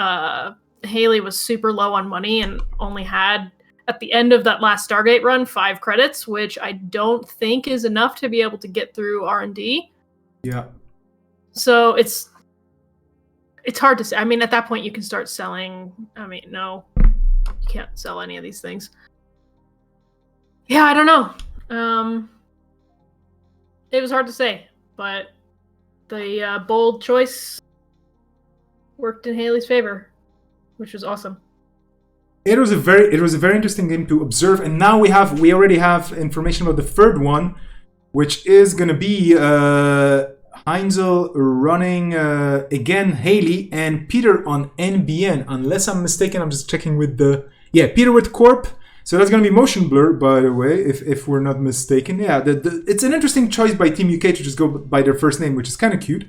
Haley was super low on money and only had, at the end of that last Stargate run, 5 credits, which I don't think is enough to be able to get through R&D. Yeah. So it's hard to say. I mean, at that point, you can start selling. I mean, no, you can't sell any of these things. Yeah, I don't know. It was hard to say, but the bold choice worked in Haley's favor, which was awesome. It was a very interesting game to observe, and now we already have information about the third one, which is gonna be Heinzel running again Haley and Peter on NBN, unless I'm mistaken. I'm just checking with Peter with Corp. So that's going to be Motion Blur, by the way, if we're not mistaken. Yeah, it's an interesting choice by Team UK to just go by their first name, which is kind of cute.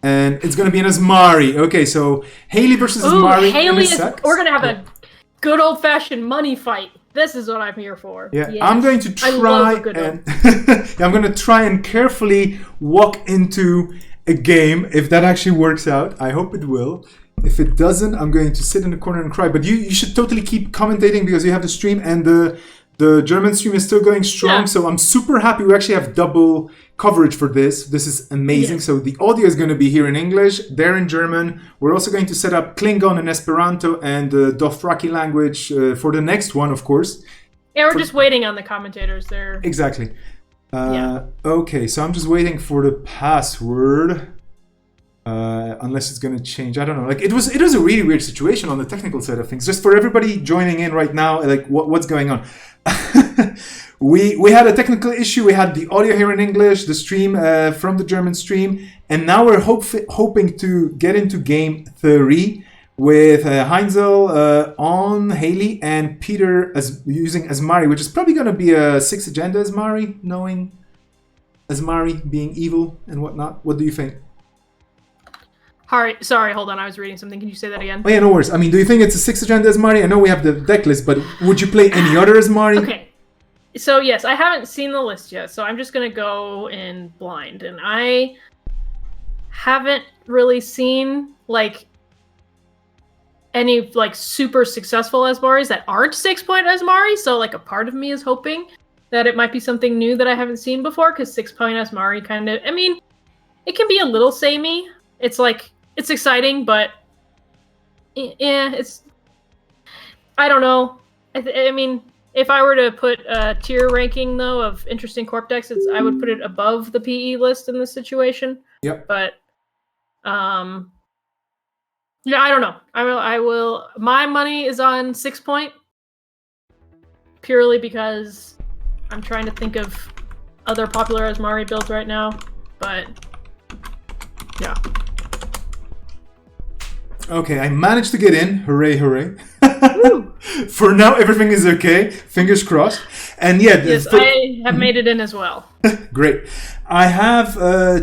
And it's going to be an Asmari. Okay, so Haley versus Asmari. Haley we're going to have a good old-fashioned money fight. This is what I'm here for. Yeah, yes. I'm going to try and carefully walk into a game if that actually works out. I hope it will. If it doesn't, I'm going to sit in the corner and cry. But you should totally keep commentating because you have the stream, and the German stream is still going strong. Yeah. So I'm super happy we actually have double coverage for this. This is amazing. Yeah. So the audio is going to be here in English, there in German. We're also going to set up Klingon and Esperanto and the Dothraki language for the next one, of course. Yeah, we're just waiting on the commentators there. Exactly. Okay, so I'm just waiting for the password. Unless it's going to change. I don't know. Like it was a really weird situation on the technical side of things. Just for everybody joining in right now, like what's going on? We had a technical issue. We had the audio here in English, the stream from the German stream, and now we're hoping to get into game 3 with Heinzel on Haley and Peter using Asmari, which is probably going to be a 6 agenda Asmari, knowing Asmari being evil and whatnot. What do you think? Sorry, hold on. I was reading something. Can you say that again? Oh yeah, no worries. I mean, do you think it's a 6 agenda Asmari? I know we have the deck list, but would you play any other Asmari? Okay. So yes, I haven't seen the list yet, so I'm just gonna go in blind, and I haven't really seen like any like super successful Asmaris that aren't 6-point Asmari. So like a part of me is hoping that it might be something new that I haven't seen before, because 6-point Asmari kind of, I mean, it can be a little samey. It's like, it's exciting, but yeah, it's, I don't know. I mean, if I were to put a tier ranking though of interesting corp decks, I would put it above the PE list in this situation. Yep. But Yeah, I don't know. I will. My money is on 6 point, purely because I'm trying to think of other popular Asmari builds right now. But yeah. Okay, I managed to get in. Hooray, hooray. For now, everything is okay. Fingers crossed. And yeah, Yes, I have made it in as well. Great. I have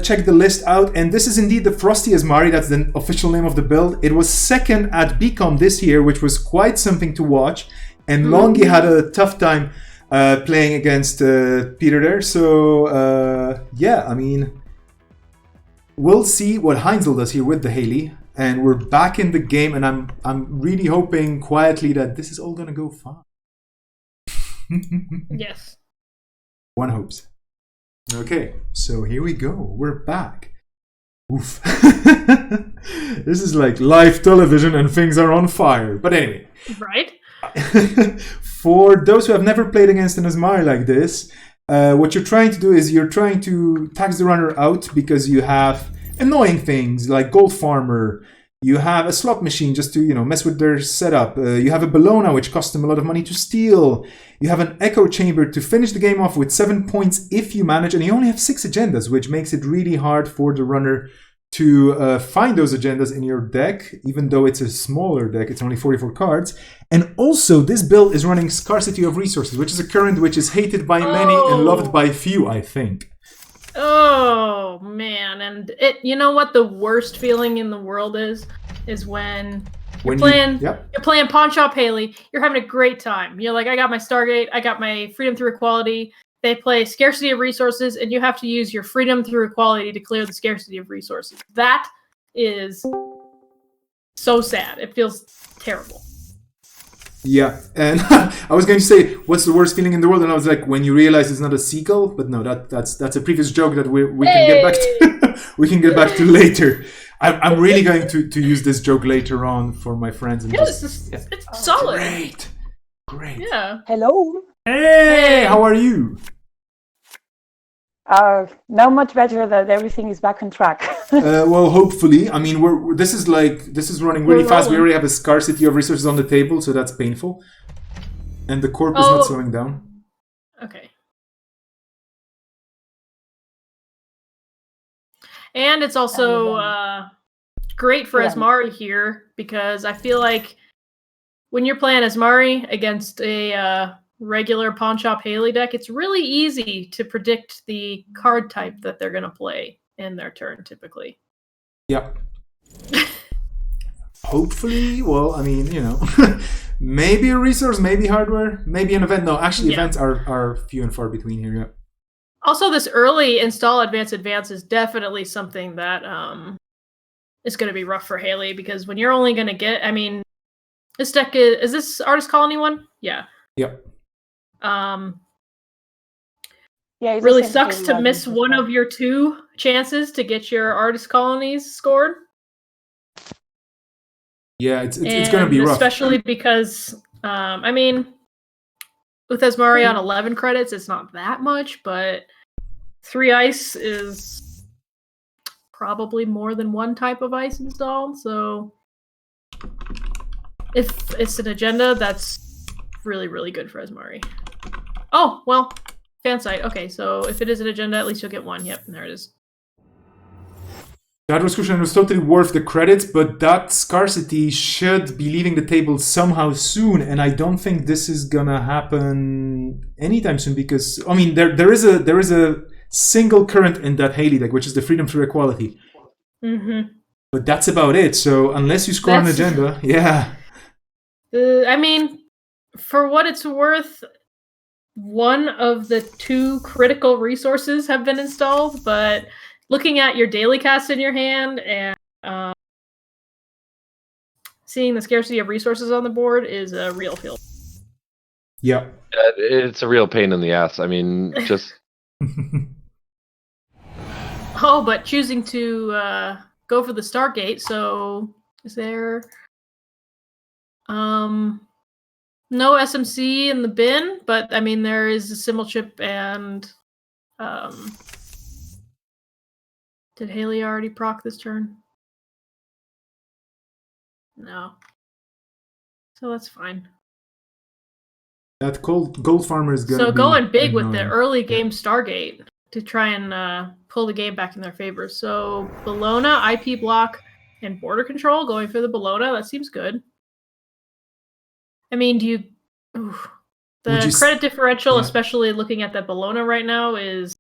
checked the list out, and this is indeed the Frosty Asmari. That's the official name of the build. It was second at BCom this year, which was quite something to watch. And Longy had a tough time playing against Peter there. So, yeah, I mean, we'll see what Heinzel does here with the Haley. And we're back in the game, and I'm really hoping quietly that this is all gonna go fine. Yes. One hopes. Okay, so here we go. We're back. Oof. This is like live television and things are on fire. But anyway. Right? For those who have never played against an Asmari like this, what you're trying to do is you're trying to tax the runner out because you have annoying things like Gold Farmer. You have a slot machine just to, mess with their setup. You have a Bellona, which costs them a lot of money to steal. You have an Echo Chamber to finish the game off with 7 points if you manage. And you only have 6 agendas, which makes it really hard for the runner to find those agendas in your deck, even though it's a smaller deck. It's only 44 cards. And also, this build is running Scarcity of Resources, which is a current which is hated by many and loved by few, I think. Oh man, and you know what the worst feeling in the world is when you're playing Pawn Shop Haley, you're having a great time. You're like, I got my Stargate, I got my Freedom Through Equality. They play Scarcity of Resources, and you have to use your Freedom Through Equality to clear the Scarcity of Resources. That is so sad. It feels terrible. Yeah, and I was going to say, what's the worst feeling in the world? And I was like, when you realize it's not a sequel. But no, that's a previous joke that we can get back to. We can get back to later. I'm really going to use this joke later on for my friends. And it's solid. Great. Yeah. Hello. Hey, how are you? Now much better that everything is back on track. Well, hopefully. I mean, this is running really fast. We already have a Scarcity of Resources on the table, so that's painful. And the corp is not slowing down. Okay. And it's also great for Asmari here, because I feel like when you're playing Asmari against a regular Pawn Shop Haley deck, it's really easy to predict the card type that they're going to play in their turn, typically. Yep. Hopefully, well, I mean, maybe a resource, maybe hardware, maybe an event. No, actually, events are few and far between here, yeah. Also, this early install advance is definitely something that is going to be rough for Haley, because when you're only going to get, this deck is this Artist Colony one? Yeah. Yep. It really sucks to miss one of your 2 chances to get your Artist Colonies scored. Yeah, it's going to be rough. Especially because, with Asmari on 11 credits, it's not that much, but 3 ice is probably more than 1 type of ice installed, so if it's an agenda, that's really, really good for Asmari. Oh, well, fan site. Okay, so if it is an agenda, at least you'll get 1. Yep, there it is. That was crucial and was totally worth the credits, but that Scarcity should be leaving the table somehow soon, and I don't think this is gonna happen anytime soon, because there is a single current in that Haley deck, which is the Freedom Through Equality. Mm-hmm. But that's about it. So unless you score an agenda, yeah. For what it's worth, 1 of the 2 critical resources have been installed, but looking at your daily cast in your hand and seeing the Scarcity of Resources on the board is a real feel. Yeah. It's a real pain in the ass. Just... Oh, but choosing to go for the Stargate, so is there... no SMC in the bin, but there is a symbol chip and did Haley already proc this turn? No. So that's fine. That gold farmer is gonna So be going big with the annoying. early game Stargate to try and pull the game back in their favor. So Bologna, IP block, and border control going for the Bologna. That seems good. I mean, do you... Oof. Would The you credit differential, yeah. especially looking at the Bologna right now, is...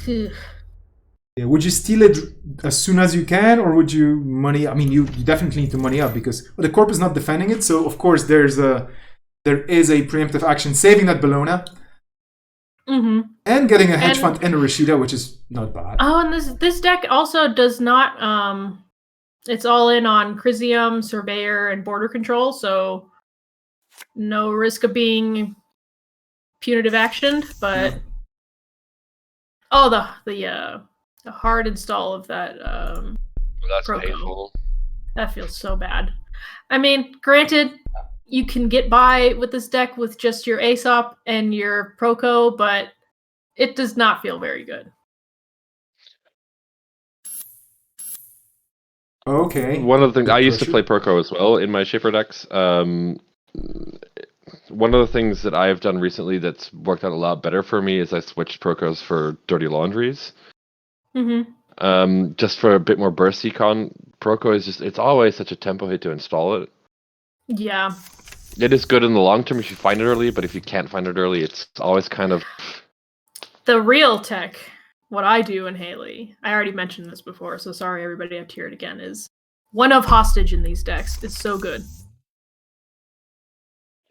Yeah, would you steal it as soon as you can, or would you money? I mean, you definitely need to money up because the corp is not defending it. So of course there is a preemptive action saving that Bologna Mm-hmm. and getting a hedge fund and a Rashida, which is not bad. Oh, and this deck also does not it's all in on Crisium, Surveyor, and border control, so no risk of being punitive actioned, but Yeah. oh, the hard install of that That's Proco. painful. That feels so bad. I mean, granted, you can get by with this deck with just your Aesop and your Proco, but it does not feel very good. Okay. One of the things Good I used to pressure. play Proco as well in my Shaper decks. One of the things that I've done recently that's worked out a lot better for me is I switched Procos for Dirty Laundries. Mm-hmm. Just for a bit more burst econ. Proco is it's always such a tempo hit to install it. Yeah. It is good in the long term if you find it early, but if you can't find it early, it's always kind of... The real tech, what I do in Haley, I already mentioned this before, so sorry everybody, I have to hear it again, is one of Hostage in these decks. It's so good.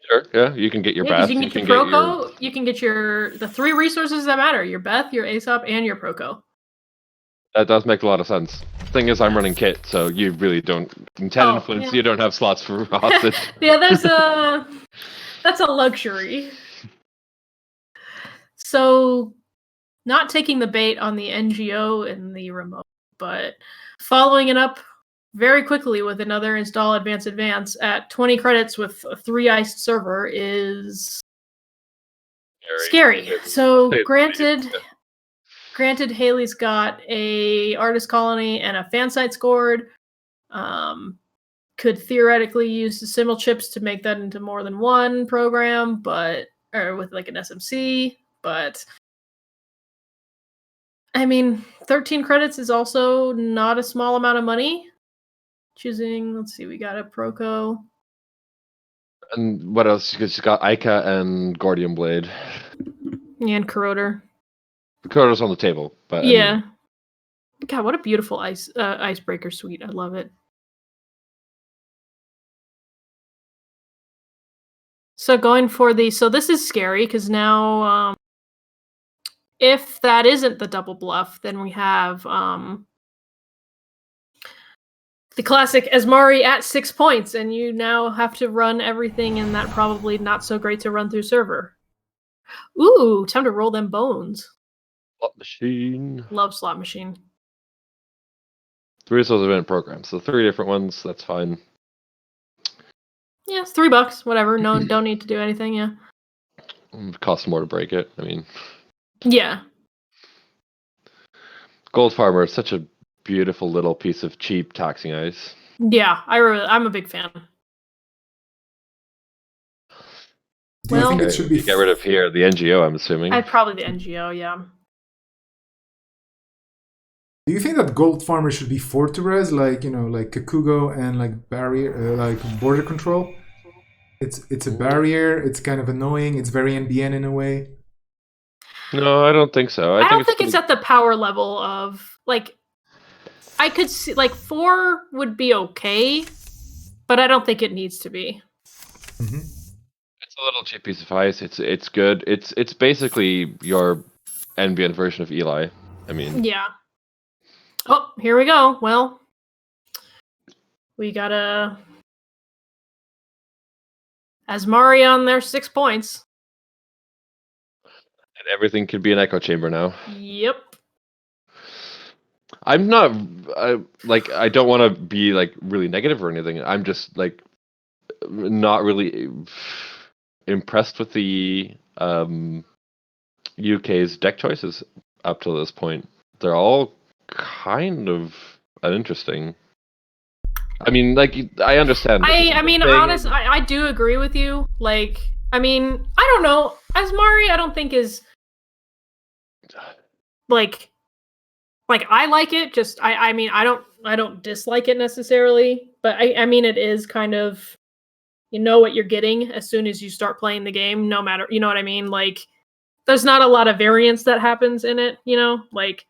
Sure, yeah, you can get your Yeah, because Beth, you can get your Proco, you can get the three resources that matter, your Beth, your Aesop, and your Proco. That does make a lot of sense. Thing is, I'm running Kit, so you really don't... In 10 Oh, influence, yeah. you don't have slots for Hostage. Yeah, that's a luxury. So, not taking the bait on the NGO and the remote, but following it up very quickly with another install advance at 20 credits with a 3 iced server is scary. So granted Haley's got a artist colony and a fan site scored. Could theoretically use the simul chips to make that into more than one program, or with like an SMC, but I mean, 13 credits is also not a small amount of money. Let's see, we got a Proco. And what else? Because you got Ica and Gordian Blade. And Corroder. Corroder's on the table, but... Yeah. God, what a beautiful icebreaker suite. I love it. So going for so this is scary, because now if that isn't the double bluff, then we have the classic Asmari at 6 points, and you now have to run everything in that probably not so great to run through server. Ooh, time to roll them bones. Slot machine. Love slot machine. 3 of those event programs, so 3 different ones, that's fine. Yeah, it's $3, whatever. No, don't need to do anything, yeah. It costs more to break it, I mean. Yeah. Gold Farmer is such a beautiful little piece of cheap taxing ice. Yeah, I'm a big fan. Do you think it should be get rid of here the NGO, I'm assuming? Probably the NGO, yeah. Do you think that gold farmer should be 4 to res, like like Kakugo and like barrier, like border control? It's a barrier. It's kind of annoying. It's very NBN in a way. No, I don't think so. I don't think it's at the power level of like. I could see like 4 would be okay, but I don't think it needs to be. Mm-hmm. It's a little cheap piece of ice. It's good. It's basically your NBN version of Eli. I mean. Yeah. Oh, here we go. Well, we got a Asmari on their 6 points. And everything could be an echo chamber now. Yep. I'm not I don't want to be like really negative or anything. I'm just like not really impressed with the UK's deck choices up to this point. They're all kind of uninteresting. I mean, like, I understand. I mean, honestly, I do agree with you. Like, I mean, I don't know. Asmari, I don't think is like I like it. Just I mean, I don't dislike it necessarily, but I mean, it is kind of, you know what you're getting as soon as you start playing the game. No matter, you know what I mean. Like, there's not a lot of variance that happens in it. You know, like.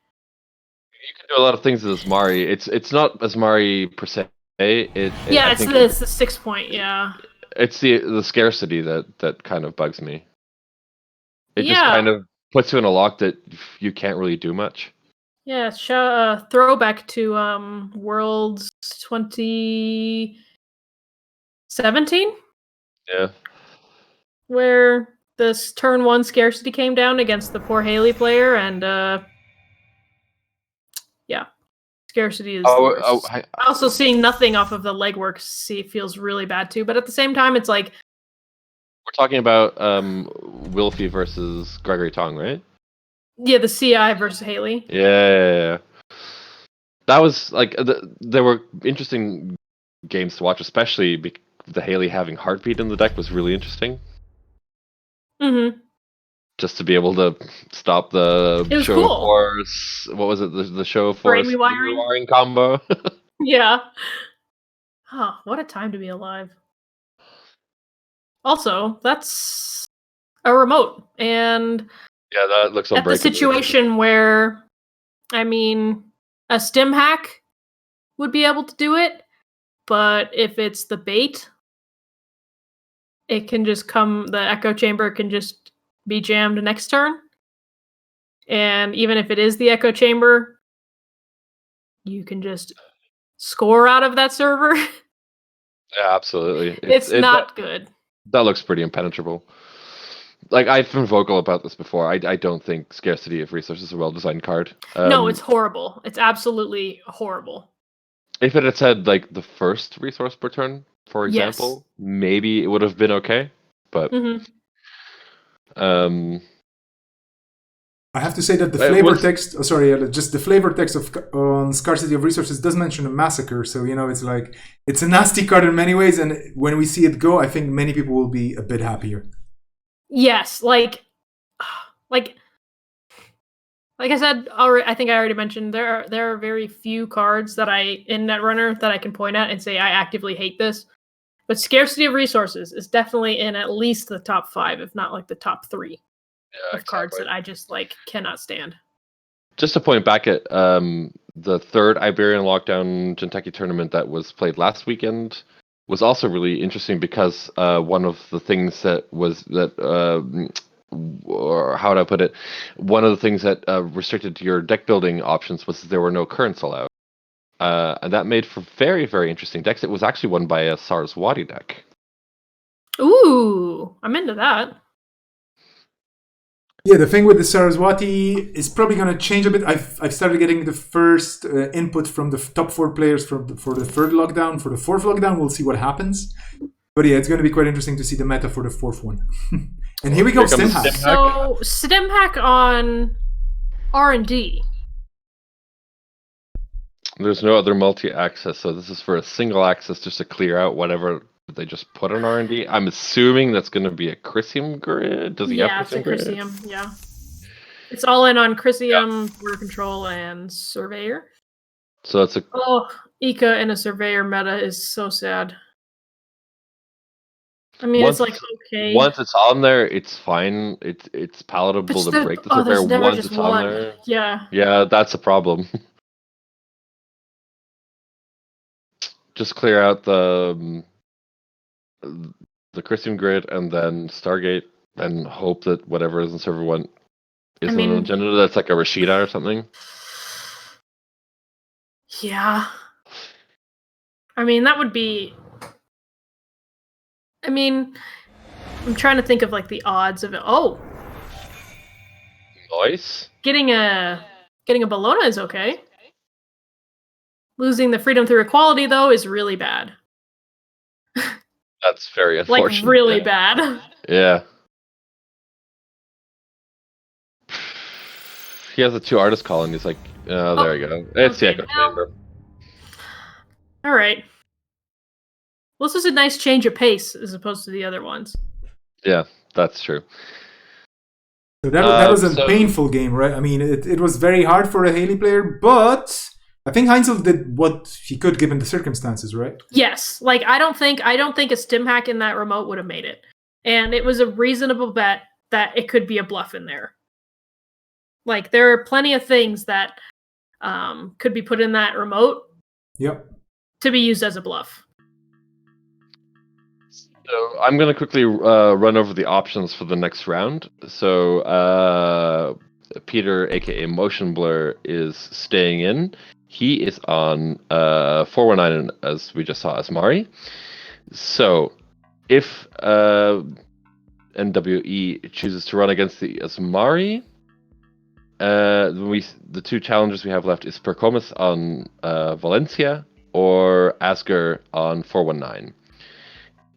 You can do a lot of things with Asmari. It's not Asmari per se. Yeah, I it's think the 6 point. Yeah. it's the scarcity that kind of bugs me. It just Yeah. kind of puts you in a lock that you can't really do much. Yeah, throwback to Worlds 2017, Yeah. where this turn 1 scarcity came down against the poor Haley player, and yeah, scarcity is the worst. Also, seeing nothing off of the legwork feels really bad too, but at the same time, it's like... We're talking about Wilfie versus Gregory Tong, right? Yeah, the CI versus Haley. Yeah. That was like there were interesting games to watch, especially the Haley having Heartbeat in the deck was really interesting. Mm-hmm. Just to be able to stop the It was show cool. force. What was it? The show force rewiring combo. Yeah. Oh, what a time to be alive. Also, that's a remote, and yeah, that looks unbreakable. At the situation where, I mean, a stim hack would be able to do it, but if it's the bait, it can just come, the echo chamber can just be jammed next turn. And even if it is the echo chamber, you can just score out of that server. Yeah, absolutely. It's not good. That looks pretty impenetrable. Like, I've been vocal about this before. I don't think Scarcity of Resources is a well-designed card. No, it's horrible. It's absolutely horrible. If it had said, like, the first resource per turn, for example, maybe it would have been okay. But I have to say that the flavor text, just the flavor text on Scarcity of Resources does mention a massacre. So, you know, it's like, it's a nasty card in many ways. And when we see it go, I think many people will be a bit happier. Yes, like I said already, I think I already mentioned, there are very few cards that in Netrunner that I can point at and say I actively hate this. But Scarcity of Resources is definitely in at least the top 5, if not like the top 3 of cards that I just like cannot stand. Just to point back at the third Iberian Lockdown Jinteki tournament that was played last weekend was also really interesting because one of the things or how would I put it? One of the things that restricted your deck building options was there were no currents allowed. And that made for very, very interesting decks. It was actually won by a Saraswati deck. Ooh, I'm into that. Yeah, the thing with the Saraswati is probably going to change a bit. I've started getting the first input from the top 4 players for the third lockdown. For the fourth lockdown, we'll see what happens. But yeah, it's going to be quite interesting to see the meta for the fourth one. And here we go, Stim Hack. So, Stim Hack on R&D. There's no other multi-access, so this is for a single access just to clear out whatever they just put on R&D. I'm assuming that's going to be a Chrysium grid. Does he have Chrysium grid? Yeah, it's a Chrysium, yeah. It's all in on Chrysium, Border Control, and Surveyor. So it's Ika in a Surveyor meta is so sad. I mean, it's like, okay. Once it's on there, it's fine. It's palatable to break the Surveyor once it's on there. Yeah. Yeah, that's a problem. Just clear out the Chrysium grid and then Stargate and hope that whatever is in server 1 isn't an agenda that's like a Rashida or something. Yeah. I mean, that would be... I mean, I'm trying to think of like the odds of it. Oh! Nice. Getting a Bologna is okay. Losing the Freedom Through Equality, though, is really bad. That's very unfortunate. Like, really bad. Yeah. He has the 2 artist colonies. Like, there you go. It's the Echo Chamber. All right. Well, this is a nice change of pace as opposed to the other ones. Yeah, that's true. So that was a so- painful game, right? I mean, it was very hard for a Haley player, but I think Heinzel did what he could given the circumstances, right? Yes, like I don't think a stim hack in that remote would have made it, and it was a reasonable bet that it could be a bluff in there. Like there are plenty of things that could be put in that remote Yep. to be used as a bluff. So I'm going to quickly run over the options for the next round. So Peter, aka Motion Blur, is staying in. He is on 419, as we just saw, as Mari. So if NWE chooses to run against the Asmari, the two challengers we have left is Percomus on Valencia or Asger on 419.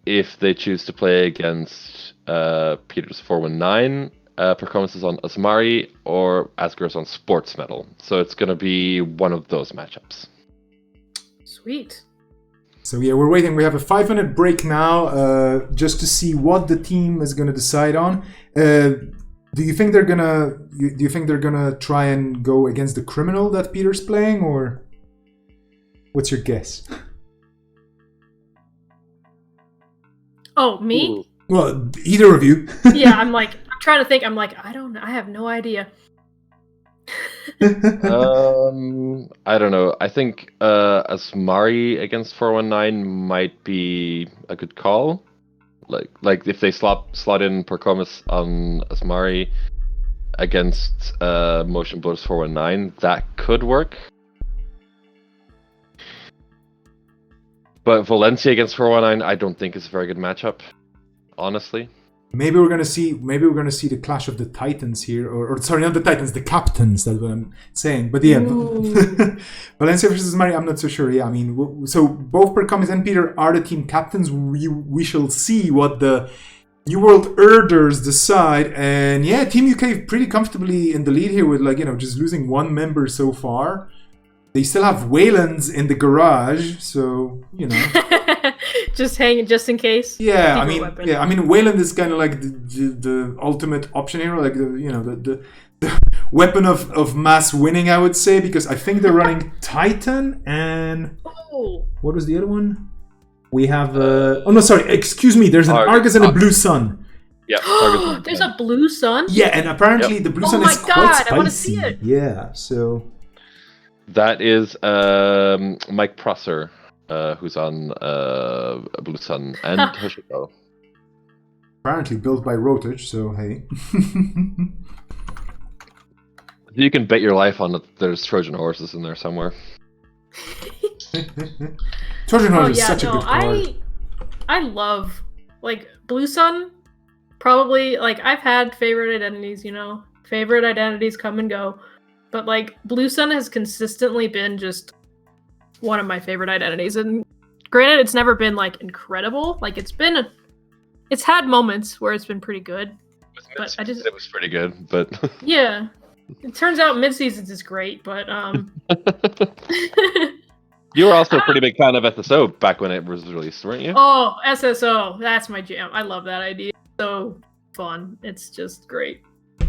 If they choose to play against Peter's 419, Percomus is on Asmari or Asger is on Sports Metal. So it's going to be one of those matchups. Sweet. So yeah, we're waiting. We have a 5-minute break now, just to see what the team is going to decide on. Do you think they're gonna try and go against the criminal that Peter's playing, or what's your guess? Oh, me? Ooh. Well, either of you. Yeah, I'm trying to think. I'm like, I don't know. I have no idea. I don't know. I think Asmari against 419 might be a good call. Like if they slot in Percomus on Asmari against Motion Blur's 419, that could work. But Valencia against 419, I don't think is a very good matchup, honestly. Maybe we're gonna see the clash of the Titans here, or sorry, not the Titans, the captains. That's what I'm saying. But yeah, Valencia versus Mari, I'm not so sure. Yeah, I mean, so both Percomus and Peter are the team captains. We shall see what the New World Erders decide. And yeah, Team UK pretty comfortably in the lead here with just losing one member so far. They still have Wayland's in the garage, so Just hanging, just in case. Yeah, Secret I mean, Wayland is kind of like the ultimate option here, like the weapon of mass winning, I would say, because I think they're running Titan and what was the other one? We have oh no, sorry, excuse me. There's an Argus and a Blue Sun. Yeah, there's a Blue Sun. Yeah, and apparently the Blue Sun is quite spicy. I want to see it. Yeah, so that is Mike Prosser. Who's on Blue Sun and Hoshiko. Apparently built by Rotage, so hey. You can bet your life on that there's Trojan horses in there somewhere. Trojan horse is such a good card. I love Blue Sun. Probably I've had favorite identities, favorite identities come and go, but Blue Sun has consistently been just one of my favorite identities, and granted it's never been incredible. It's had moments where it's been pretty good, but it was pretty good, but yeah, it turns out mid-seasons is great, but you were also a pretty big fan of SSO back when it was released, weren't you? Oh, SSO, that's my jam. I love that idea. So fun. It's just great. So,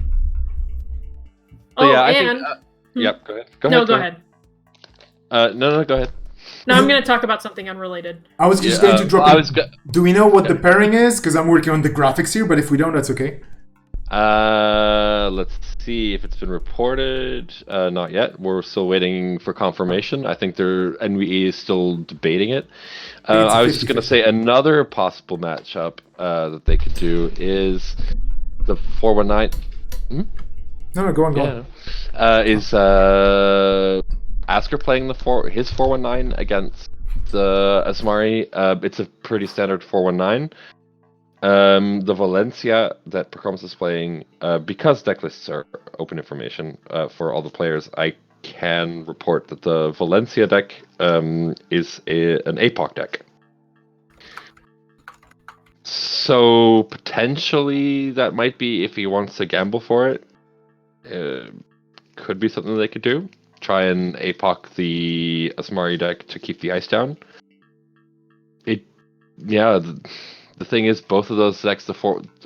yeah, I think yep, go ahead. Go ahead. No, go ahead. No, I'm going to talk about something unrelated. I was just going to drop in. Do we know what the pairing is? Because I'm working on the graphics here, but if we don't, that's okay. Let's see if it's been reported. Not yet. We're still waiting for confirmation. I think their NWE is still debating it. I was just going to say another possible matchup that they could do is the 419. No, go on. Is Asker playing his 419 against the Asmari. It's a pretty standard 419. The Valencia that Percomus is playing, because deck lists are open information for all the players, I can report that the Valencia deck is an APOC deck. So potentially that might be, if he wants to gamble for it, could be something they could do. Try and APOC the Asmari deck to keep the ice down. It yeah, the thing is, both of those decks, the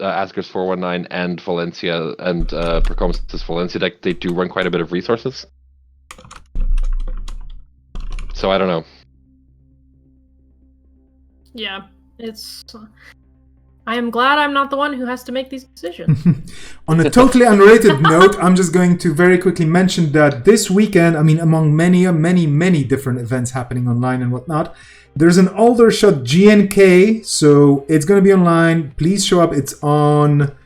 Asker's 419 and Valencia and Percomus' Valencia deck, they do run quite a bit of resources. So I don't know. Yeah, it's. I am glad I'm not the one who has to make these decisions. On a totally unrelated note, I'm just going to very quickly mention that this weekend, I mean, among many different events happening online and whatnot, there's an Aldershot GNK, so it's going to be online. Please show up. It's on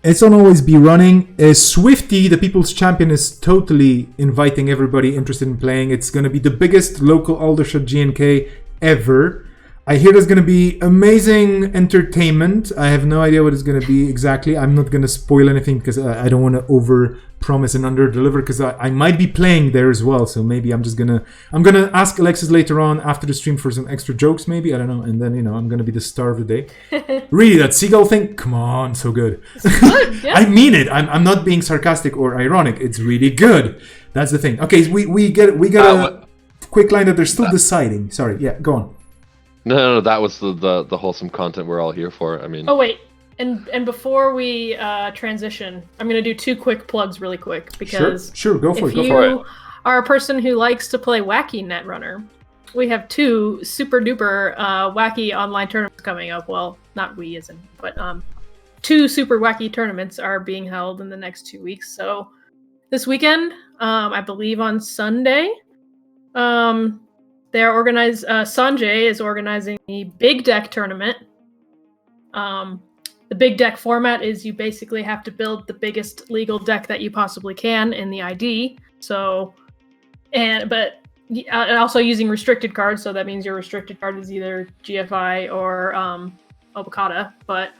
Always Be Running. Swifty, the People's Champion, is totally inviting everybody interested in playing. It's going to be the biggest local Aldershot GNK ever. I hear there's going to be amazing entertainment. I have no idea what it's going to be exactly. I'm not going to spoil anything because I don't want to over-promise and under-deliver because I might be playing there as well. So maybe I'm going to ask Alexis later on after the stream for some extra jokes maybe. I don't know. And then, I'm going to be the star of the day. Really, that seagull thing? Come on, so good. It's good, yeah. I mean it. I'm not being sarcastic or ironic. It's really good. That's the thing. Okay, we get a quick line that they're still deciding. Sorry, yeah, go on. No, that was the wholesome content we're all here for. I mean. Oh wait, and before we transition, I'm gonna do 2 quick plugs really quick because sure, go for it. If you are a person who likes to play wacky Netrunner, we have 2 super duper wacky online tournaments coming up. Well, not we as in, but 2 super wacky tournaments are being held in the next 2 weeks. So this weekend, I believe on Sunday, they're organized. Sanjay is organizing the Big Deck tournament. The Big Deck format is you basically have to build the biggest legal deck that you possibly can in the ID. So, and also using restricted cards. So that means your restricted card is either GFI or Obokata. But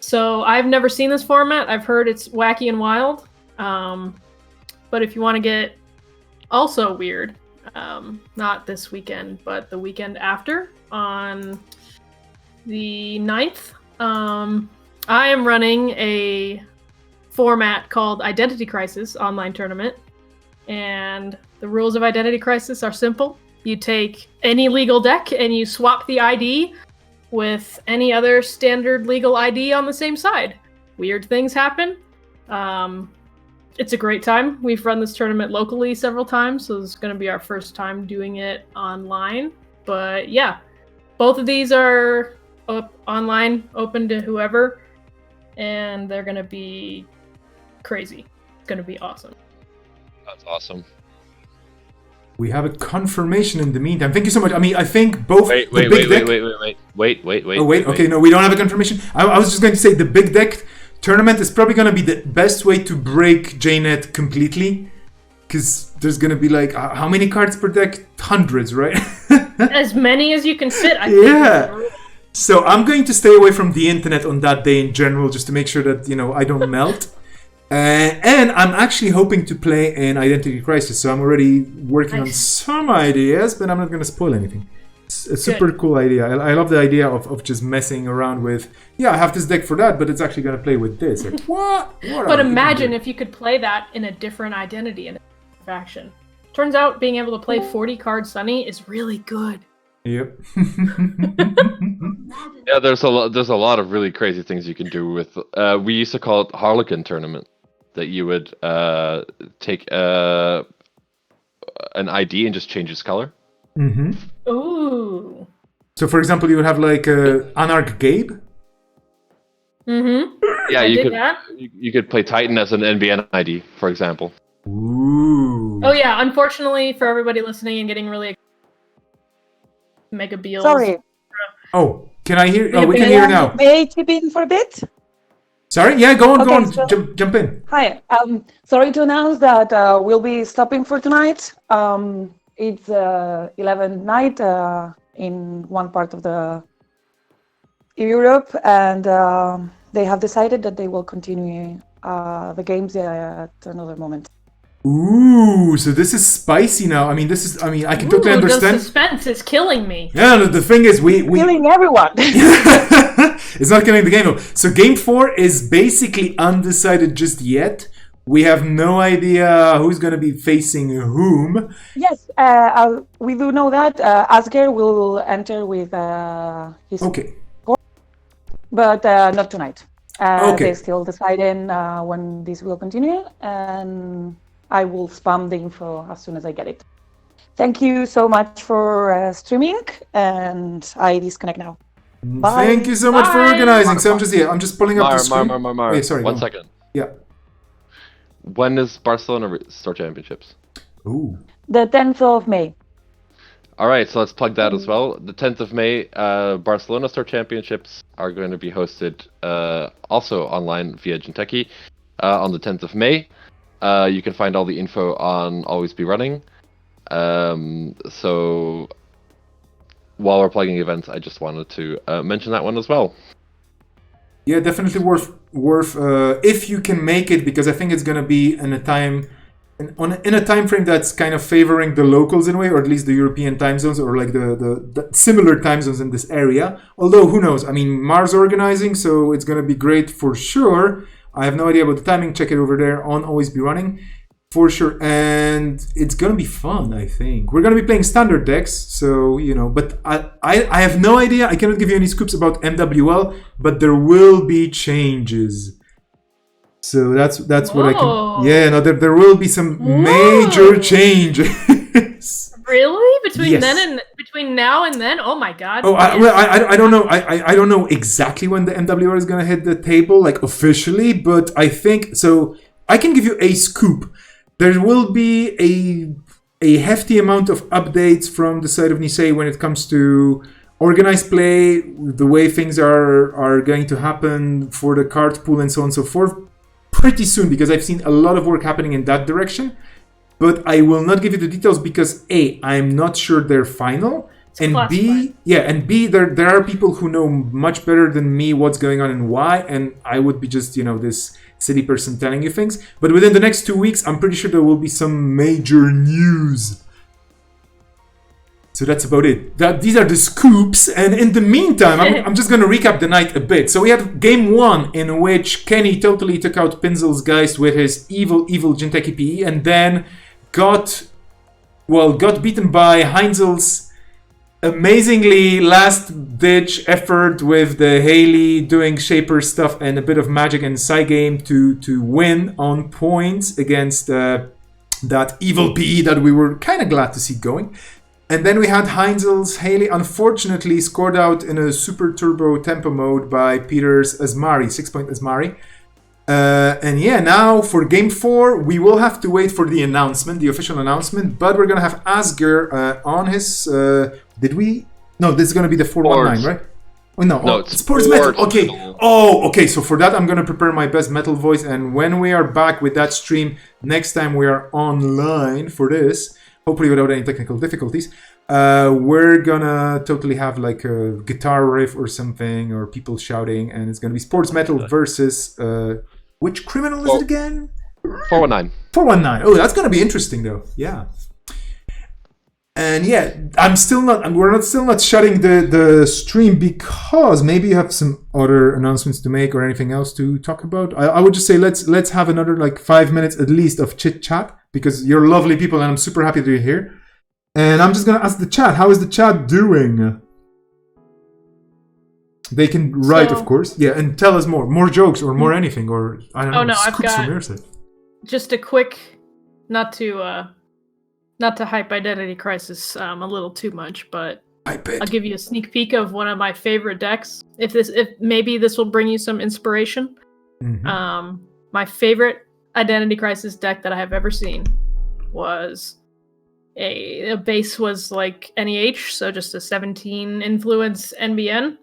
so I've never seen this format. I've heard it's wacky and wild. But if you want to get also weird. Not this weekend, but the weekend after, on the 9th. I am running a format called Identity Crisis online tournament. And the rules of Identity Crisis are simple. You take any legal deck and you swap the ID with any other standard legal ID on the same side. Weird things happen. It's a great time. We've run this tournament locally several times, so it's going to be our first time doing it online. But yeah, both of these are online, open to whoever, and they're going to be crazy. It's going to be awesome. That's awesome. We have a confirmation in the meantime. Thank you so much. I mean, I think both. Wait. Oh, wait. Okay, no, we don't have a confirmation. I was just going to say the Big Deck tournament is probably going to be the best way to break JNet completely, because there's going to be like how many cards per deck? Hundreds, right? As many as you can fit, I think. So I'm going to stay away from the internet on that day in general, just to make sure that I don't melt. And I'm actually hoping to play an Identity Crisis, so I'm already working on some ideas, but I'm not going to spoil anything. It's a super cool idea. I love the idea of just messing around with, I have this deck for that, but it's actually going to play with this. Like, what? But imagine if you could play that in a different identity in a faction. Turns out being able to play 40 card Sunny is really good. Yep. Yeah, there's a lot of really crazy things you can do with. We used to call it Harlequin tournament. That you would take an ID and just change its color. Mm-hmm. Ooh. So, for example, you would have like Anarch Gabe. Mm-hmm. Yeah, you could play Titan as an NBN ID, for example. Ooh. Oh yeah. Unfortunately, for everybody listening and getting really Mega Beals. Sorry. Oh, can I hear? Oh, we can hear now. May I chip in for a bit? Sorry. Yeah, go on. So, jump in. Hi. Sorry to announce that we'll be stopping for tonight. It's 11th night in one part of the Europe, and they have decided that they will continue the games at another moment. Ooh, so this is spicy now. I mean, I can totally understand. The suspense is killing me. Yeah, the thing is, we killing everyone. It's not killing the game though. So game 4 is basically undecided just yet. We have no idea who's going to be facing whom. Yes, we do know that Asger will enter with his, Okay. but not tonight. Okay. They're still deciding when this will continue, and I will spam the info as soon as I get it. Thank you so much for streaming, and I disconnect now. Bye. Thank you so much for Bye. organizing. So I'm just pulling up the screen. Mar. Wait, sorry. One go on. second. Yeah. When is Barcelona Store Championships? Ooh. The 10th of May. All right, so let's plug that as well. The 10th of May, Barcelona Store Championships are going to be hosted also online via Jinteki on the 10th of May. You can find all the info on Always Be Running. So while we're plugging events, I just wanted to mention that one as well. Yeah, definitely worth if you can make it, because I think it's gonna be in a time frame that's kind of favoring the locals in a way, or at least the European time zones, or like the similar time zones in this area. Although who knows? I mean, Mars organizing, so it's gonna be great for sure. I have no idea about the timing. Check it over there on Always Be Running. For sure, and it's gonna be fun. I think we're gonna be playing standard decks, so But I have no idea. I cannot give you any scoops about MWL, but there will be changes. So that's what I can. Yeah, no, there will be some major changes. Really? Between Yes. between now and then? Oh my god. Oh, I don't know. I don't know exactly when the MWL is gonna hit the table, like officially, but I think so. I can give you a scoop. There will be a hefty amount of updates from the side of Nisei when it comes to organized play, the way things are going to happen for the card pool and so on and so forth pretty soon, because I've seen a lot of work happening in that direction. But I will not give you the details because A, I'm not sure they're final. And B, there are people who know much better than me what's going on and why, and I would be just, this city person telling you things. But within the next 2 weeks, I'm pretty sure there will be some major news. So that's about it. These are the scoops, and in the meantime, I'm just going to recap the night a bit. So we had game 1, in which Kenny totally took out Pinzel's Geist with his evil Jinteki PE, and then got beaten by Heinzel's amazingly last-ditch effort with the Haley doing Shaper stuff and a bit of magic and side game to win on points against that evil PE that we were kind of glad to see going. And then we had Heinzel's Haley unfortunately scored out in a super turbo tempo mode by Peter's Asmari, 6-point Asmari. And yeah, now for game 4, we will have to wait for the announcement, the official announcement, but we're going to have Asger on his... No, this is going to be the 419, right? Oh, no, it's Sports Metal. Okay. Oh, okay. So for that, I'm going to prepare my best metal voice. And when we are back with that stream, next time we are online for this, hopefully without any technical difficulties, we're going to totally have like a guitar riff or something, or people shouting, and it's going to be Sports Metal versus... which criminal is it again? 419. 419. Oh, that's going to be interesting, though. Yeah. And yeah, we're still not shutting the stream because maybe you have some other announcements to make or anything else to talk about. I would just say let's have another like 5 minutes at least of chit chat, because you're lovely people and I'm super happy that you're here. And I'm just gonna ask the chat, how is the chat doing? They can write, of course, yeah, and tell us more jokes or more anything, or I don't know. Oh no, I've got from your side. Just a quick, not to hype Identity Crisis a little too much, but I'll give you a sneak peek of one of my favorite decks. If maybe this will bring you some inspiration. Mm-hmm. My favorite Identity Crisis deck that I have ever seen was a base was like NEH, so just a 17 influence NBN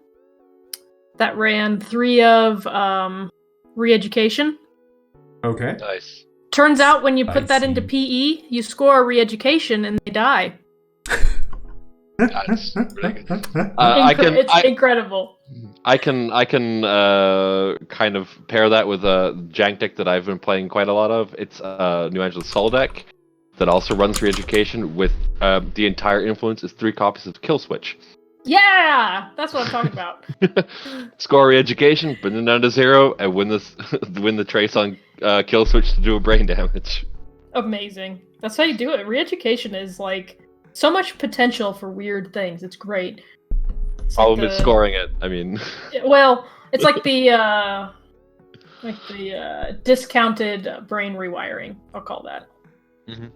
that ran 3 of Re-Education. Okay. Nice. Turns out when you put that into PE, you score a Re-Education and they die. That's really good. It's incredible. I can kind of pair that with a jank deck that I've been playing quite a lot of. It's a New Angeles Soul deck that also runs Re-Education with the entire influence is 3 copies of Kill Switch. Yeah, that's what I'm talking about. Score re-education, bring it down to 0, and win this win the trace on kill switch to do a brain damage. Amazing. That's how you do it. Re-education is like so much potential for weird things. It's great. It's Problem like is scoring it. I mean, well, it's like the discounted brain rewiring. I'll call that. Mhm.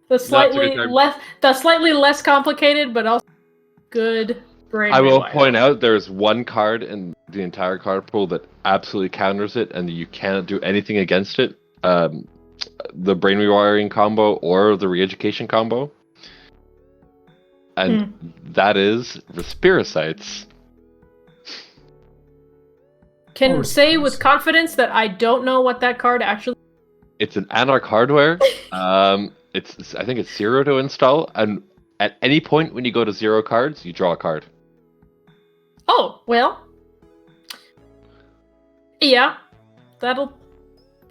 the slightly less complicated, but also good brain. I will rewiring. point out there's one card in the entire card pool that absolutely counters it, and you cannot do anything against it. The brain rewiring combo or the re-education combo, and that is Respiricides. Can say with confidence that I don't know what that card actually. It's an Anarch hardware. I think it's 0 to install, and at any point when you go to 0 cards, you draw a card. Oh well. Yeah, that'll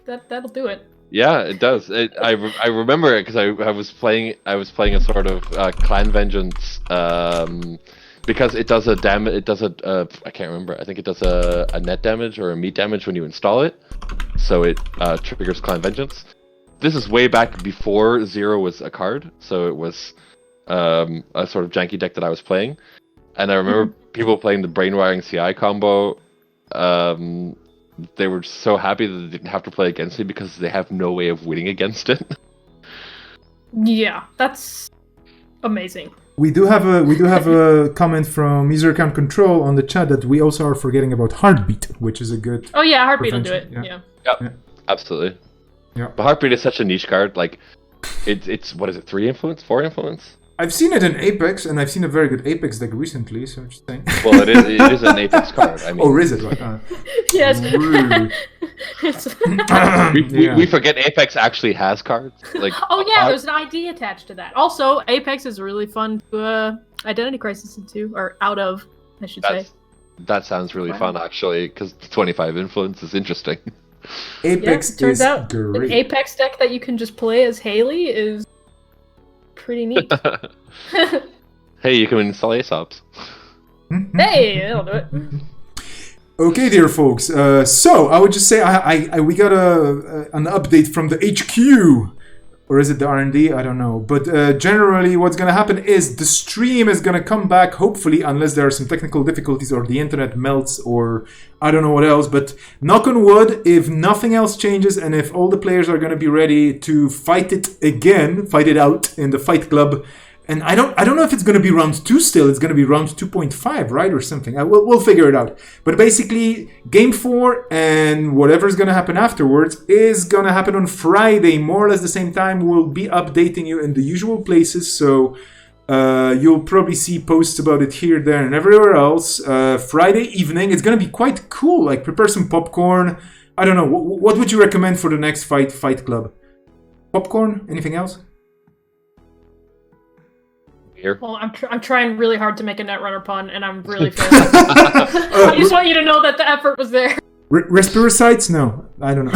do it. Yeah, it does. I remember it because I was playing a sort of clan vengeance because it does a damage. It does a I can't remember. I think it does a net damage or a meat damage when you install it. So it triggers clan vengeance. This is way back before 0 was a card, so it was a sort of janky deck that I was playing, and I remember people playing the brainwiring CI combo. They were so happy that they didn't have to play against me because they have no way of winning against it. Yeah, that's amazing. We do have a comment from user account control on the chat that we also are forgetting about Heartbeat, which is a good. Oh yeah, Heartbeat will do it. Yeah. Yeah. Absolutely. Yeah. But Heartbeat is such a niche card. Like, it's what is it? 3 influence, 4 influence? I've seen it in Apex, and I've seen a very good Apex deck recently. So I'm just saying. Well, it is an Apex card. I mean, oh, is it? Right. Yes. We forget Apex actually has cards. Like, oh yeah, there's an ID attached to that. Also, Apex is really fun to Identity Crisis into, or out of, I should say. That sounds really fun, actually, because 25 influence is interesting. Apex turns is out great. An Apex deck that you can just play as Haley is pretty neat. Hey, you can install Aesops. Hey, that'll do it. Okay, dear folks. So I would just say we got an update from the HQ, or is it the R&D? I don't know. But generally, what's gonna happen is the stream is gonna come back, hopefully, unless there are some technical difficulties or the internet melts or I don't know what else. But knock on wood, if nothing else changes and if all the players are gonna be ready to fight it out in the Fight Club. And I don't know if it's going to be round 2 still. It's going to be round 2.5, right? Or something. We'll figure it out. But basically, game 4 and whatever's going to happen afterwards is going to happen on Friday, more or less the same time. We'll be updating you in the usual places. So you'll probably see posts about it here, there, and everywhere else. Friday evening, it's going to be quite cool. Like, prepare some popcorn. I don't know. What would you recommend for the next Fight Club? Popcorn? Anything else? Well, I'm trying really hard to make a Netrunner pun, and I'm really failing. I just want you to know that the effort was there. Respiricides? No, I don't know.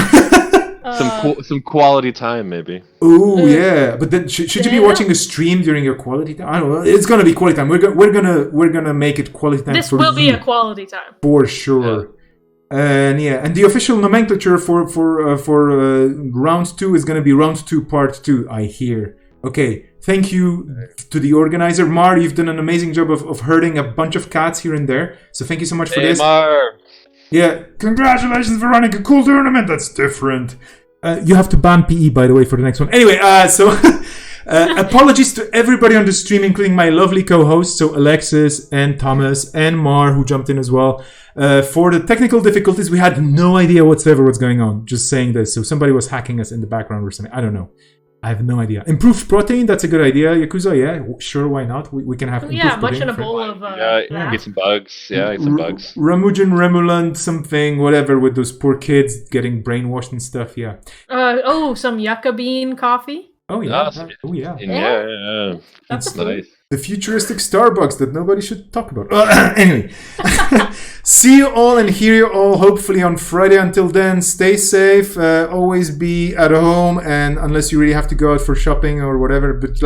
Some quality time, maybe. Oh yeah, but then should you be watching a stream during your quality time? I don't know. It's gonna be quality time. We're gonna make it quality time. This will be a quality time for sure. Yeah. And the official nomenclature for round 2 is gonna be round 2 part 2. I hear. Okay, thank you to the organizer. Mar, you've done an amazing job of herding a bunch of cats here and there. So thank you so much for this. Mar! Yeah, congratulations for running a cool tournament. That's different. You have to ban PE, by the way, for the next one. Anyway, so apologies to everybody on the stream, including my lovely co-hosts, so Alexis and Thomas and Mar, who jumped in as well. For the technical difficulties, we had no idea whatsoever what's going on. Just saying this. So somebody was hacking us in the background or something. I don't know. I have no idea. Improved protein, that's a good idea. Yakuza, yeah, sure, why not? We can have improved protein. Yeah, much in a bowl of... get some bugs. Yeah, get some bugs. Ramujan, Remulant, something, whatever, with those poor kids getting brainwashed and stuff, yeah. Some yucca bean coffee. Oh yeah. Awesome. Oh yeah. Yeah. That's It's cool. Nice. the futuristic Starbucks that nobody should talk about. Anyway, see you all and hear you all hopefully on Friday. Until then, stay safe. Always be at home, and unless you really have to go out for shopping or whatever, but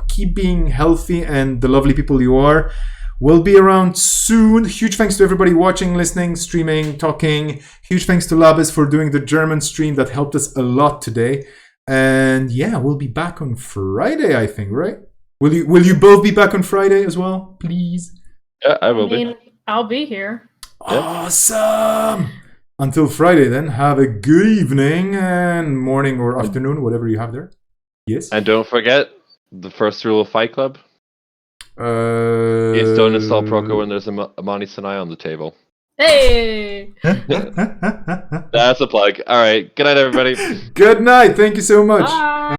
keep being healthy and the lovely people you are. We'll be around soon. Huge thanks to everybody watching, listening, streaming, talking. Huge thanks to Labis for doing the German stream that helped us a lot today. And yeah, we'll be back on Friday, I think, right? Will you both be back on Friday as well, please? Yeah, I will be. I'll be here. Awesome! Until Friday then, have a good evening and morning or afternoon, whatever you have there. Yes? And don't forget the first rule of Fight Club. Is don't install Proco when there's a Amani Sanai on the table. Hey! That's a plug. All right. Good night, everybody. Good night. Thank you so much. Bye.